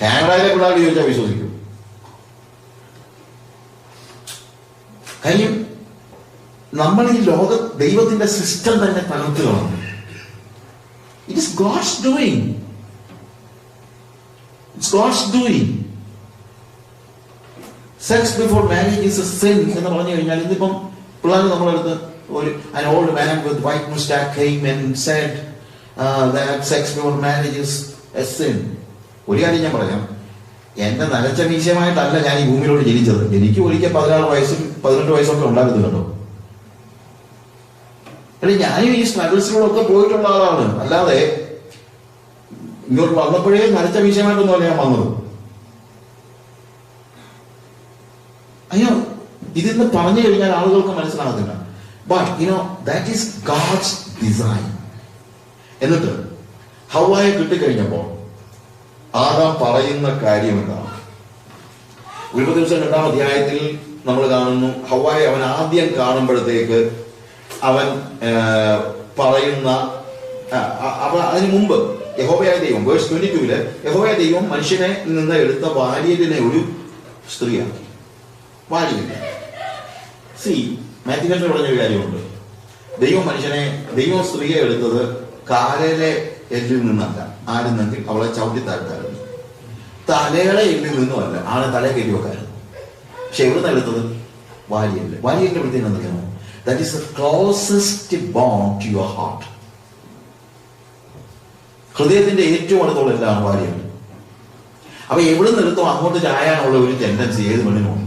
കാനഡയിലെ പിള്ളേരോട് ചോദിച്ചാൽ വിശ്വസിക്കൂ. കാര്യം നമ്മൾ ഈ ദൈവത്തിന്റെ സിസ്റ്റം തന്നെ തകർത്തുകളാണ്. It is God's doing. It's God's doing. Sex before marriage is a sin എന്ന് പറഞ്ഞു കഴിഞ്ഞാൽ, ഇന്നിപ്പം പിള്ളേർ നമ്മളെടുത്ത് an old man with white mustache came and said that sex before marriage is a sin. ഒരു കാര്യം ഞാൻ പറയാം, എന്റെ നരച്ച മീശമായിട്ടല്ല ഞാൻ ഈ ഭൂമിയിലോട്ട് ജനിച്ചത്. എനിക്ക് ഒരിക്കൽ 16 വയസ്സും 18 വയസ്സൊക്കെ ഉണ്ടാകുന്നത് കേട്ടോ. അല്ലെ, ഞാനും ഈ സ്ട്രഗിൾസിലൂടെ പോയിട്ടുള്ള ആളാണ്. അല്ലാതെ ഇങ്ങോട്ട് വന്നപ്പോഴേ നരച്ച വിഷയമായിട്ടൊന്നുമല്ല ഞാൻ വന്നത്. അയ്യോ, ഇതിന്ന് പറഞ്ഞു കഴിഞ്ഞാൽ ആളുകൾക്ക് മനസ്സിലാകത്തില്ല. But that is God's design. എന്നിട്ട് ഹവ്വായെ കിട്ടിക്കഴിഞ്ഞപ്പോൾ ആദാം പറയുന്ന കാര്യം എന്താണ്? ഉൽപ്പത്തി ദിവസം 2-ാം അധ്യായത്തിൽ നമ്മൾ കാണുന്നു, ഹവ്വായെ അവൻ ആദ്യം കാണുമ്പോഴത്തേക്ക് അവൻ പറയുന്ന അതിനു മുമ്പ് യഹോവയായ ദൈവം, വേഴ്സ് 22-ല് യഹോവയായ ദൈവം മനുഷ്യനെ നിന്ന് എടുത്ത വാര്യലിനെ ഒരു സ്ത്രീയാക്കി. വാര്യലിനെ മാത്യു പറഞ്ഞൊരു കാര്യമുണ്ട്. ദൈവം സ്ത്രീയെ എടുത്തത് കാലിലെ എല്ലിൽ നിന്നല്ല. ആരെന്നെങ്കിൽ അവളെ ചവിട്ടി താഴ്ത്തായിരുന്നു. തലയുടെ എല്ലിൽ നിന്നുമല്ല, ആളെ തലയെ കയറ്റി വെക്കായിരുന്നു. പക്ഷെ എവിടുന്ന് എടുത്തത്? വാര്യല്. വാര്യലിന്റെ പ്രത്യേകം എന്തൊക്കെയാണോ? That is the closest bond to your heart. ഹൃദയത്തിന്റെ ഏറ്റവും അടുത്തുള്ള എല്ലാമാണ് വാര്യൽ. അപ്പൊ എവിടുന്ന് എടുത്തോ അങ്ങോട്ട് ചായാനുള്ള ഒരു ടെൻഡൻസി ഏത് പെണ്ണിനുണ്ട്.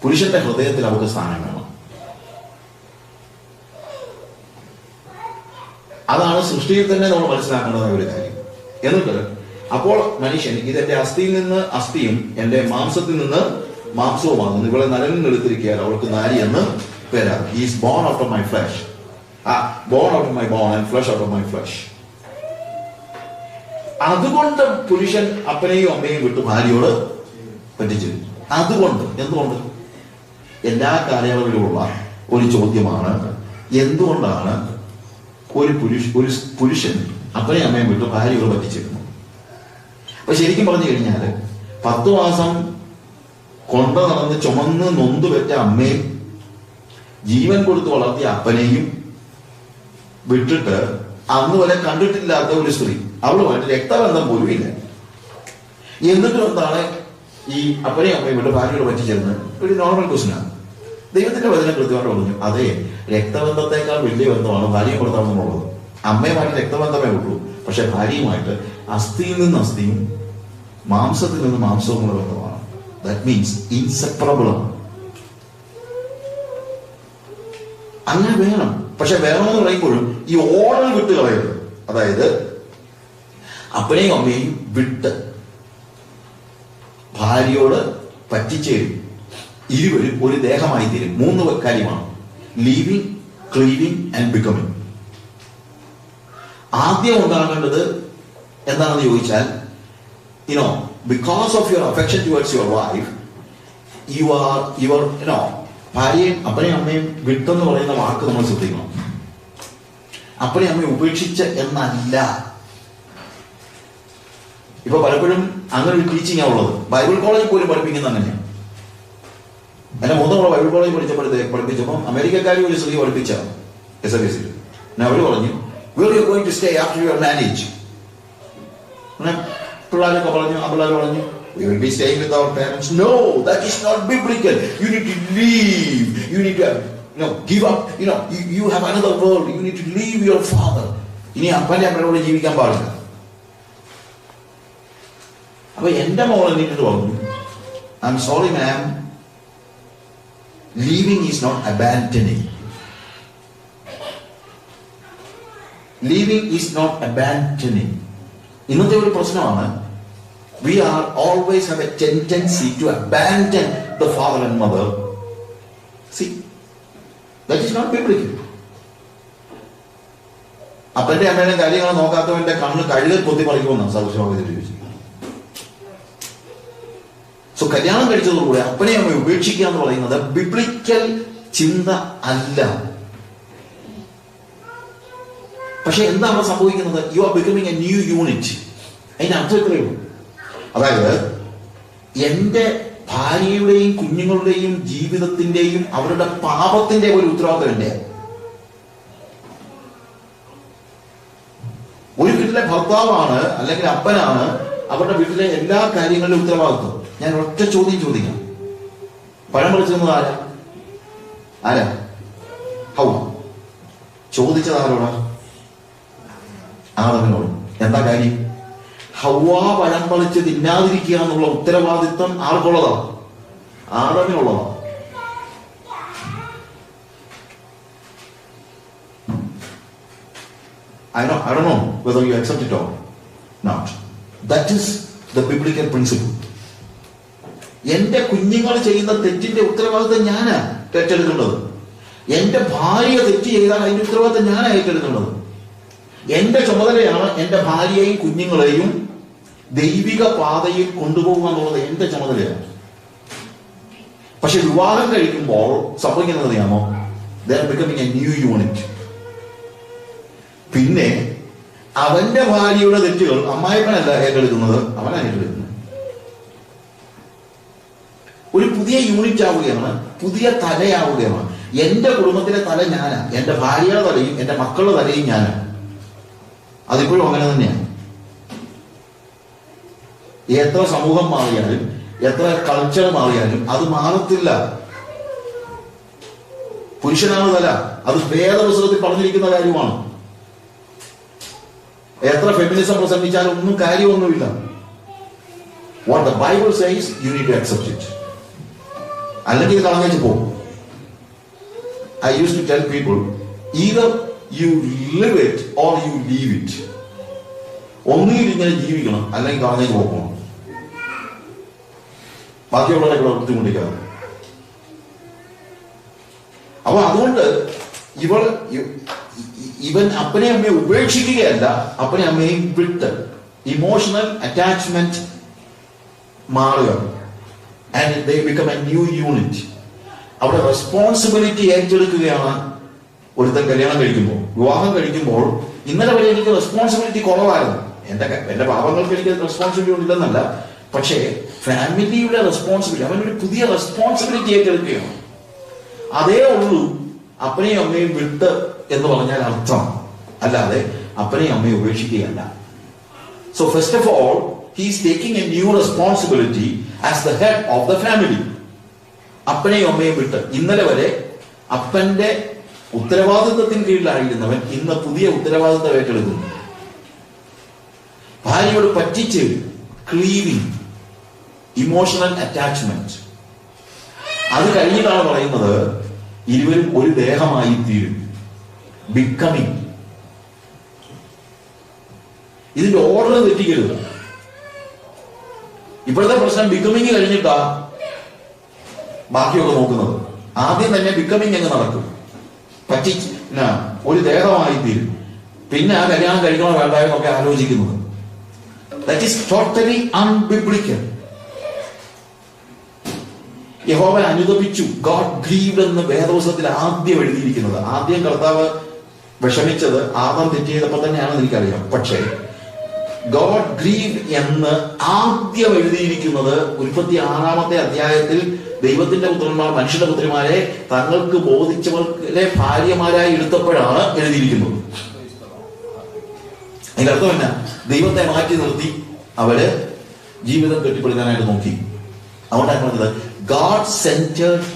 പുരുഷന്റെ ഹൃദയത്തിൽ അവർക്ക് സ്ഥാനം വേണം. അതാണ് സൃഷ്ടിയിൽ തന്നെ നമ്മൾ മനസ്സിലാക്കേണ്ടതായ ഒരു കാര്യം. എന്നിട്ട് അപ്പോൾ മനുഷ്യൻ ഇതെന്റെ അസ്ഥിയിൽ നിന്ന് അസ്ഥിയും എന്റെ മാംസത്തിൽ നിന്ന് മാംസവുമാകുന്നു, ഇവളെ നരനിൽ നിന്ന് എടുത്തിരിക്കാൻ അവൾക്ക് നാരി എന്ന് പേരാണ്. He is bone out of my flesh, bone out of my bone and flesh out of my flesh. അതുകൊണ്ട് പുരുഷൻ അപ്പനെയും അമ്മയും വിട്ട് ഭാര്യയോട് പറ്റിച്ചു. അതുകൊണ്ട് എന്തുകൊണ്ട്? എല്ലാ കാലയളവിലുമുള്ള ഒരു ചോദ്യമാണ്, എന്തുകൊണ്ടാണ് ഒരു പുരുഷൻ അപ്പനെയും അമ്മയും വിട്ട് ഭാര്യയോട് പറ്റിച്ചിരുന്നു? അപ്പൊ ശരിക്കും പറഞ്ഞു കഴിഞ്ഞാൽ 10 മാസം കൊണ്ട നടന്ന് ചുമന്ന് നൊന്ത് വെച്ച അമ്മയും ജീവൻ കൊടുത്ത് വളർത്തിയ അപ്പനെയും വിട്ടിട്ട് അന്ന് വരെ കണ്ടിട്ടില്ലാത്ത ഒരു സ്ത്രീ, അവളുമായിട്ട് രക്തബന്ധം പോലും ഇല്ല. എന്നിട്ടും എന്താണ് ഈ അപ്പനെയും അമ്മയും വിട്ട് ഭാര്യയോട് പറ്റിച്ചേരുന്നത്? ഒരു നോർമൽ ക്വസ്റ്റ്യനാണ്. ദൈവത്തിന്റെ വചനം കൃത്യമായിട്ട് പറഞ്ഞു, അതെ, രക്തബന്ധത്തെക്കാൾ വലിയ ബന്ധമാണ് ഭാര്യയും ഭർത്താവെന്നുള്ളത്. അമ്മയുമായിട്ട് രക്തബന്ധമേ ഉള്ളൂ, പക്ഷെ ഭാര്യയുമായിട്ട് അസ്ഥിയിൽ നിന്ന് അസ്ഥിയും മാംസത്തിൽ നിന്ന് മാംസവും കൂടെ ബന്ധമാണ്. ദാറ്റ് മീൻസ് ഇൻസെപ്പറബിൾ ആണ്. അങ്ങനെ വേണം. പക്ഷെ വേണമെന്ന് പറയുമ്പോഴും ഈ ഓർഡർ വിട്ട് കളയരുത്. അതായത് അപ്പനെയും അമ്മയും വിട്ട് ഭാര്യയോട് പറ്റിച്ചേരും, ഇരുവരും ഒരു ദേഹമായി തീരും. 3 കാര്യമാണ്: ലീവിങ്, ക്ലീവിങ് ആൻഡ് ബിക്കമിങ്. ആദ്യം ഉണ്ടാകേണ്ടത് എന്താണെന്ന് ചോദിച്ചാൽ, because of your affection towards your wife, you are ഭാര്യയും അപ്പനെയും അമ്മയും വിട്ടെന്ന് പറയുന്ന വാക്ക് നമ്മൾ ശ്രദ്ധിക്കണം. അപ്പനെയും അമ്മയും ഉപേക്ഷിച്ച് എന്നല്ല. ഇപ്പൊ പലപ്പോഴും അങ്ങനെ ഒരു ടീച്ചിങ് ഉള്ളത്. ബൈബിൾ കോളേജിൽ പോലും പഠിപ്പിക്കുന്ന അങ്ങനെയാണ്. എന്നെ മൂന്നോളം ബൈബിൾ കോളേജ് പഠിപ്പിച്ചപ്പോൾ അമേരിക്കക്കാരി ഒരു സ്ത്രീ പഠിപ്പിച്ച SFSൽ അവര് പറഞ്ഞു, where you going to stay after your marriage? പിള്ളേരൊക്കെ പറഞ്ഞു, പിള്ളേർ പറഞ്ഞു, we will be staying with our parents. No, that is not biblical. You need to leave. You need to give up. You have another world. You need to leave your father. ഇനി അപ്പന്റെ അമ്മയോട് ജീവിക്കാൻ പാടില്ല. അപ്പൊ എന്റെ മോൾ എന്നിട്ട് പറഞ്ഞു, I'm sorry ma'am, leaving is not abandoning. Leaving is not abandoning. ഇന്നത്തെ ഒരു പ്രശ്നമാണ്, we are always have a tendency to abandon the father and mother. See, that is not biblical. അപ്പന്റെ അമ്മയുടെ കാര്യങ്ങൾ നോക്കാത്തവന്റെ കണ്ണ് കഴുകൽ പൊത്തി പറിക്കുമെന്നാണ് സർവ്വശോഭ ചോദിച്ചത്. സോ കല്യാണം കഴിച്ചതോടുകൂടെ അപ്പനെയും അമ്മയെ ഉപേക്ഷിക്കുക എന്ന് പറയുന്നത് ബിബ്ലിക്കൽ ചിന്ത അല്ല. പക്ഷെ എന്താണ് സംഭവിക്കുന്നത്? You are becoming A new unit. അതിന്റെ അർത്ഥം ഇത്രയേ ഉള്ളൂ. അതായത് എന്റെ ഭാര്യയുടെയും കുഞ്ഞുങ്ങളുടെയും ജീവിതത്തിന്റെയും അവരുടെ പാപത്തിന്റെ ഒരു ഉത്തരവാദിത്വം എന്റെ. ഒരു വീട്ടിലെ ഭർത്താവാണ് അല്ലെങ്കിൽ അപ്പനാണ് അവരുടെ വീട്ടിലെ എല്ലാ കാര്യങ്ങളിലും ഉത്തരവാദിത്വം. ഞാൻ ഒറ്റ ചോദ്യം ചോദിക്കാം, പഴം പറിച്ചത് ആരാ? ഹൗവ. ചോദിച്ചത് ആരോടാ? ആദമിനോട്. എന്താ കാര്യം? ഹൗവ പഴം പറിച്ച് തിന്നാതിരിക്കുക എന്നുള്ള ഉത്തരവാദിത്വം ആർക്കുള്ളതാണ്? ആദമിനുള്ളതാണ്. I don't know whether you accept it or not. That is the biblical principle. എന്റെ കുഞ്ഞുങ്ങൾ ചെയ്യുന്ന തെറ്റിന്റെ ഉത്തരവാദിത്തം ഞാനാ ഏറ്റെടുക്കേണ്ടത്. എന്റെ ഭാര്യ തെറ്റ് ചെയ്താൽ അതിന്റെ ഉത്തരവാദിത്തം ഞാനാ ഏറ്റെടുക്കേണ്ടത്. എന്റെ ചുമതലയാണ് എന്റെ ഭാര്യയെയും കുഞ്ഞുങ്ങളെയും ദൈവിക പാതയിൽ കൊണ്ടുപോകുക എന്നുള്ളത് എന്റെ ചുമതലയാണ്. പക്ഷെ വിവാഹം കഴിക്കുമ്പോൾ സംഭവിക്കുന്നത് അറിയാമോ? They are becoming a new unit. പിന്നെ അവന്റെ ഭാര്യയുടെ തെറ്റുകൾ അമ്മായിപ്പനല്ല ഏറ്റെടുക്കുന്നത്, അവനാണ് ഏറ്റെടുക്കുന്നത്. ഒരു പുതിയ യൂണിറ്റ് ആവുകയാണ്, പുതിയ തലയാവുകയാണ്. എന്റെ കുടുംബത്തിലെ തല ഞാനാ, എന്റെ ഭാര്യയുടെ തലയും എന്റെ മക്കളുടെ തലയും ഞാനാ. അതിപ്പോഴും അങ്ങനെ തന്നെയാണ്. എത്ര സമൂഹം മാറിയാലും എത്ര കൾച്ചർ മാറിയാലും അത് മാറത്തില്ല. പുരുഷനാണ് തല, അത് വേദപുസ്തകത്തിൽ പറഞ്ഞിരിക്കുന്ന കാര്യമാണ്. എത്ര ഫെമിനിസം പ്രസംഗിച്ചാലും ഒന്നും കാര്യമൊന്നുമില്ല. What the Bible says, you need to accept it. അല്ലെങ്കിൽ കളഞ്ഞു പോകും. I used to tell people, either you live it or you leave it. ഒന്നുകിൽ ഇങ്ങനെ ജീവിക്കണം, അല്ലെങ്കിൽ കളഞ്ഞു പോകണം. ബാക്കിയുള്ളവരെ ബുദ്ധിമുട്ടിക്കാതെ. അപ്പൊ അതുകൊണ്ട് ഇവൻ അപ്പനെ അമ്മയെ ഉപേക്ഷിക്കുകയല്ല, അപ്പനെ അമ്മയും വിട്ട് ഇമോഷണൽ അറ്റാച്ച്മെന്റ് മാറുക. And they become A new unit. അവിടെ റെസ്പോൺസിബിലിറ്റി ഏറ്റെടുക്കുകയാണ്. ഒരുത്തൻ കല്യാണം കഴിക്കുമ്പോൾ, വിവാഹം കഴിക്കുമ്പോൾ, ഇന്നലെ വരെ എനിക്ക് റെസ്പോൺസിബിലിറ്റി കുറവായിരുന്നു. എന്റെ പാപങ്ങൾക്ക് എനിക്ക് റെസ്പോൺസിബിലിറ്റി ഉണ്ടെന്നല്ല, പക്ഷേ ഫാമിലിയുടെ റെസ്പോൺസിബിലിറ്റി, അവനൊരു പുതിയ റെസ്പോൺസിബിലിറ്റി ഏറ്റെടുക്കുകയാണ്. അതേ ഉള്ളൂ അപ്പനെയും അമ്മയും വിട്ട് എന്ന് പറഞ്ഞാൽ അർത്ഥം. അല്ലാതെ അപ്പനെയും അമ്മയും ഉപേക്ഷിക്കുകയല്ല. So first of all he is taking a new responsibility as the head of the family. അപ്പനെയും അമ്മയും വിട്ട്, ഇന്നലെ വരെ അപ്പന്റെ ഉത്തരവാദിത്വത്തിന് കീഴിലായിരുന്നവൻ ഇന്ന് പുതിയ ഉത്തരവാദിത്വം ഏറ്റെടുക്കുന്നു. ഭാര്യയോട് പറ്റിച്ച് ക്ലീവിംഗ്, ഇമോഷണൽ അറ്റാച്ച്മെന്റ്. അത് കഴിഞ്ഞിട്ടാണ് പറയുന്നത് ഇരുവരും ഒരു ദേഹമായി തീരും. ബിക്കമിങ്. ഇതിന്റെ ഓർഡർ തെറ്റിക്കരുത്. ഇപ്പോഴത്തെ പ്രശ്നം ബിക്കമിങ് കഴിഞ്ഞിട്ടാ ബാക്കിയൊക്കെ നോക്കുന്നത്. ആദ്യം തന്നെ ബിക്കമിങ് അങ്ങ് നടക്കും. ഒരു ദേഹമായി തീരും. പിന്നെ ആ കല്യാണം കഴിക്കണോ വേണ്ടായോ എന്നൊക്കെ ആലോചിക്കുന്നത്. That is totally unbiblical. യഹോവ അനുതപിച്ചു, ഗോഡ് ഗ്രീവ്ഡ് എന്ന് വേദപുസ്തകത്തിൽ ആദ്യം എഴുതിയിരിക്കുന്നത്. ആദ്യം കർത്താവ് വിഷമിച്ചത് ആദം തെറ്റ് ചെയ്തപ്പോൾ തന്നെയാണെന്ന് എനിക്കറിയാം. പക്ഷേ ഗോഡ് ഗ്രീവ്ഡ് എന്ന് ആദ്യം എഴുതിയിരിക്കുന്നത് 36-ാമത്തെ അധ്യായത്തിൽ ദൈവത്തിന്റെ പുത്രന്മാർ മനുഷ്യന്റെ പുത്രിമാരെ തങ്ങൾക്ക് ബോധിച്ചവരെ ഭാര്യമാരായി എടുത്തപ്പോഴാണ് എഴുതിയിരിക്കുന്നത്. അതിന്റെ അർത്ഥം എന്നാ? ദൈവത്തെ മാറ്റി നിർത്തി അവര് ജീവിതം കെട്ടിപ്പടുക്കാനായിട്ട് നോക്കി. അതുകൊണ്ടാണ് പറഞ്ഞത് ഗാഡ് സെന്റേർഡ്,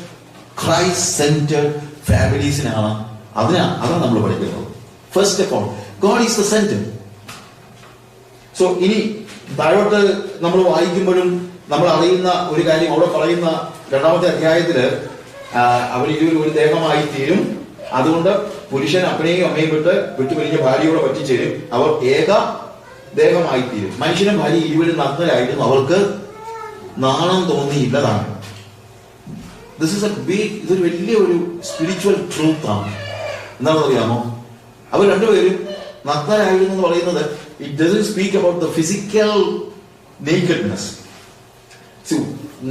ക്രൈസ്റ്റ് സെന്റേർഡ് ഫാമിലീസിനാണ്. അതാണ് നമ്മൾ പഠിക്കുന്നത്. First of all God is the centre. So ഇനി താഴോട്ട് നമ്മൾ വായിക്കുമ്പോഴും നമ്മൾ അറിയുന്ന ഒരു കാര്യം അവിടെ പറയുന്ന 2-ാമത്തെ അധ്യായത്തില് അവർ ഇരുവരും ഒരു ദേഹമായി തീരും. അതുകൊണ്ട് പുരുഷൻ അപ്പനെയും അമ്മയും വിട്ടുപിരിഞ്ഞ ഭാര്യയോടെ പറ്റിച്ചേരും. അവർ ഏക ദേഹമായി തീരും. മനുഷ്യനും ഭാര്യ ഇരുവരും നഗ്നരായിരുന്നു, അവർക്ക് നാണം തോന്നിയില്ലതാണ്. ഇതൊരു വലിയ ഒരു സ്പിരിച്വൽ ട്രൂത്ത് ആണ്. എന്താണെന്ന് അറിയാമോ? അവർ രണ്ടുപേരും നഗ്നരായിരുന്നു എന്ന് പറയുന്നത് it doesn't speak about the physical nakedness.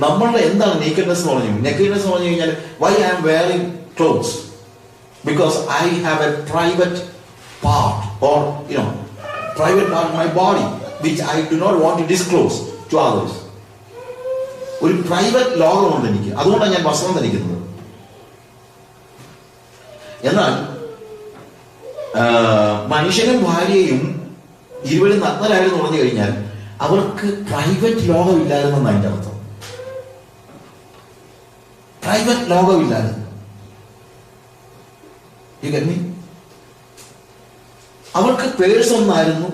നമ്മളുടെ എന്താണ് നേക്കഡ്നെസ് എന്ന് പറഞ്ഞു? നേക്കഡ്നെസ് എന്ന് പറഞ്ഞു കഴിഞ്ഞാൽ why I am wearing clothes because I have a private part or private part of my body which I do not want to disclose to others. ഒരു private ലോകമുണ്ട് എനിക്ക്, അതുകൊണ്ടാണ് ഞാൻ വസ്ത്രം ധരിക്കുന്നത്. എന്നാൽ മനുഷ്യനും ഭാര്യയും ഇരുവരും നഗ്നരായിരുന്നു പറഞ്ഞു കഴിഞ്ഞാൽ അവർക്ക് പ്രൈവറ്റ് ലോകമില്ലായിരുന്നെന്ന് അതിന്റെ അർത്ഥം. പ്രൈവറ്റ് ലോകമില്ലായിരുന്നു. അവർക്ക് പേഴ്സ് ഒന്നായിരുന്നു,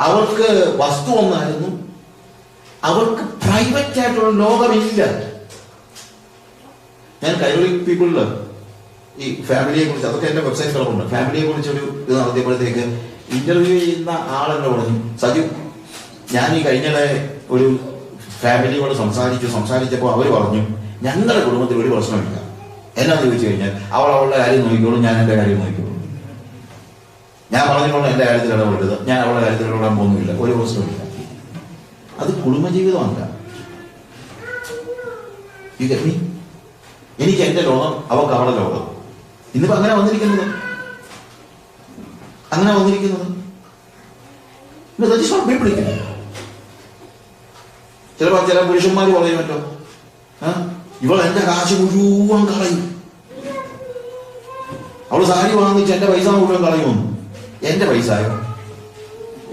അവർക്ക് വസ്തു ഒന്നായിരുന്നു, അവർക്ക് പ്രൈവറ്റ് ആയിട്ടുള്ള ലോകമില്ല. ഞാൻ കൈറോളിക് പീപ്പിളില് ഈ ഫാമിലിയെ കുറിച്ച്, അതൊക്കെ എൻ്റെ വെബ്സൈറ്റ് കിടപ്പുണ്ട്. ഫാമിലിയെ കുറിച്ചൊരു ഇത് നടത്തിയപ്പോഴത്തേക്ക് ഇന്റർവ്യൂ ചെയ്യുന്ന ആളെന്നെ പറഞ്ഞു, സജു ഞാൻ ഈ കഴിഞ്ഞിടെ ഒരു ഫാമിലിയോട് സംസാരിച്ചപ്പോൾ അവർ പറഞ്ഞു ഞങ്ങളുടെ കുടുംബത്തിൽ ഒരു പ്രശ്നമില്ല. എന്നാന്ന് ചോദിച്ചു കഴിഞ്ഞാൽ അവളുടെ കാര്യം നോക്കിക്കോളും, ഞാൻ എൻ്റെ കാര്യം നോക്കിക്കോളും. ഞാൻ പറഞ്ഞിട്ടുള്ള എൻ്റെ കാര്യത്തിൽ ഇടപെടരുത്, ഞാൻ അവളുടെ കാര്യത്തിൽ ഇടപെടാൻ പോകുന്നില്ല, ഒരു പ്രശ്നമില്ല. അത് കുടുംബജീവിതമല്ല. എനിക്ക് എൻ്റെ ലോകം, അവൾക്ക് അവളുടെ ലോകം. ഇന്നിപ്പോ അങ്ങനെ വന്നിരിക്കുന്നത് ചിലപ്പോ ചില പുരുഷന്മാർ പറയുമല്ലോ, ഇവൾ എന്റെ കാശ് മുഴുവൻ കളയും, അവള് സാരി വാങ്ങിച്ച് എന്റെ പൈസ മുഴുവൻ കളയുമെന്ന്. എന്റെ പൈസയോ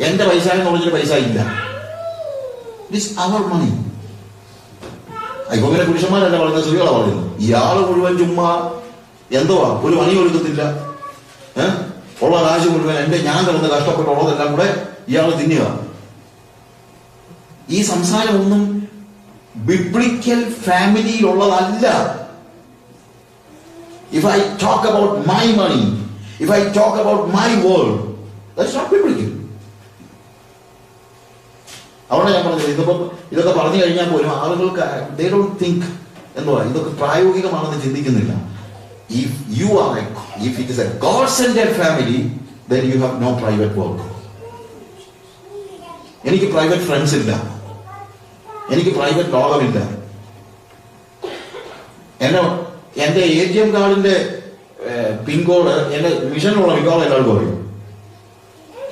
എന്ന് പറഞ്ഞിട്ട് പൈസ ഇല്ല. ദിസ് അവർ മണി. ഇപ്പൊ പിന്നെ പുരുഷന്മാരല്ല പറയുന്നത്, സ്ത്രീകളാണ് പറയുന്നത്. ഇയാള് മുഴുവൻ ചുമ്മാ എന്തുവാ ഒരു പണി കൊടുക്കത്തില്ല, ഉള്ള കാശ് മുഴുവൻ ഞാൻ കിടന്ന് കഷ്ടപ്പെട്ടുള്ളതെല്ലാം കൂടെ ഇയാൾ തിന്നുക. ഈ സംസാരമൊന്നും biblical ഫാമിലിയിലുള്ളതല്ല. If I talk about my money, if I talk about my world, that's not biblical. അവിടെ ഞാൻ പറഞ്ഞത് ഇതൊക്കെ പറഞ്ഞു കഴിഞ്ഞാൽ പോലും ആളുകൾക്ക് they don't think എന്തുവാ ഇതൊക്കെ പ്രായോഗികമാണെന്ന് ചിന്തിക്കുന്നില്ല. If it is a God-centered family, then you have no private work. എനിക്ക് പ്രൈവറ്റ് ഫ്രണ്ട്സ് ഇല്ല, എനിക്ക് പ്രൈവറ്റ് ലോകമില്ല. എന്റെ ATM കാർഡിന്റെ പിൻകോഡ് എന്റെ മിഷനിലുള്ള മിക്കവാറും എല്ലാവർക്കും അറിയും.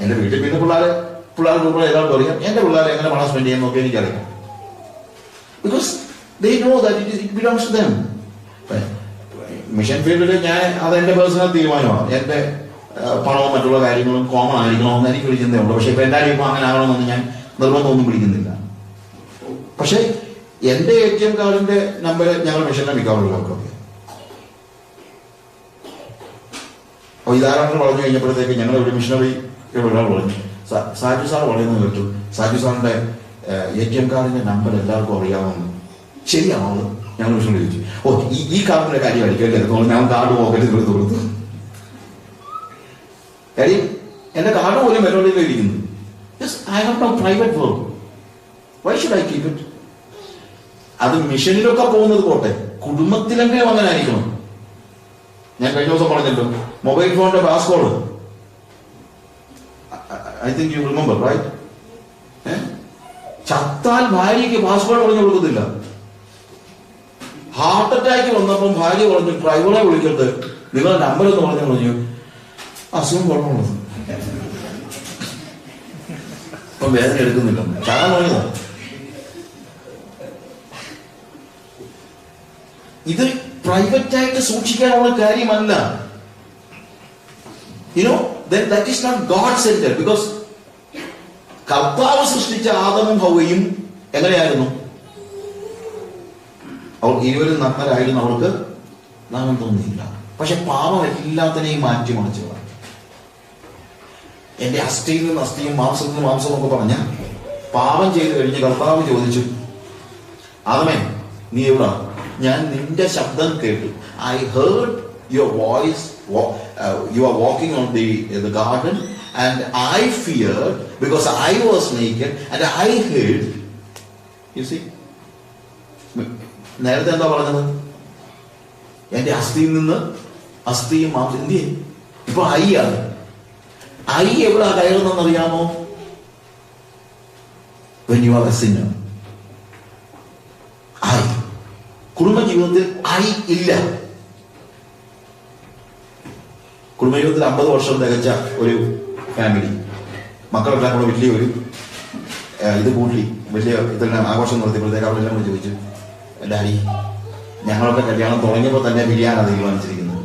എന്റെ വീട്ടിൽ പിന്നെ പിള്ളേർക്ക് എല്ലാവർക്കും അറിയാം. എന്റെ പിള്ളേരെ എങ്ങനെ പണം സ്പെൻഡ് ചെയ്യാൻ നോക്കി എനിക്കറിയാം. Because they know that it belongs to them. Mission ഫീൽഡിൽ അതെന്റെ പേഴ്സണൽ തീരുമാനമാണ്. എന്റെ പണവും മറ്റുള്ള കാര്യങ്ങളും കോമൺ ആയിരിക്കണമെന്ന് എനിക്കൊരു ചിന്തയുണ്ട്. പക്ഷെ ഇപ്പൊ എല്ലാവരും ഇപ്പൊ അങ്ങനെ ആകണമെന്ന് ഞാൻ നിർബന്ധമൊന്നും പിടിക്കുന്നില്ല. പക്ഷെ എന്റെ ATM കാർഡിന്റെ നമ്പർ ഞങ്ങൾ മിഷനെ മിക്കവാറുള്ളവർക്കൊക്കെ. അപ്പൊ ഇതാരാണെന്ന് പറഞ്ഞു കഴിഞ്ഞപ്പോഴത്തേക്ക് ഞങ്ങൾ ഒരു മിഷനറി ഒരാൾ പറഞ്ഞു, സാജു സാർ പറയുന്നത് കേട്ടു, സാജു സാറിന്റെ ATM കാർഡിന്റെ നമ്പർ എല്ലാവർക്കും അറിയാവുന്നു. ശരിയാണോ? ഞങ്ങൾ മിഷനറി ചോദിച്ചു. ഈ കാർഡിന്റെ കാര്യമായിരിക്കും അല്ലേ? ഞാൻ കാർഡ് പോക്കറ്റിൽ എടുത്ത് കൊടുത്തു. കാര്യം എന്റെ കാർഡ് പോലും മെലോഡിയിൽ ഇരിക്കുന്നു. I have no private work. Why should I keep it? അത് മിഷനിലൊക്കെ പോകുന്നത് പോട്ടെ, കുടുംബത്തിലെങ്കിലും അങ്ങനെ ആയിരിക്കണം. ഞാൻ കഴിഞ്ഞ ദിവസം പറഞ്ഞല്ലോ, മൊബൈൽ ഫോണിന്റെ passcode, I think you remember right? ചത്താൽ ഭാര്യയ്ക്ക് പാസ്കോഡ് പറഞ്ഞു കൊടുക്കത്തില്ല. ഹാർട്ട് അറ്റാക്ക് വന്നപ്പം ഭാര്യ പറഞ്ഞു, ഡ്രൈവറെ വിളിക്കട്ടെ, നിങ്ങളുടെ നമ്പർ എന്ന് പറഞ്ഞു. അസുഖം കുഴപ്പമുള്ളത്, ഇപ്പൊ വേദന എടുക്കുന്നില്ല, ചാകാൻ തുടങ്ങിയതാ. ഇത് പ്രൈവറ്റ് ആയിട്ട് സൂക്ഷിക്കാനുള്ള കാര്യമല്ല. that is not God-centered. because കർത്താവ് സൃഷ്ടിച്ച ആദമും ഹവ്വയും എങ്ങനെയായിരുന്നു? അവർ ഇരുവരും നഗ്നരായിരുന്നു, അവർക്ക് നാമം തോന്നിയില്ല. പക്ഷെ പാപം എല്ലാത്തിനെയും മാറ്റിമറിച്ചു. എന്റെ അസ്ഥിയിൽ നിന്ന് അസ്ഥിയും മാംസത്തിൽ നിന്ന് മാംസം ഒക്കെ പറഞ്ഞ പാപം ചെയ്ത് കഴിഞ്ഞ് കർത്താവ് ചോദിച്ചു, ആദമേ നീ എവിടാ? ഞാൻ നിന്റെ ശബ്ദം കേട്ടു. I heard your voice. You are walking on the garden and I feared because I was naked and I hid. You see? നേരത്തെ എന്താ പറഞ്ഞത്? എന്റെ അസ്ഥിയിൽ നിന്ന് അസ്ഥിയും മാംസം. എന്ത് ചെയ്യും? ഇപ്പൊ ആണ്. എവിടാ കയറുന്നറിയാമോ? When you are a sinner. കുടുംബജീവിതത്തിൽ ഇല്ല. കുടുംബജീവിതത്തിൽ 50 വർഷം തികച്ച ഒരു ഫാമിലി, മക്കളെല്ലാം കൂടെ വലിയൊരു ഇത് കൂട്ടി വലിയ ഇതെല്ലാം ആഘോഷം നടത്തിയപ്പോഴത്തേക്ക് അവരെല്ലാം കൂടെ ചോദിച്ചു, ഡാഡി ഞങ്ങളൊക്കെ കല്യാണം തുടങ്ങിയപ്പോൾ തന്നെ ബിരിയാണി തീരുമാനിച്ചിരിക്കുന്നത്,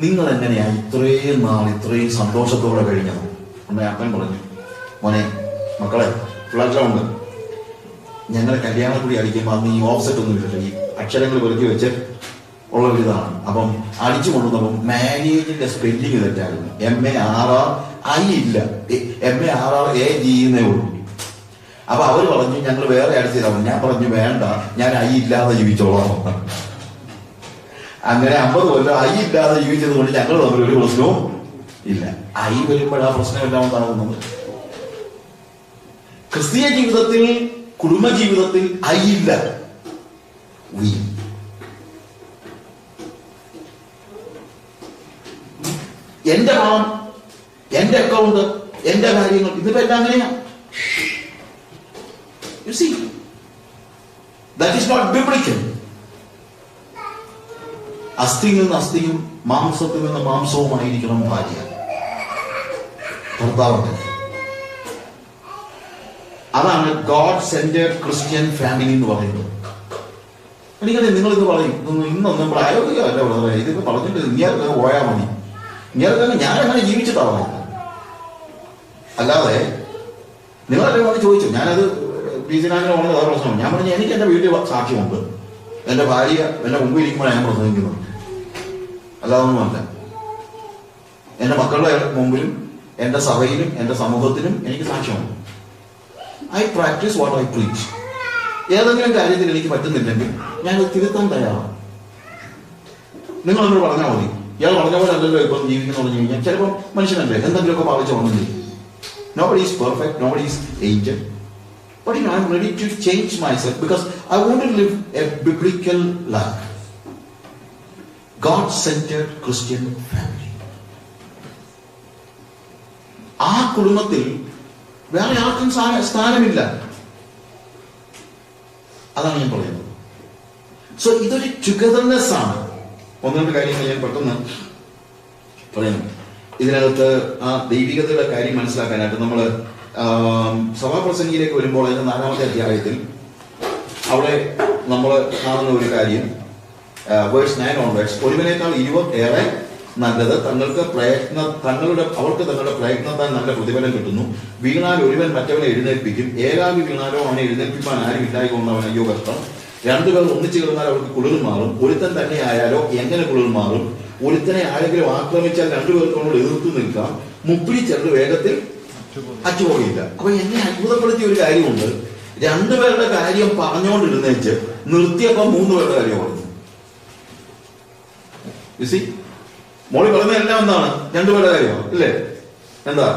നിങ്ങൾ എങ്ങനെയാ ഇത്രയും നാൾ ഇത്രയും സന്തോഷത്തോടെ കഴിഞ്ഞത്? അമ്മ അപ്പൻ പറഞ്ഞു, മോനെ മക്കളെ പിള്ളേരെല്ലാം ഉണ്ട്, ഞങ്ങളെ കല്യാണക്കുടി അടിക്കുമ്പോൾ അന്ന് ഈ ഓഫ്സെറ്റ് ഒന്നും ഇല്ലല്ലോ, ഈ അക്ഷരങ്ങൾ വെറുതെ വെച്ച് ഉള്ള ഒരു ഇതാണ്. അപ്പം അടിച്ചു കൊണ്ടുവന്നപ്പം മാരേജിന്റെ സ്പെല്ലിങ് തെറ്റായിരുന്നു. MARR ഇല്ല, MARRAG ഉള്ളൂ. അപ്പൊ അവര് പറഞ്ഞു ഞങ്ങൾ വേറെ അടിച്ചു തരാം. ഞാൻ പറഞ്ഞു വേണ്ട, ഞാൻ ഇല്ലാതെ ജീവിച്ചോളാം. അങ്ങനെ 50 കൊല്ലം ഐ ഇല്ലാതെ ജീവിച്ചത് കൊണ്ട് ഞങ്ങൾ തമ്മിൽ ഒരു പ്രശ്നവും ഇല്ല. ഐ വരുമ്പോഴാ പ്രശ്നമെല്ലാം ഉണ്ടാകുന്നത്. ക്രിസ്തീയ ജീവിതത്തിൽ, കുടുംബ ജീവിതത്തിൽ ഐ ഇല്ല. എന്റെ പണം, എന്റെ അക്കൗണ്ട്, എന്റെ കാര്യങ്ങൾ, ഇതിപ്പോ എല്ലാം അങ്ങനെയാ. You see, that is not biblical. അസ്ഥിയിൽ നിന്ന് അസ്ഥിയും മാംസത്തിൽ നിന്ന് മാംസവുമായിരിക്കണം ഭാര്യ, ഭർത്താവ്. അതാണ് ഗോഡ് സെന്റേഡ് ക്രിസ്ത്യൻ ഫാമിലി എന്ന് പറയുന്നത്. എനിക്കത് നിങ്ങളിത് പറയും, ഇന്നൊന്നും പ്രായോഗികമല്ല വളരെ, ഇതൊക്കെ പറഞ്ഞിട്ട് ഇങ്ങനെ പോയാൽ മതി, ഇങ്ങനെ ഞാൻ അങ്ങനെ ജീവിച്ചിട്ടാ പറയുന്നത്. അല്ലാതെ നിങ്ങളെല്ലാം വന്ന് ചോദിച്ചു, ഞാനത് ടീച്ചറാങ്ങനെ വളരെ വേറെ പ്രശ്നമാണ്. ഞാൻ പറഞ്ഞു എനിക്ക് എന്റെ വീട്ടിൽ സാക്ഷ്യമുണ്ട്, എന്റെ ഭാര്യ എന്റെ മുമ്പിൽ ഇരിക്കുമ്പോഴാണ് ഞാൻ പ്രസംഗിക്കുന്നത്, അല്ലാതൊന്നുമല്ല. എന്റെ മക്കളുടെ മുമ്പിലും എന്റെ സഭയിലും എന്റെ സമൂഹത്തിലും എനിക്ക് സാക്ഷ്യമുണ്ട്. I practice what I preach. ഏതെങ്കിലും കാര്യത്തിൽ എനിക്ക് പറ്റുന്നില്ലെങ്കിൽ ഞാൻ തിരുത്താൻ തയ്യാറാണ്. നിങ്ങളെന്നോട് പറഞ്ഞാൽ മതി, ഇയാൾ പറഞ്ഞ പോലെ അല്ലല്ലോ ഇപ്പം ജീവിക്കുന്നു പറഞ്ഞു കഴിഞ്ഞാൽ ചിലപ്പോൾ മനുഷ്യനല്ലേ എന്തെങ്കിലുമൊക്കെ പാലിച്ചു വന്നു. Nobody is perfect, nobody is angel. But you know, I'm ready to change myself because I want to live a biblical life. God-centered Christian family. ആ കുടുംബത്തിൽ വേറെ ആർക്കും സ്ഥാനമില്ല. അതാണ് ഞാൻ പറയുന്നത്. സോ ഇതൊരു ടുഗദർനെസ് ആണ്. ഒന്ന് രണ്ട് കാര്യങ്ങൾ ഞാൻ പെട്ടെന്ന് പറയുന്നു. ഇതിനകത്ത് ആ ദൈവികതയുടെ കാര്യം മനസ്സിലാക്കാനായിട്ട് നമ്മൾ സഭാപ്രസംഗിയിലേക്ക് വരുമ്പോൾ അതിന്റെ 4-ാമത്തെ അധ്യായത്തിൽ അവിടെ നമ്മൾ കാണുന്ന ഒരു കാര്യം, വേഴ്സ് 9 onwards, ഒരുവനേക്കാൾ 20 ഏറെ നല്ലത് അവർക്ക് തങ്ങളുടെ പ്രയത്നത്താൽ നല്ല പ്രതിഫലം കിട്ടുന്നു. വീണാൽ ഒരുവൻ മറ്റവനെ എഴുന്നേൽപ്പിക്കും. ഏകാകി വീണാലോ അവനെ എഴുന്നേൽപ്പിക്കാൻ ആരും ഇല്ലായിക്കൊണ്ട് അവൻ അയ്യോ കഷ്ടം. രണ്ടുപേർ ഒന്നിച്ചു കിടന്നാൽ അവർക്ക് കുളിർ മാറും. ഒരുത്തൻ തന്നെ ആയാലോ എങ്ങനെ കുളിർ മാറും? ഒരുത്തനെ ആരെങ്കിലും ആക്രമിച്ചാൽ രണ്ടുപേർക്കൊന്നോട് എതിർത്ത് നിൽക്കാം. മുപ്പിടി ചെറുത് വേഗത്തിൽ അച്ചുപോകില്ല. അപ്പൊ എന്നെ അത്ഭുതപ്പെടുത്തിയ ഒരു കാര്യമുണ്ട്. രണ്ടുപേരുടെ കാര്യം പറഞ്ഞുകൊണ്ടിരുന്നേച്ച് നിർത്തിയപ്പോ 3 പേരുടെ കാര്യം പറഞ്ഞു. മോളി പറഞ്ഞ എല്ലാം എന്താണ്? 2 പേരുടെ കാര്യമാണ്, ഇല്ലേ? എന്താ?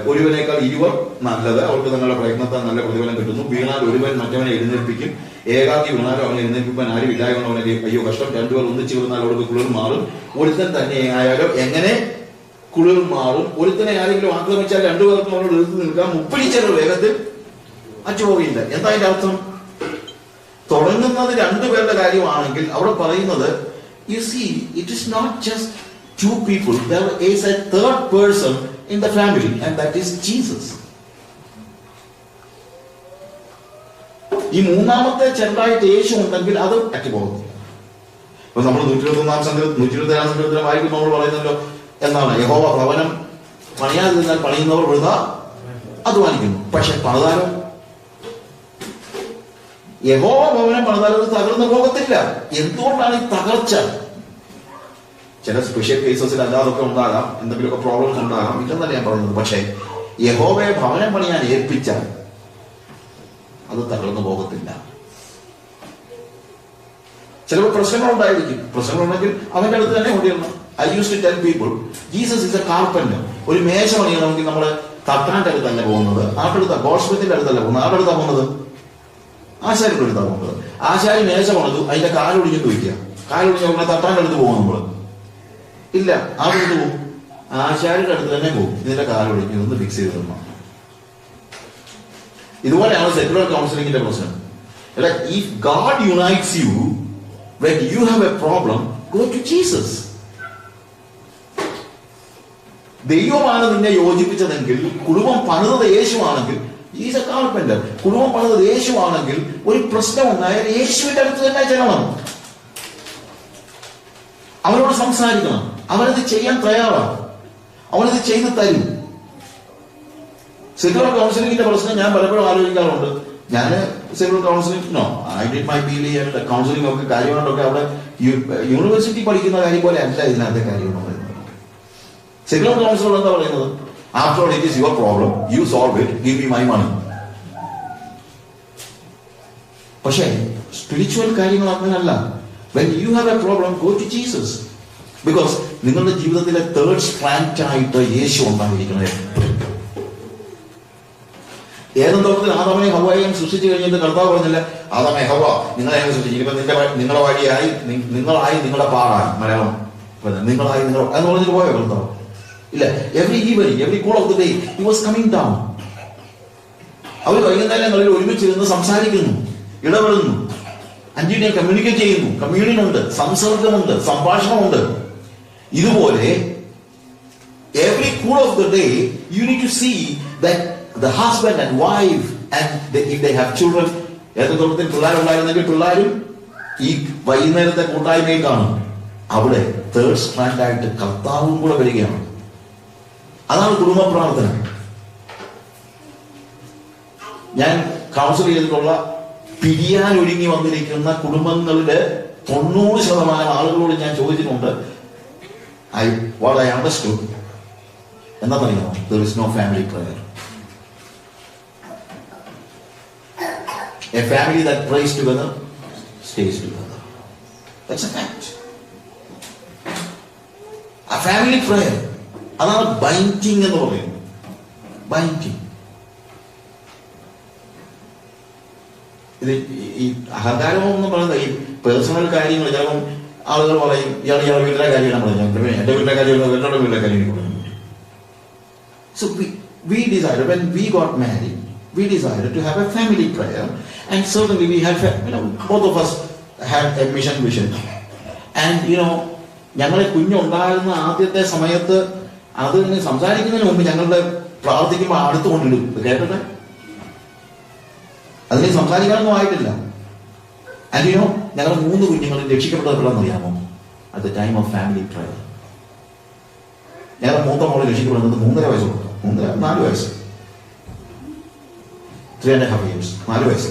ഒരുവനേക്കാൾ 20 നല്ലത് അവർക്ക് തങ്ങളുടെ പ്രയത്നത്താൽ നല്ല പ്രതിഫലം കിട്ടുന്നു. വീണാൽ ഒരുവൻ മറ്റവനെ എഴുന്നേൽപ്പിക്കും. ഏകാക്കി വീണാലും അവനെ എഴുന്നേൽപ്പിക്കാൻ ആരും ഇല്ലായകൊണ്ട് അവനെ അയ്യോ കഷ്ടം. 2 പേർ ഒന്നിച്ചു വീണാൽ അവർക്ക് കുളിർ മാറും. ഒരുത്തൻ തന്നെ ആയാലോ എങ്ങനെ കുളിർ മാറും? ഒരുത്തനെ ആരെങ്കിലും ആക്രമിച്ചാൽ 2 പേർക്കും അവനോട് എതിർത്ത് നിൽക്കാം. മുപ്പിടിച്ചൊരു വേഗത്തിൽ അച്ചുപോകില്ല. എന്താ അതിന്റെ അർത്ഥം? തുടങ്ങുന്നത് 2 പേരുടെ കാര്യമാണെങ്കിൽ അവിടെ പറയുന്നത്, you see, it is not just 2 people. There is a third person in the family, and that is Jesus. ഈ 3ാമത്തെ ചെറുതായിട്ട് യേശു ഉണ്ടെങ്കിൽ അത് അറ്റുപോകുന്നില്ല. ഇപ്പൊ നമ്മൾ 121-ാം സങ്കീർത്തനം വായിക്കുമ്പോൾ നമ്മൾ പറയുന്നല്ലോ എന്താണ്? യഹോവ ഭവനം പണിയാതിരുന്നാൽ പണിയുന്നവർ വൃഥാ അധ്വാനിക്കുന്നു. പക്ഷെ പണിതാലോ? യഹോവ ഭവനം പണിതാലോ തകർന്നു പോകത്തില്ല. എന്തുകൊണ്ടാണ് ഈ തകർച്ച? ചില സ്പെഷ്യൽ കേസസിൽ അല്ലാതൊക്കെ ഉണ്ടാകാം, എന്തെങ്കിലുമൊക്കെ പ്രോബ്ലംസ് ഉണ്ടാകാം, ഇല്ലെന്നല്ല ഞാൻ പറയുന്നത്. പക്ഷേ യഹോവയെ ഭവനം പണിയാൻ ഏൽപ്പിച്ചാൽ അത് തകർന്നു പോകത്തില്ല. ചിലപ്പോൾ പ്രശ്നങ്ങളുണ്ടായിരിക്കും. പ്രശ്നങ്ങളുണ്ടെങ്കിൽ അവന്റെ അടുത്ത് തന്നെ കൊണ്ടുവരണം. I used to tell people, Jesus is a carpenter. ഒരു മേശ പണിയണമെങ്കിൽ നമ്മൾ തട്ടാന്റെ അടുത്തല്ല പോകുന്നത്, ആട്ടടുത്ത ഗോഡ്സ്മിത്തിന്റെ അടുത്തല്ല പോകുന്നത്. ആട്ടടുത്താ പോകുന്നത്? ആശാരിയുടെ അടുത്താണ് പോകുന്നത്. ആശാരി മേശ പണിതു, അതിന്റെ കാലൊടിഞ്ഞിട്ട് വയ്ക്കുക. കാലൊടിഞ്ഞ ഉടനെ തട്ടാന്റെ അടുത്ത് പോകും നമ്മൾ? ഇല്ല, ആരുടെ പോകും? ആശാരിയുടെ അടുത്ത് തന്നെ പോകും. ഇതിന്റെ കാലൊടിഞ്ഞ് ഒന്ന് ഫിക്സ് ചെയ്ത് തരണം. ഇതുപോലെയാണ് സെക്യുലർ കൗൺസിലിംഗിന്റെ പ്രശ്നം. If God unites you when you have a problem, go to Jesus. ദൈവമാണ് നിന്നെ യോജിപ്പിച്ചതെങ്കിൽ, കുടുംബം പണിതത് യേശുവാണെങ്കിൽ, ഈസ് എ കാർപ്പന്റർ, കുടുംബം പണിതത് യേശുവാണെങ്കിൽ ഒരു പ്രശ്നം ഉണ്ടായാൽ യേശുവിന്റെ അടുത്ത് തന്നെ ചെല്ലണം. അവനോട് സംസാരിക്കണം. അവനത് ചെയ്യാൻ തയ്യാറാണ്. അവനത് ചെയ്ത് തരും. സെക്യുലർ കൗൺസിലിംഗിന്റെ പ്രശ്നം ഞാൻ പലപ്പോഴും ആലോചിക്കാറുണ്ട്. ഞാൻ secular counselling I did my ബിലി counselling ഒക്കെ കാര്യമായിട്ടൊക്കെ അവിടെ യൂണിവേഴ്സിറ്റി പഠിക്കുന്ന കാര്യം പോലെ അല്ല ഇതിനകത്തെ കാര്യം പറയുന്നത്. സെക്യുലർ കൗൺസിലർ എന്താ പറയുന്നത്? After all it is your problem, you solve it, give me my money. പക്ഷേ സ്പിരിച്വൽ കാര്യങ്ങൾ അങ്ങനെയല്ല. When you have a problem, go to Jesus. Because നിങ്ങളുടെ ജീവിതത്തിലെ തേർഡ് സ്ട്രാൻഡ് ആയിട്ട് യേശു ഉണ്ടായിരിക്കുന്നത്. ഏതും തോട്ടത്തിൽ ആദാമിനെയും ഹവ്വായെയും സൃഷ്ടിച്ചു കഴിഞ്ഞിട്ട് കർത്താവ് പറഞ്ഞില്ല, ആദാമേ ഹവ്വ നിങ്ങളെ സൃഷ്ടിച്ചു, ഇനിയിപ്പോ നിങ്ങളുടെ വഴിയായി നിങ്ങളായി നിങ്ങളുടെ പാടായി, മലയാളം നിങ്ങളായി നിങ്ങൾ എന്ന് പറഞ്ഞിട്ട് പോയോ കർത്താവ്? ഇല്ല. Every cool of the day he was coming down. അവർ വൈകുന്നേരങ്ങളിൽ ഒരുമിച്ചിരുന്ന് സംസാരിക്കുന്നു, ഇടപെടുന്നു, അന്യോന്യം കമ്മ്യൂണിക്കേറ്റ് ചെയ്യുന്നു. കമ്മ്യൂണിയൻ ഉണ്ട്, സംസർഗമുണ്ട്, സംഭാഷണമുണ്ട്. ഇതുപോലെ every cool of the day you need to see that the husband and wife and if they have children, ഏതൊക്കെ പിള്ളേരുണ്ടായിരുന്നെങ്കിൽ പിള്ളേരും ഈ വൈകുന്നേരത്തെ കൂട്ടായ്മയിൽ കാണും. അവിടെ തേർഡ് സ്ട്രാൻഡ് ആയിട്ട് കർത്താവും കൂടെ വരികയാണ്. അതാണ് കുടുംബ പ്രാർത്ഥന. ഞാൻ കൗൺസിൽ ചെയ്തിട്ടുള്ള പിരിയാൻ ഒരുങ്ങി വന്നിരിക്കുന്ന കുടുംബങ്ങളുടെ 90% ആളുകളോട് ഞാൻ ചോദിച്ചിട്ടുണ്ട്, what I understood, എന്താ പറയുക, there is no family prayer. A family that prays together stays together. That's a fact. A family prayer, അതാണ് ബൈൻഡിങ് എന്ന് പറയുന്നത്. ബൈൻഡിങ്. ഇത് ഈ അഹങ്കാരം എന്ന് പറയുന്നത് ഈ പേഴ്സണൽ കാര്യങ്ങൾ. ചിലപ്പം ആളുകൾ പറയും, ഇയാളുടെ വീട്ടിലെ കാര്യമാണ് പറഞ്ഞത്, എന്റെ വീട്ടിലെ കാര്യം എന്നോട് വീട്ടിലെ കാര്യം പറഞ്ഞു. So we decided, when we got married, we decided to have a family prayer, and certainly we had, both of us had a mission vision. And ഞങ്ങളെ കുഞ്ഞുണ്ടായിരുന്ന ആദ്യത്തെ സമയത്ത് അത് സംസാരിക്കുന്നതിന് മുമ്പ് ഞങ്ങളുടെ പ്രാർത്ഥിക്കുമ്പോൾ അടുത്തുകൊണ്ടിടും, കേട്ടട്ടെ, അതിന് സംസാരിക്കാനൊന്നും ആയിട്ടില്ല. ആൻഡ് ഞങ്ങൾ 3 കുഞ്ഞുങ്ങളും രക്ഷിക്കപ്പെട്ടതെന്ന് അറിയാമോ? At the time of family prayer. ഞങ്ങളുടെ മൂത്ത മോള് രക്ഷിക്കപ്പെടുന്നത് 3.5 വയസ്സുള്ള, 4 വയസ്സ്, 3.5 years, 4 വയസ്സ്.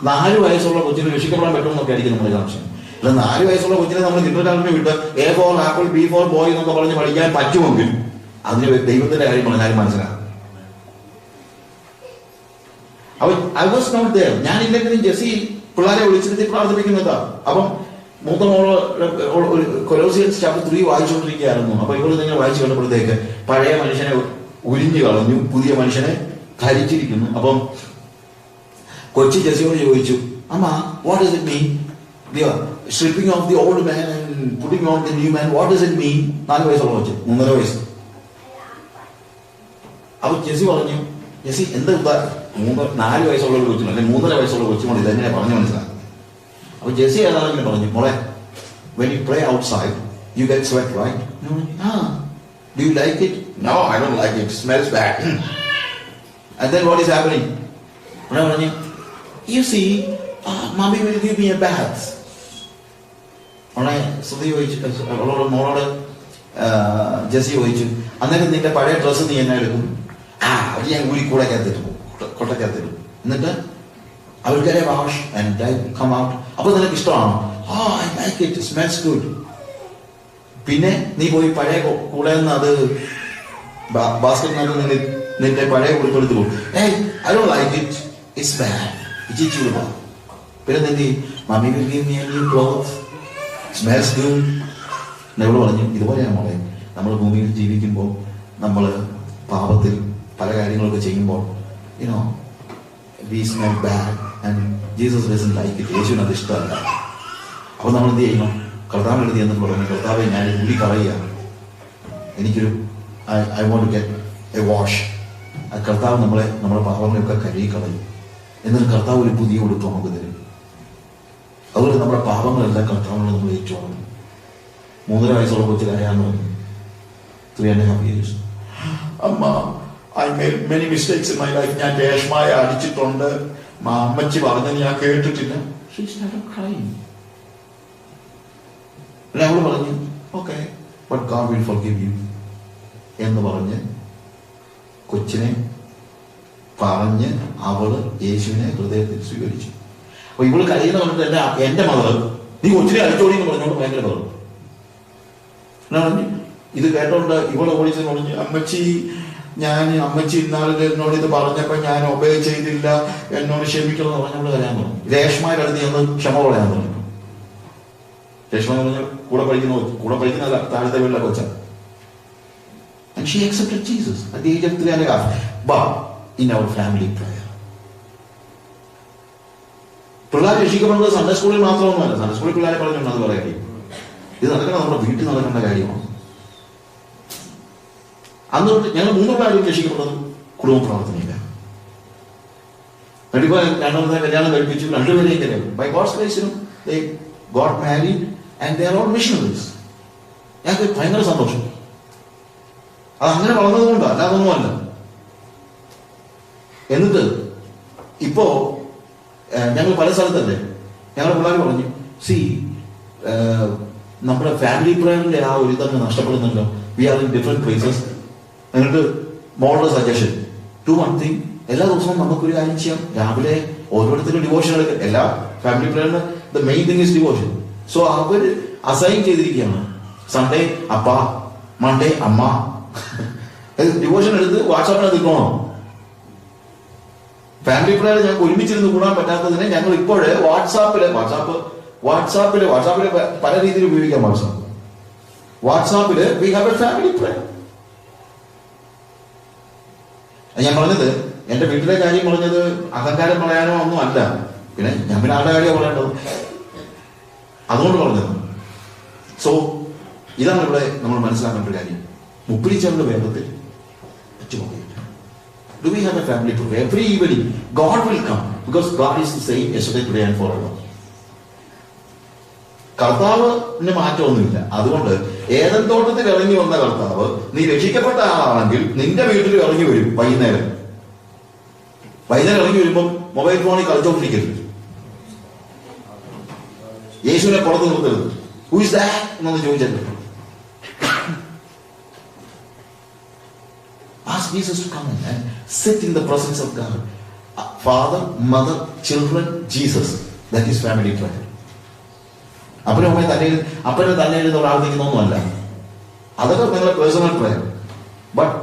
4 വയസ്സുള്ള കൊച്ചിന് രക്ഷിക്കപ്പെടാൻ പറ്റുമെന്നൊക്കെ ആയിരിക്കും നമ്മുടെ സംശയം. അല്ല, 4 വയസ്സുള്ള കൊച്ചിനെ നമ്മൾ കിൻഡർഗാർട്ടനിൽ വിട്ട് A for apple, B for boy എന്നൊക്കെ പറഞ്ഞ് പഠിക്കാൻ പറ്റുമെങ്കിൽ അതിന് ദൈവത്തിന്റെ കാര്യം പറഞ്ഞാലും മനസ്സിലാകും. I was not there. ഞാനില്ലെങ്കിലും ജെസ്സി പിള്ളേരെ വിളിച്ചിരുത്തി പ്രാർത്ഥിപ്പിക്കുന്നതാ. അപ്പം മൂത്ത മോള് കൊലോസിയൻസ് ചാപ്റ്റർ 3 വായിച്ചുകൊണ്ടിരിക്കുകയായിരുന്നു. അപ്പൊ ഇവിടെ നിങ്ങൾ വായിച്ചു കണ്ടപ്പോഴത്തേക്ക് പഴയ മനുഷ്യനെ ഉരിഞ്ഞു കളഞ്ഞു, പുതിയ മനുഷ്യനെ ധരിച്ചിരിക്കുന്നു. അപ്പം കൊച്ചി ജെസ്സിയോട് ചോദിച്ചു, അമ്മ, what does it mean? Stripping of the old man and putting on the new man, what does it mean? 4 വയസ്സുള്ള കൊച്ചു, 3.5 വയസ്സ്. അപ്പൊ ജെസ്സി പറഞ്ഞു, ജെസ്സി എന്താ 4 വയസ്സുള്ള ഒരു കൊച്ചിനും അല്ലെങ്കിൽ 3.5 വയസ്സുള്ള കൊച്ചും ഇതെങ്ങനെ പറഞ്ഞു മനസ്സിലാക്കി? അപ്പൊ ജെസ്സി ഏതാണെങ്കിലും പറഞ്ഞു, മോളെ, when you pray outside you get sweat, right? Do you like it? No, I don't like it. It smells bad. And then what is happening? You see, mommy will give me a bath. മോളോട് Jessy ചോദിച്ചു, അന്നേരം നിന്റെ പഴയ dress നീ എന്നെ എടുക്കും? അത് ഞാൻ കൂടി കൊട്ടക്കകത്തിടും, എന്നിട്ട് I will get a wash and I come out. അപ്പൊ നിനക്ക് ഇഷ്ടമാണോ? I like it, it smells good. പിന്നെ നീ പോയി പഴയ കൂടെന്ന് അത് ബാസ്കറ്റിനകത്ത് നിന്റെ പഴയ ഉൾപ്പെടുത്തു പോകും. I don't like it, it's bad, it's ചൂടാ. പിന്നെ നിന്റെ mummy will give me a new clothes, smells good. എന്നോട് പറഞ്ഞു, ഇതുപോലെയാണ് മോളെ, നമ്മൾ ഭൂമിയിൽ ജീവിക്കുമ്പോൾ നമ്മൾ പാപത്തിൽ പല കാര്യങ്ങളൊക്കെ ചെയ്യുമ്പോൾ we smell bad and Jesus doesn't like it. യേശുവിന് അത് ഇഷ്ടമല്ല. അപ്പൊ നമ്മൾ എന്ത് ചെയ്യണം? കർത്താവിന് എഴുതി എന്ന് പറഞ്ഞു, കർത്താവെ, ഞാൻ മുടി കളയുക, എനിക്കൊരു I want to get a wash. കർത്താവ് നമ്മുടെ പാപങ്ങളെയൊക്കെ കഴുകി കളയും. എന്നിട്ട് കർത്താവ് ഒരു പുതിയ ഉടുപ്പ് നമുക്ക് തരും. അതുപോലെ നമ്മുടെ പാപങ്ങളെല്ലാം കർത്താവിനോട് നമ്മൾ ഏറ്റുവാങ്ങും. 3.5 വയസ്സുള്ള കൊച്ചു കരയാന്ന് പറഞ്ഞു. 3.5 years. അമ്മ, I made many mistakes in my life. ഞാൻ രേഷ്മായ അടിച്ചിട്ടുണ്ട്, അമ്മച്ചി പറഞ്ഞത് ഞാൻ കേട്ടിട്ടില്ല. She started crying. അവള് പറഞ്ഞു, okay, but God will forgive you എന്ന് പറഞ്ഞ് കൊച്ചിനെ പറഞ്ഞ് അവള് യേശുവിനെ ഹൃദയത്തിൽ സ്വീകരിച്ചു. അപ്പൊ ഇവള് കഴിയുന്ന പറഞ്ഞിട്ട് എന്റെ മകള് നീ കൊച്ചിനെ അടിച്ചോടി എന്ന് പറഞ്ഞോണ്ട് ഭയങ്കര പറഞ്ഞു. ഇത് കേട്ടോണ്ട് ഇവളെ ഓടിച്ച് പറഞ്ഞു, അമ്മച്ചി ഇന്നാളിൽ എന്നോട് ഇത് പറഞ്ഞപ്പോ ഞാൻ ഒബേ ചെയ്തില്ല, എന്നോട് ക്ഷമിക്കണം എന്ന് പറഞ്ഞോട് കരയാൻ പറഞ്ഞു. രേഷ്മയുടെ അടുത്ത് ചെന്ന് ക്ഷമ പറയാൻ പറഞ്ഞു. രേഷ്മ എന്ന് പറഞ്ഞാൽ കൂടെ പഠിക്കുന്ന താഴത്തെ വീട്ടിലെ കൊച്ച. And she accepted Jesus at the age of 3.5. But in our family prayer. പിള്ളേർ രക്ഷിക്കപ്പെടുന്നത് സൺഡേ സ്കൂളിൽ മാത്രമൊന്നുമല്ല. സൺഡേ സ്കൂളിൽ പിള്ളേരെ പറഞ്ഞിട്ടുണ്ട്, അത് പറയാം. ഇത് നടക്കണം, നമ്മുടെ വീട്ടിൽ നടക്കേണ്ട കാര്യമാണ്. അന്ന് ഞങ്ങൾ 3 പിള്ളേരും രക്ഷിക്കപ്പെട്ടത് കുടുംബ പ്രാർത്ഥനയില്ല. എന്നിട്ടിപ്പോ രണ്ടാമത്തെ കല്യാണം കഴിപ്പിച്ചു, 2 പേരെയും കല്യാണം. By God's grace they got married and they are all missionaries. ഞങ്ങൾക്ക് ഭയങ്കര സന്തോഷം. അത് അങ്ങനെ വളർന്നതുകൊണ്ടോ അല്ലാതൊന്നുമല്ല. എന്നിട്ട് ഇപ്പോ ഞങ്ങൾ പല സ്ഥലത്തല്ലേ, ഞങ്ങളുടെ പിള്ളേർ പറഞ്ഞു, നമ്മുടെ ഫാമിലി പ്രയറിന്റെ ആ ഒരു ഇതങ്ങ് നഷ്ടപ്പെടുന്നുണ്ടോ. We are in different places. എന്നിട്ട് മോളുടെ സജഷൻ, ടു വൺ തിങ്, എല്ലാ ദിവസവും നമുക്കൊരു കാര്യം ചെയ്യാം. രാവിലെ ഓരോരുത്തരും ഡിവോഷൻ എടുക്കുക. എല്ലാ ഫാമിലി പ്രയറിന് the main thing is devotion. So അവർ അസൈൻ ചെയ്തിരിക്കുകയാണ്. സൺഡേ അപ്പ, മൺഡേ അമ്മ. ഡിവോഷൻ എടുത്ത് വാട്സാപ്പിനകത്ത് ഇട്ടോണം. ഫാമിലി പ്രയർ ഞങ്ങൾക്ക് ഒരുമിച്ചിരുന്ന് കൂടാൻ പറ്റാത്തതിനെ ഞങ്ങൾ ഇപ്പോഴേ വാട്സാപ്പില് പല രീതിയിൽ ഉപയോഗിക്കാം. വാട്സാപ്പില് we have a family prayer. ഞാൻ പറഞ്ഞത് എന്റെ വീട്ടിലെ കാര്യം പറഞ്ഞത് അഹങ്കാരം പറയാനോ ഒന്നും അല്ല. പിന്നെ ഞാൻ പിന്നെ ആളുടെ കാര്യമാണ് പറയേണ്ടത്, അതുകൊണ്ട് പറഞ്ഞത്. സോ ഇതാണ് ഇവിടെ നമ്മൾ മനസ്സിലാക്കേണ്ട ഒരു കാര്യം. മുപ്പിരിച്ചവരുടെ വേഗത്തിൽ do we have a family prayer? Every evening God will come, because God is the same yesterday, today and forever. കർത്താവിന് മാറ്റമൊന്നുമില്ല. അതുകൊണ്ട് ഏദൻ തോട്ടത്തിൽ ഇറങ്ങി വന്ന കർത്താവ് നീ രക്ഷിക്കപ്പെട്ട ആളാണെങ്കിൽ നിന്റെ വീട്ടിൽ ഇറങ്ങി വരും. വൈകുന്നേരം ഇറങ്ങി വരുമ്പോൾ മൊബൈൽ ഫോണിൽ കളിച്ചോണ്ടിരിക്കരുത്. യേശുവിനെ പുറത്ത് നിർത്തരുത്. ഹു ഈസ് ദാറ്റ് എന്നൊന്ന് ചോദിച്ചല്ലോ. Ask Jesus to come in and sit in the presence of God. Father, mother, children, Jesus. That is family prayer. അപ്പനെ തന്നെ പ്രാർത്ഥിക്കുന്നൊന്നുമല്ല. അതൊക്കെ നിങ്ങളുടെ personal prayer. But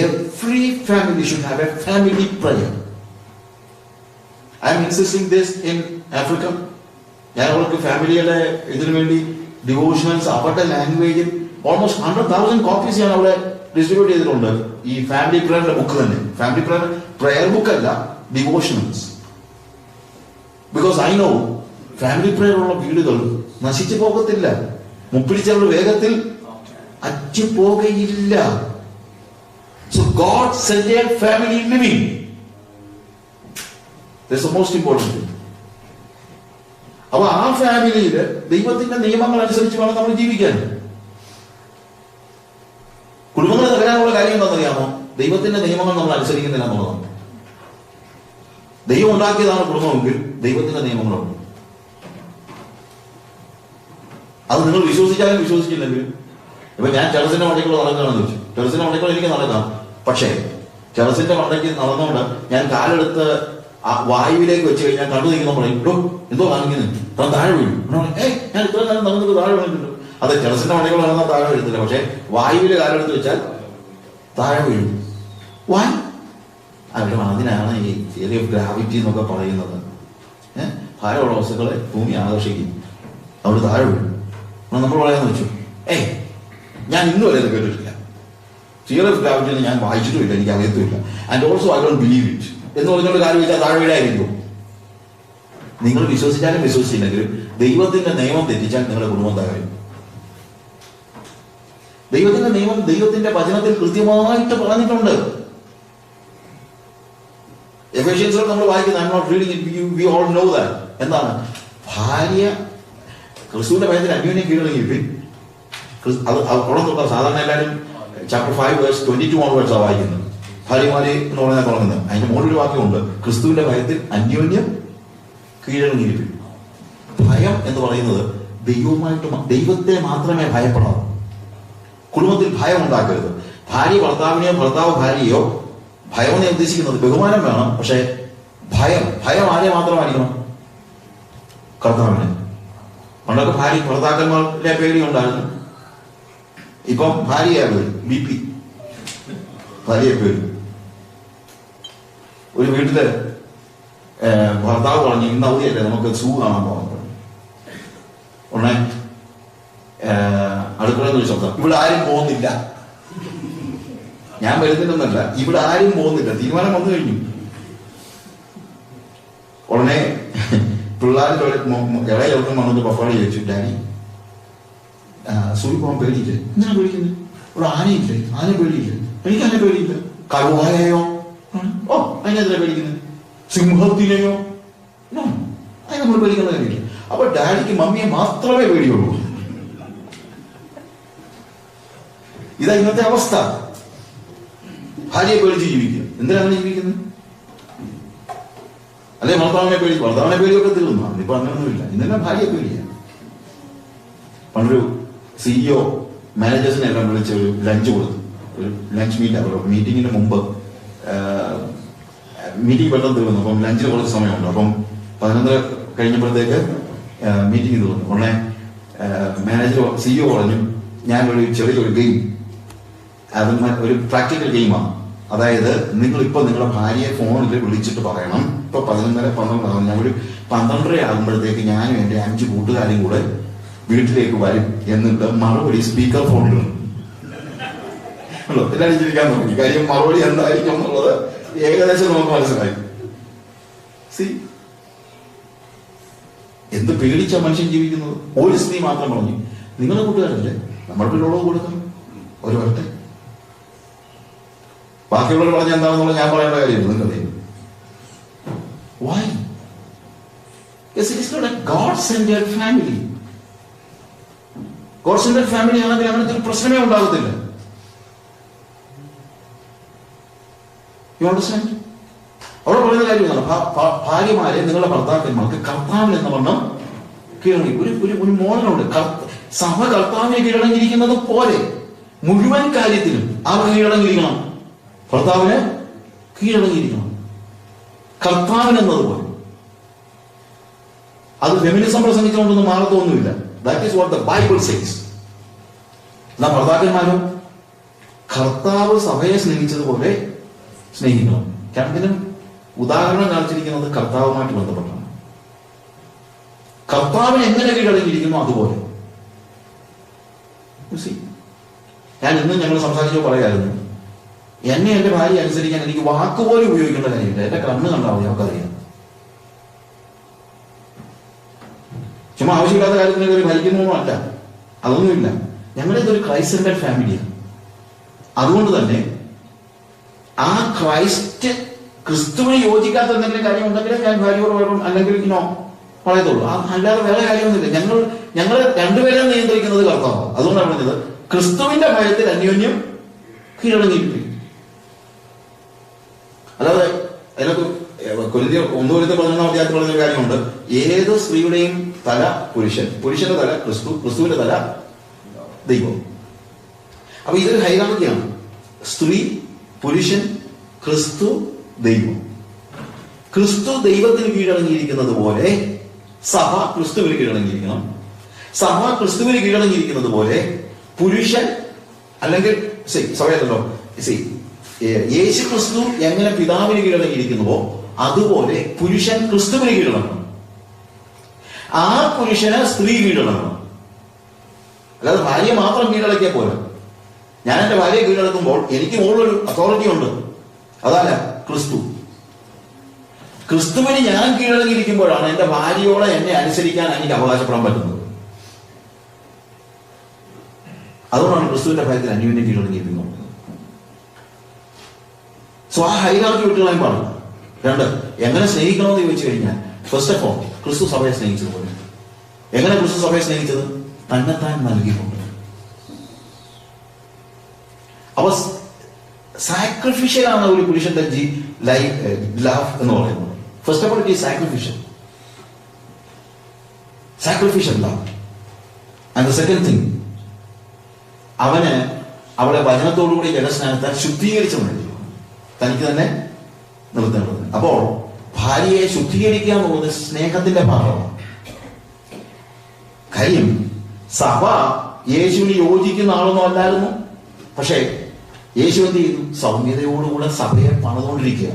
every family should have a family prayer. I am insisting this in Africa. ഞാൻ അവർക്ക് ഫാമിലിയുടെ ഇതിനു വേണ്ടി ഡിവോഷണൽസ് അവരുടെ ലാംഗ്വേജിൽ ഓൾമോസ്റ്റ് 100,000 കോപ്പീസ് ഞാൻ അവിടെ ഡിസ്ട്രിബ്യൂട്ട് ചെയ്തിട്ടുണ്ട്. ഈ ഫാമിലി പ്രയറിന്റെ ബുക്ക് തന്നെ. ഫാമിലി പ്രയർ ബുക്ക് അല്ല, devotionals. Because I know family prayer ഉള്ള വീടുകൾ നശിച്ചു പോകത്തില്ല. മുപ്പിടിച്ചവരുടെ വേഗത്തിൽ അച്ചു പോകയില്ല. So God centred family living. That's the most important thing. അപ്പൊ ആ ഫാമിലിയിൽ ദൈവത്തിന്റെ നിയമങ്ങൾ അനുസരിച്ച് വേണം നമ്മൾ ജീവിക്കാൻ. കുടുംബങ്ങൾ തകരാനുള്ള കാര്യം എന്താണെന്നറിയാമോ? ദൈവത്തിന്റെ നിയമങ്ങൾ നമ്മൾ അനുസരിക്കുന്നില്ല എന്നുള്ളതാണ്. ദൈവം ഉണ്ടാക്കിയതാണ് കുടുംബമെങ്കിൽ ദൈവത്തിന്റെ നിയമങ്ങളുണ്ട്. അത് നിങ്ങൾ വിശ്വസിച്ചാലും വിശ്വസിച്ചില്ലെങ്കിലും. ഇപ്പൊ ഞാൻ ടെറസിന്റെ മണ്ടയ്ക്കുള്ള നടക്കുകയാണെന്ന് വെച്ചു. ടെറസിന്റെ മണ്ടയ്ക്കുള്ള എനിക്ക് നടക്കാം. പക്ഷേ ടെറസിന്റെ മണ്ടയ്ക്ക് നടന്നുകൊണ്ട് ഞാൻ കാലെടുത്ത് വായുവിലേക്ക് വെച്ച് കഴിഞ്ഞാൽ കണ്ടു നിൽക്കുന്ന പറയും, എന്തോ കാണിക്കുന്നത്, താഴെ വീഴും. ഞാൻ ഇത്ര നേരം നടന്നിട്ട് താഴെ വീണിട്ടുണ്ട്. അത് ടെറസിന്റെ മണ്ടയ്ക്കുള്ള നടന്നാൽ താഴെ വീഴത്തില്ല. പക്ഷെ വായുവിലെ കാലെടുത്ത് വെച്ചാൽ താഴെ വീഴും. വായു അതിനാണ് ഈ തിയറി ഓഫ് ഗ്രാവിറ്റി എന്നൊക്കെ പറയുന്നത്. ഭാരമുള്ള വസ്തുക്കളെ ഭൂമി ആകർഷിക്കും, അവിടെ താഴെ വീഴും. നമ്മൾ പറയാന്ന് വെച്ചു, ഞാൻ ഇന്നും വരെ കേട്ടിട്ടില്ല. തിയറി ഓഫ് ഗ്രാവിറ്റി ഞാൻ വായിച്ചിട്ടുമില്ല, എനിക്ക് അറിയത്തുമില്ല. And also I don't believe it എന്ന് പറഞ്ഞുകൊണ്ട് കാര്യം വെച്ചാൽ താഴെ വീഴായിരിക്കും. നിങ്ങൾ വിശ്വസിച്ചാലും വിശ്വസിച്ചില്ലെങ്കിലും ദൈവത്തിന്റെ നിയമം തെറ്റിച്ചാൽ നിങ്ങളുടെ കുടുംബം തകരും. ദൈവത്തിന്റെ നിയമം ദൈവത്തിന്റെ വചനത്തിൽ കൃത്യമായിട്ട് പറഞ്ഞിട്ടുണ്ട്. എഫേഷ്യൻസിൽ നമ്മൾ വായിക്കുന്നത്, I am not reading it, we all know that. എന്താണ്? ഭാര്യ ക്രിസ്തുവിന്റെ ഭയത്തിൽ അന്യോന്യം കീഴടങ്ങിയിട്ട് അത് അവിടെ നോക്കാം. സാധാരണ എല്ലാവരും ചാപ്റ്റർ 5 വേഴ്സ് 22 ഓൺവേഴ്സാണ് വായിക്കുന്നത്. ഭാര്യമാരെ എന്ന് പറഞ്ഞാൽ തുടങ്ങുന്നത്. അതിന്റെ മുകളിലൊരു വാക്യമുണ്ട്, ക്രിസ്തുവിന്റെ ഭയത്തിൽ അന്യോന്യം കീഴടങ്ങിയിരിക്കും. ഭയം എന്ന് പറയുന്നത് ദൈവത്തെ മാത്രമേ ഭയപ്പെടാവൂ. കുടുംബത്തിൽ ഭയം ഉണ്ടാക്കരുത്. ഭാര്യ ഭർത്താവിനെയോ ഭർത്താവ് ഭാര്യയോ ഭയം എന്ന് ഉദ്ദേശിക്കുന്നത് ബഹുമാനം വേണം. പക്ഷെ ഭയം ആരെ മാത്രമായിരിക്കണം? കർത്താവിനെ. പണ്ടൊക്കെ ഭർത്താക്കന്മാരുടെ പേടി ഉണ്ടായിരുന്നു. ഇപ്പം ഭാര്യയാണ് BP, ഭാര്യയെ പേര്. ഒരു വീട്ടില് ഭർത്താവ് പറഞ്ഞു ഇന്ന് അവധിയല്ലേ നമുക്ക് സൂ കാണാൻ പോകാൻ. ഉടനെ അടുക്കളയിൽ ഒരു ശബ്ദം, ഇവിടെ ആരും പോകുന്നില്ല. ഞാൻ വരുന്നില്ലെന്നല്ല, ഇവിടെ ആരും പോകുന്നില്ല, തീരുമാനം വന്നു കഴിഞ്ഞു. ഉടനെ പിള്ളേരുടെ ഇളയിലൊന്നും വന്നിട്ട് പപ്പാടി ചോദിച്ചു, ഡാഡി സൂയി പോകാൻ പേടിയില്ലേ? എന്തിനാ പേടിക്കുന്നത്? ഇവിടെ ആനയില്ലേ? ആന പേടിയില്ലേ? എനിക്ക് ആന പേടിയില്ല. കടുവായോ? ഓ, അതിനെതിരെ പേടിക്കുന്നത്. സിംഹത്തിനെയോ? അതിന് നമ്മൾ പേടിക്കുന്ന കാര്യമില്ല. അപ്പൊ ഡാഡിക്ക് മമ്മിയെ മാത്രമേ പേടിയുള്ളൂ. ഇതാ ഇന്നത്തെ അവസ്ഥ. ഭാര്യയെ പേടിച്ച് ജീവിക്കുക. എന്തിനാണ് ജീവിക്കുന്നത്? അല്ലെ ഭർത്താവിനെ പേടി, ഭർത്താവിനെ പേടിയൊക്കെ തീർന്നു. ഇപ്പൊ അങ്ങനൊന്നുമില്ല. ഇന്നെല്ലാം ഭാര്യയെ പേടിയാണ്. പണ്ടൊരു CEO മാനേജേഴ്സിനെ എല്ലാം വിളിച്ച് ഒരു ലഞ്ച് കൊടുത്തു. ഒരു ലഞ്ച് മീറ്റിങ്ങിന് മുമ്പ് മീറ്റിംഗ് പെട്ടെന്ന് തീർന്നു. അപ്പം ലഞ്ചിന് കുറച്ച് സമയമുണ്ട്. അപ്പം 11 കഴിഞ്ഞപ്പോഴത്തേക്ക് മീറ്റിംഗ് തീർന്നു. ഉടനെ CEO പറഞ്ഞു, ഞാനൊരു ചെറിയൊരു ഗെയിം, അത് ഒരു പ്രാക്ടിക്കൽ ഗെയിമാണ്. അതായത് നിങ്ങളിപ്പോൾ നിങ്ങളുടെ ഭാര്യയെ ഫോണിൽ വിളിച്ചിട്ട് പറയണം, ഇപ്പൊ 11:12 ഞാൻ ഒരു 12:30 ആകുമ്പോഴത്തേക്ക് ഞാനും എൻ്റെ 5 കൂട്ടുകാരും കൂടെ വീട്ടിലേക്ക് വരും എന്നിട്ട് മറുപടി സ്പീക്കർ ഫോണിലും എല്ലാവരും ചിരിക്കാൻ തുടങ്ങി. കാര്യം മറുപടി എന്തായിരിക്കും എന്നുള്ളത് ഏകദേശം നമുക്ക് മനസ്സിലായി. എന്ത് പേടിച്ച മനുഷ്യൻ ജീവിക്കുന്നത്. ഒരു സ്ത്രീ മാത്രം പറഞ്ഞു, നിങ്ങളുടെ കൂട്ടുകാരല്ലേ, നമ്മുടെ പിള്ളേരോട് കൊടുക്കണം ഒരു വരട്ടെ. ബാക്കിയുള്ളവർ പറഞ്ഞ എന്താണെന്നുള്ള ഞാൻ പറയേണ്ട കാര്യമില്ല, നിങ്ങൾക്കറിയാം. Why? Yes, it is not a God-centered family. God-centered family ആണെങ്കിൽ അങ്ങനത്തെ ഒരു പ്രശ്നമേ ഉണ്ടാകത്തില്ല. You understand? അവിടെ പറയുന്ന കാര്യമാണ്, ഭാര്യമാരെ നിങ്ങളുടെ ഭർത്താക്കന്മാർക്ക് കർത്താവിൽ എന്ന് പറഞ്ഞാൽ കീഴടങ്ങി. ഒരു മോഡലുണ്ട്, സഭ കർത്താവിനെ കീഴടങ്ങിയിരിക്കുന്നത് പോലെ മുഴുവൻ കാര്യത്തിലും അവർ കീഴടങ്ങിയിരിക്കണം. ഭർത്താവിന് കീഴടങ്ങിയിരിക്കണം, കർത്താവിനെന്നതുപോലെ. അത് ഫെമിനിസം പ്രസംഗിച്ചുകൊണ്ടൊന്നും മാറത്തൊന്നുമില്ല. That is what the Bible says. എന്നാ ഭർത്താക്കന്മാരും കർത്താവ് സഭയെ സ്നേഹിച്ചതുപോലെ സ്നേഹിക്കണം. രണ്ടിനും ഉദാഹരണം കാണിച്ചിരിക്കുന്നത് കർത്താവുമായിട്ട് ബന്ധപ്പെട്ടാണ്. കർത്താവിന് എങ്ങനെ കീഴടങ്ങിയിരിക്കുന്നു അതുപോലെ. ഞാൻ ഇന്നും ഞങ്ങൾ സംസാരിച്ചോ പറയായിരുന്നു, എന്നെ എന്റെ ഭാര്യ അനുസരിക്കാൻ എനിക്ക് വാക്കുപോലും ഉപയോഗിക്കേണ്ട കാര്യമില്ല. എന്റെ കണ്ണ് കണ്ടാൽ മതി, നമുക്കറിയാം. ചുമ്മാ ആവശ്യമില്ലാത്ത കാര്യത്തിന് ഒരു ഭരിക്കുന്നൊന്നും അല്ല, അതൊന്നുമില്ല. ഞങ്ങളിതൊരു ക്രൈസ്റ്റ് സെന്റർഡ് ഫാമിലിയാണ്. അതുകൊണ്ട് തന്നെ ആ ക്രിസ്തുവിന് യോജിക്കാത്ത എന്തെങ്കിലും കാര്യം ഉണ്ടെങ്കിൽ ഞാൻ ഭാര്യയോട് പറയും, അല്ലെങ്കിൽ പറയത്തുള്ളൂ. അല്ലാതെ വേറെ കാര്യമൊന്നുമില്ല. ഞങ്ങൾ രണ്ടുപേരെയും നിയന്ത്രിക്കുന്നത് കർത്താവ്. അതുകൊണ്ടാണ് പറഞ്ഞത് ക്രിസ്തുവിന്റെ ഭയത്തിൽ അന്യോന്യം കീഴടങ്ങിയിരിക്കും. അല്ലാതെ അതിനകത്ത് 1 പറഞ്ഞ കാര്യമുണ്ട്, ഏത് സ്ത്രീയുടെയും തല പുരുഷൻ, പുരുഷന്റെ തല ക്രിസ്തു, ക്രിസ്തുവിന്റെ തല ദൈവം. അപ്പൊ ഇതൊരു ഹൈറാർക്കിയാണ്. സ്ത്രീ, പുരുഷൻ, ക്രിസ്തു, ദൈവം. ക്രിസ്തു ദൈവത്തിന് കീഴടങ്ങിയിരിക്കുന്നത് പോലെ സഭ ക്രിസ്തുവിന് കീഴടങ്ങിയിരിക്കണം. സഭ ക്രിസ്തുവിന് കീഴടങ്ങിയിരിക്കുന്നത് പോലെ പുരുഷൻ, അല്ലെങ്കിൽ സഭയല്ലോ, യേശു ക്രിസ്തു എങ്ങനെ പിതാവിന് കീഴടങ്ങിയിരിക്കുന്നുവോ അതുപോലെ പുരുഷൻ ക്രിസ്തുവിന് കീഴടങ്ങണം. ആ പുരുഷന് സ്ത്രീ കീഴടങ്ങണം. അല്ലാതെ ഭാര്യ മാത്രം കീഴടക്കിയാൽ പോലെ. ഞാൻ എന്റെ ഭാര്യയെ കീഴടക്കുമ്പോൾ എനിക്ക് മുകളിലൊരു അതോറിറ്റി ഉണ്ട്, അതല്ല ക്രിസ്തു. ക്രിസ്തുവിന് ഞാൻ കീഴടങ്ങിയിരിക്കുമ്പോഴാണ് എന്റെ ഭാര്യയോടെ എന്നെ അനുസരിക്കാൻ എനിക്ക് അവകാശപ്പെടാൻ പറ്റുന്നത്. അതുകൊണ്ടാണ് ക്രിസ്തുവിന്റെ ഭയത്തിൽ അന്യോന്യം കീഴടങ്ങിയിരിക്കുന്നത്. സോ ആ ഹൈറാർക്കി വിട്ടുകളാൻ പാടില്ല. 2, എങ്ങനെ സ്നേഹിക്കണമെന്ന് ചോദിച്ചു കഴിഞ്ഞാൽ, ഫസ്റ്റ് ഓഫ് ഓൾ ക്രിസ്തു സഭയെ സ്നേഹിച്ചതുപോലെ. എങ്ങനെ ക്രിസ്തു സഭയെ സ്നേഹിച്ചത്? തന്നെത്താൻ നൽകിക്കൊണ്ട്. അപ്പൊ സാക്രിഫിഷ്യൽ ആണ് ഒരു പുരുഷന്റെ ലവ് എന്ന് പറയുന്നത്. First of all it is sacrificial love. And the second thing, അവളെ വചനത്തോടുകൂടി ജലസ്നാനത്താൽ ശുദ്ധീകരിച്ചു വേണ്ടി തനിക്ക് തന്നെ നിർത്തേണ്ടത്. അപ്പോൾ ഭാര്യയെ ശുദ്ധീകരിക്കുക എന്നുള്ളത് സ്നേഹത്തിന്റെ ഭാഗമാണ്. കാര്യം സഭ യേശുവിന് യോജിക്കുന്ന ആളൊന്നും അല്ലായിരുന്നു. പക്ഷേ യേശു എന്ത് ചെയ്തു? സൗമ്യതയോടുകൂടെ സഭയെ പണിതുകൊണ്ടിരിക്കുക.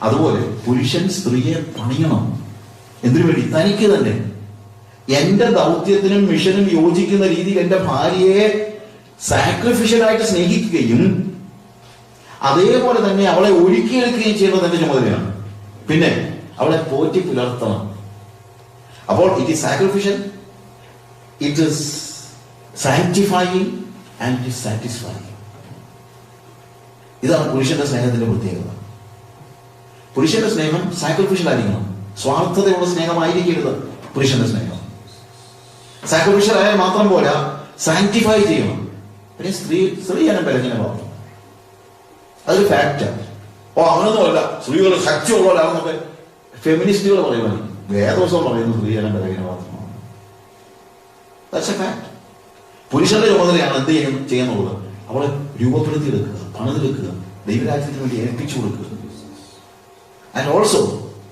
അതുപോലെ പുരുഷൻ സ്ത്രീയെ പണിയണം. എന്തിനു വേണ്ടി? തനിക്ക് തന്നെ. എന്റെ ദൗത്യത്തിനും മിഷനും യോജിക്കുന്ന രീതിയിൽ എന്റെ ഭാര്യയെ സാക്രിഫിഷ്യലായിട്ട് സ്നേഹിക്കുകയും അതേപോലെ തന്നെ അവളെ ഒരുക്കിയെടുക്കുകയും ചെയ്യുന്നത് എന്റെ ചുമതലയാണ്. പിന്നെ അവളെ പോറ്റി പുലർത്തണം. അപ്പോൾ it is sacrificial, it is sanctifying and it is satisfying. ഇതാണ് പുരുഷന്റെ സ്നേഹത്തിന്റെ പ്രത്യേകത. പുരുഷന്റെ സ്നേഹം സാക്രിഫിഷ്യൽ ആയിരിക്കണം. സ്വാർത്ഥതയുള്ള സ്നേഹമായിരിക്കരുത് പുരുഷന്റെ സ്നേഹം. സാക്രിഫിഷ്യൽ ആയാൽ മാത്രം പോരാ, സാങ്ക്ടിഫൈ ചെയ്യണം. പിന്നെ സ്ത്രീയാണ് ബലഹീന പാത്രം. അതൊരു ഫാക്റ്റാണ്. അങ്ങനൊന്നുമല്ല, സ്ത്രീകൾ ശക്തിയുള്ളവരാണെന്നൊക്കെ ഫെമിനിസ്റ്റുകൾ പറയുവാൻ വേദവസം പറയുന്നു സ്ത്രീയാണ് ബലഹീന പാത്രമാണ്. That's a fact. പുരുഷന്റെ ചുമതലയാണ് എന്ത് ചെയ്യുന്നുള്ളത്? അവളെ രൂപപ്പെടുത്തിയെടുക്കുക, പണിതെടുക്കുക, ദൈവരാജ്യത്തിന് വേണ്ടി ഏൽപ്പിച്ചു കൊടുക്കുക. And also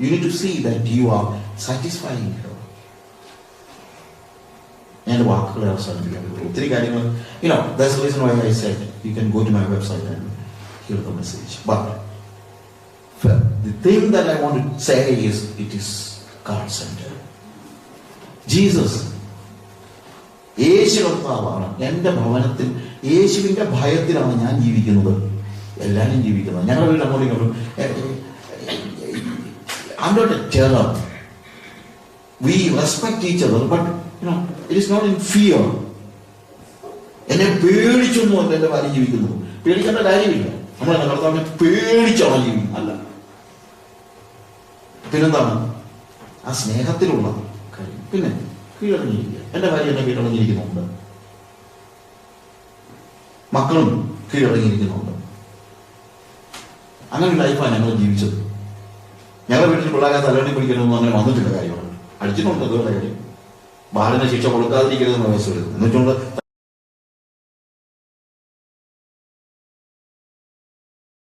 you need to see that you are satisfying her. ഞാൻ വാക്കുകളെ അവസാനിപ്പിക്കാൻ പറ്റും. ഒത്തിരി കാര്യങ്ങൾ, that's the reason why I said you can go to my website and hear the message. But the thing that I want to say is it is God-centered. Jesus, യേശു കർത്താവാണ്. എന്റെ ഭവനത്തിൽ യേശുവിന്റെ ഭയത്തിലാണ് ഞാൻ ജീവിക്കുന്നത്, എല്ലാവരും ജീവിക്കുന്നത്. ഞങ്ങളുടെ വീട്ടിൽ അങ്ങോട്ടും ഇങ്ങോട്ടും I'm not a terror. We respect each other, but it is not in fear. എന്നെ പേടിച്ചൊന്നും അല്ല എന്റെ ഭാര്യ ജീവിക്കുന്നത്. പേടിക്കേണ്ട കാര്യമില്ല. നമ്മളെന്നെ കർത്താവിനെ പേടിച്ചാണോ ജീവിക്കുന്നത്? അല്ല. പിന്നെന്താണ്? ആ സ്നേഹത്തിലുള്ള കാര്യം. പിന്നെ കീഴടങ്ങിയിരിക്കുക. എന്റെ ഭാര്യ എന്നെ കീഴടങ്ങിയിരിക്കുന്നുണ്ട്, മക്കളും കീഴടങ്ങിയിരിക്കുന്നുണ്ട്. അങ്ങനെ ഒരു ലൈഫാണ് ഞങ്ങൾ ജീവിച്ചത്. ഞങ്ങളുടെ വീട്ടിൽ പിള്ളേരെ തലവണി പിടിക്കണമെന്ന് അങ്ങനെ വന്നിട്ടില്ല. കാര്യമാണ് അടിച്ചിട്ടുണ്ട്. അതുപോലെ കാര്യം ബാലിന് ശിക്ഷ കൊടുക്കാതിരിക്കരുതെന്ന് വയസ്സ് വരുന്നത്. എന്നുവെച്ചുകൊണ്ട്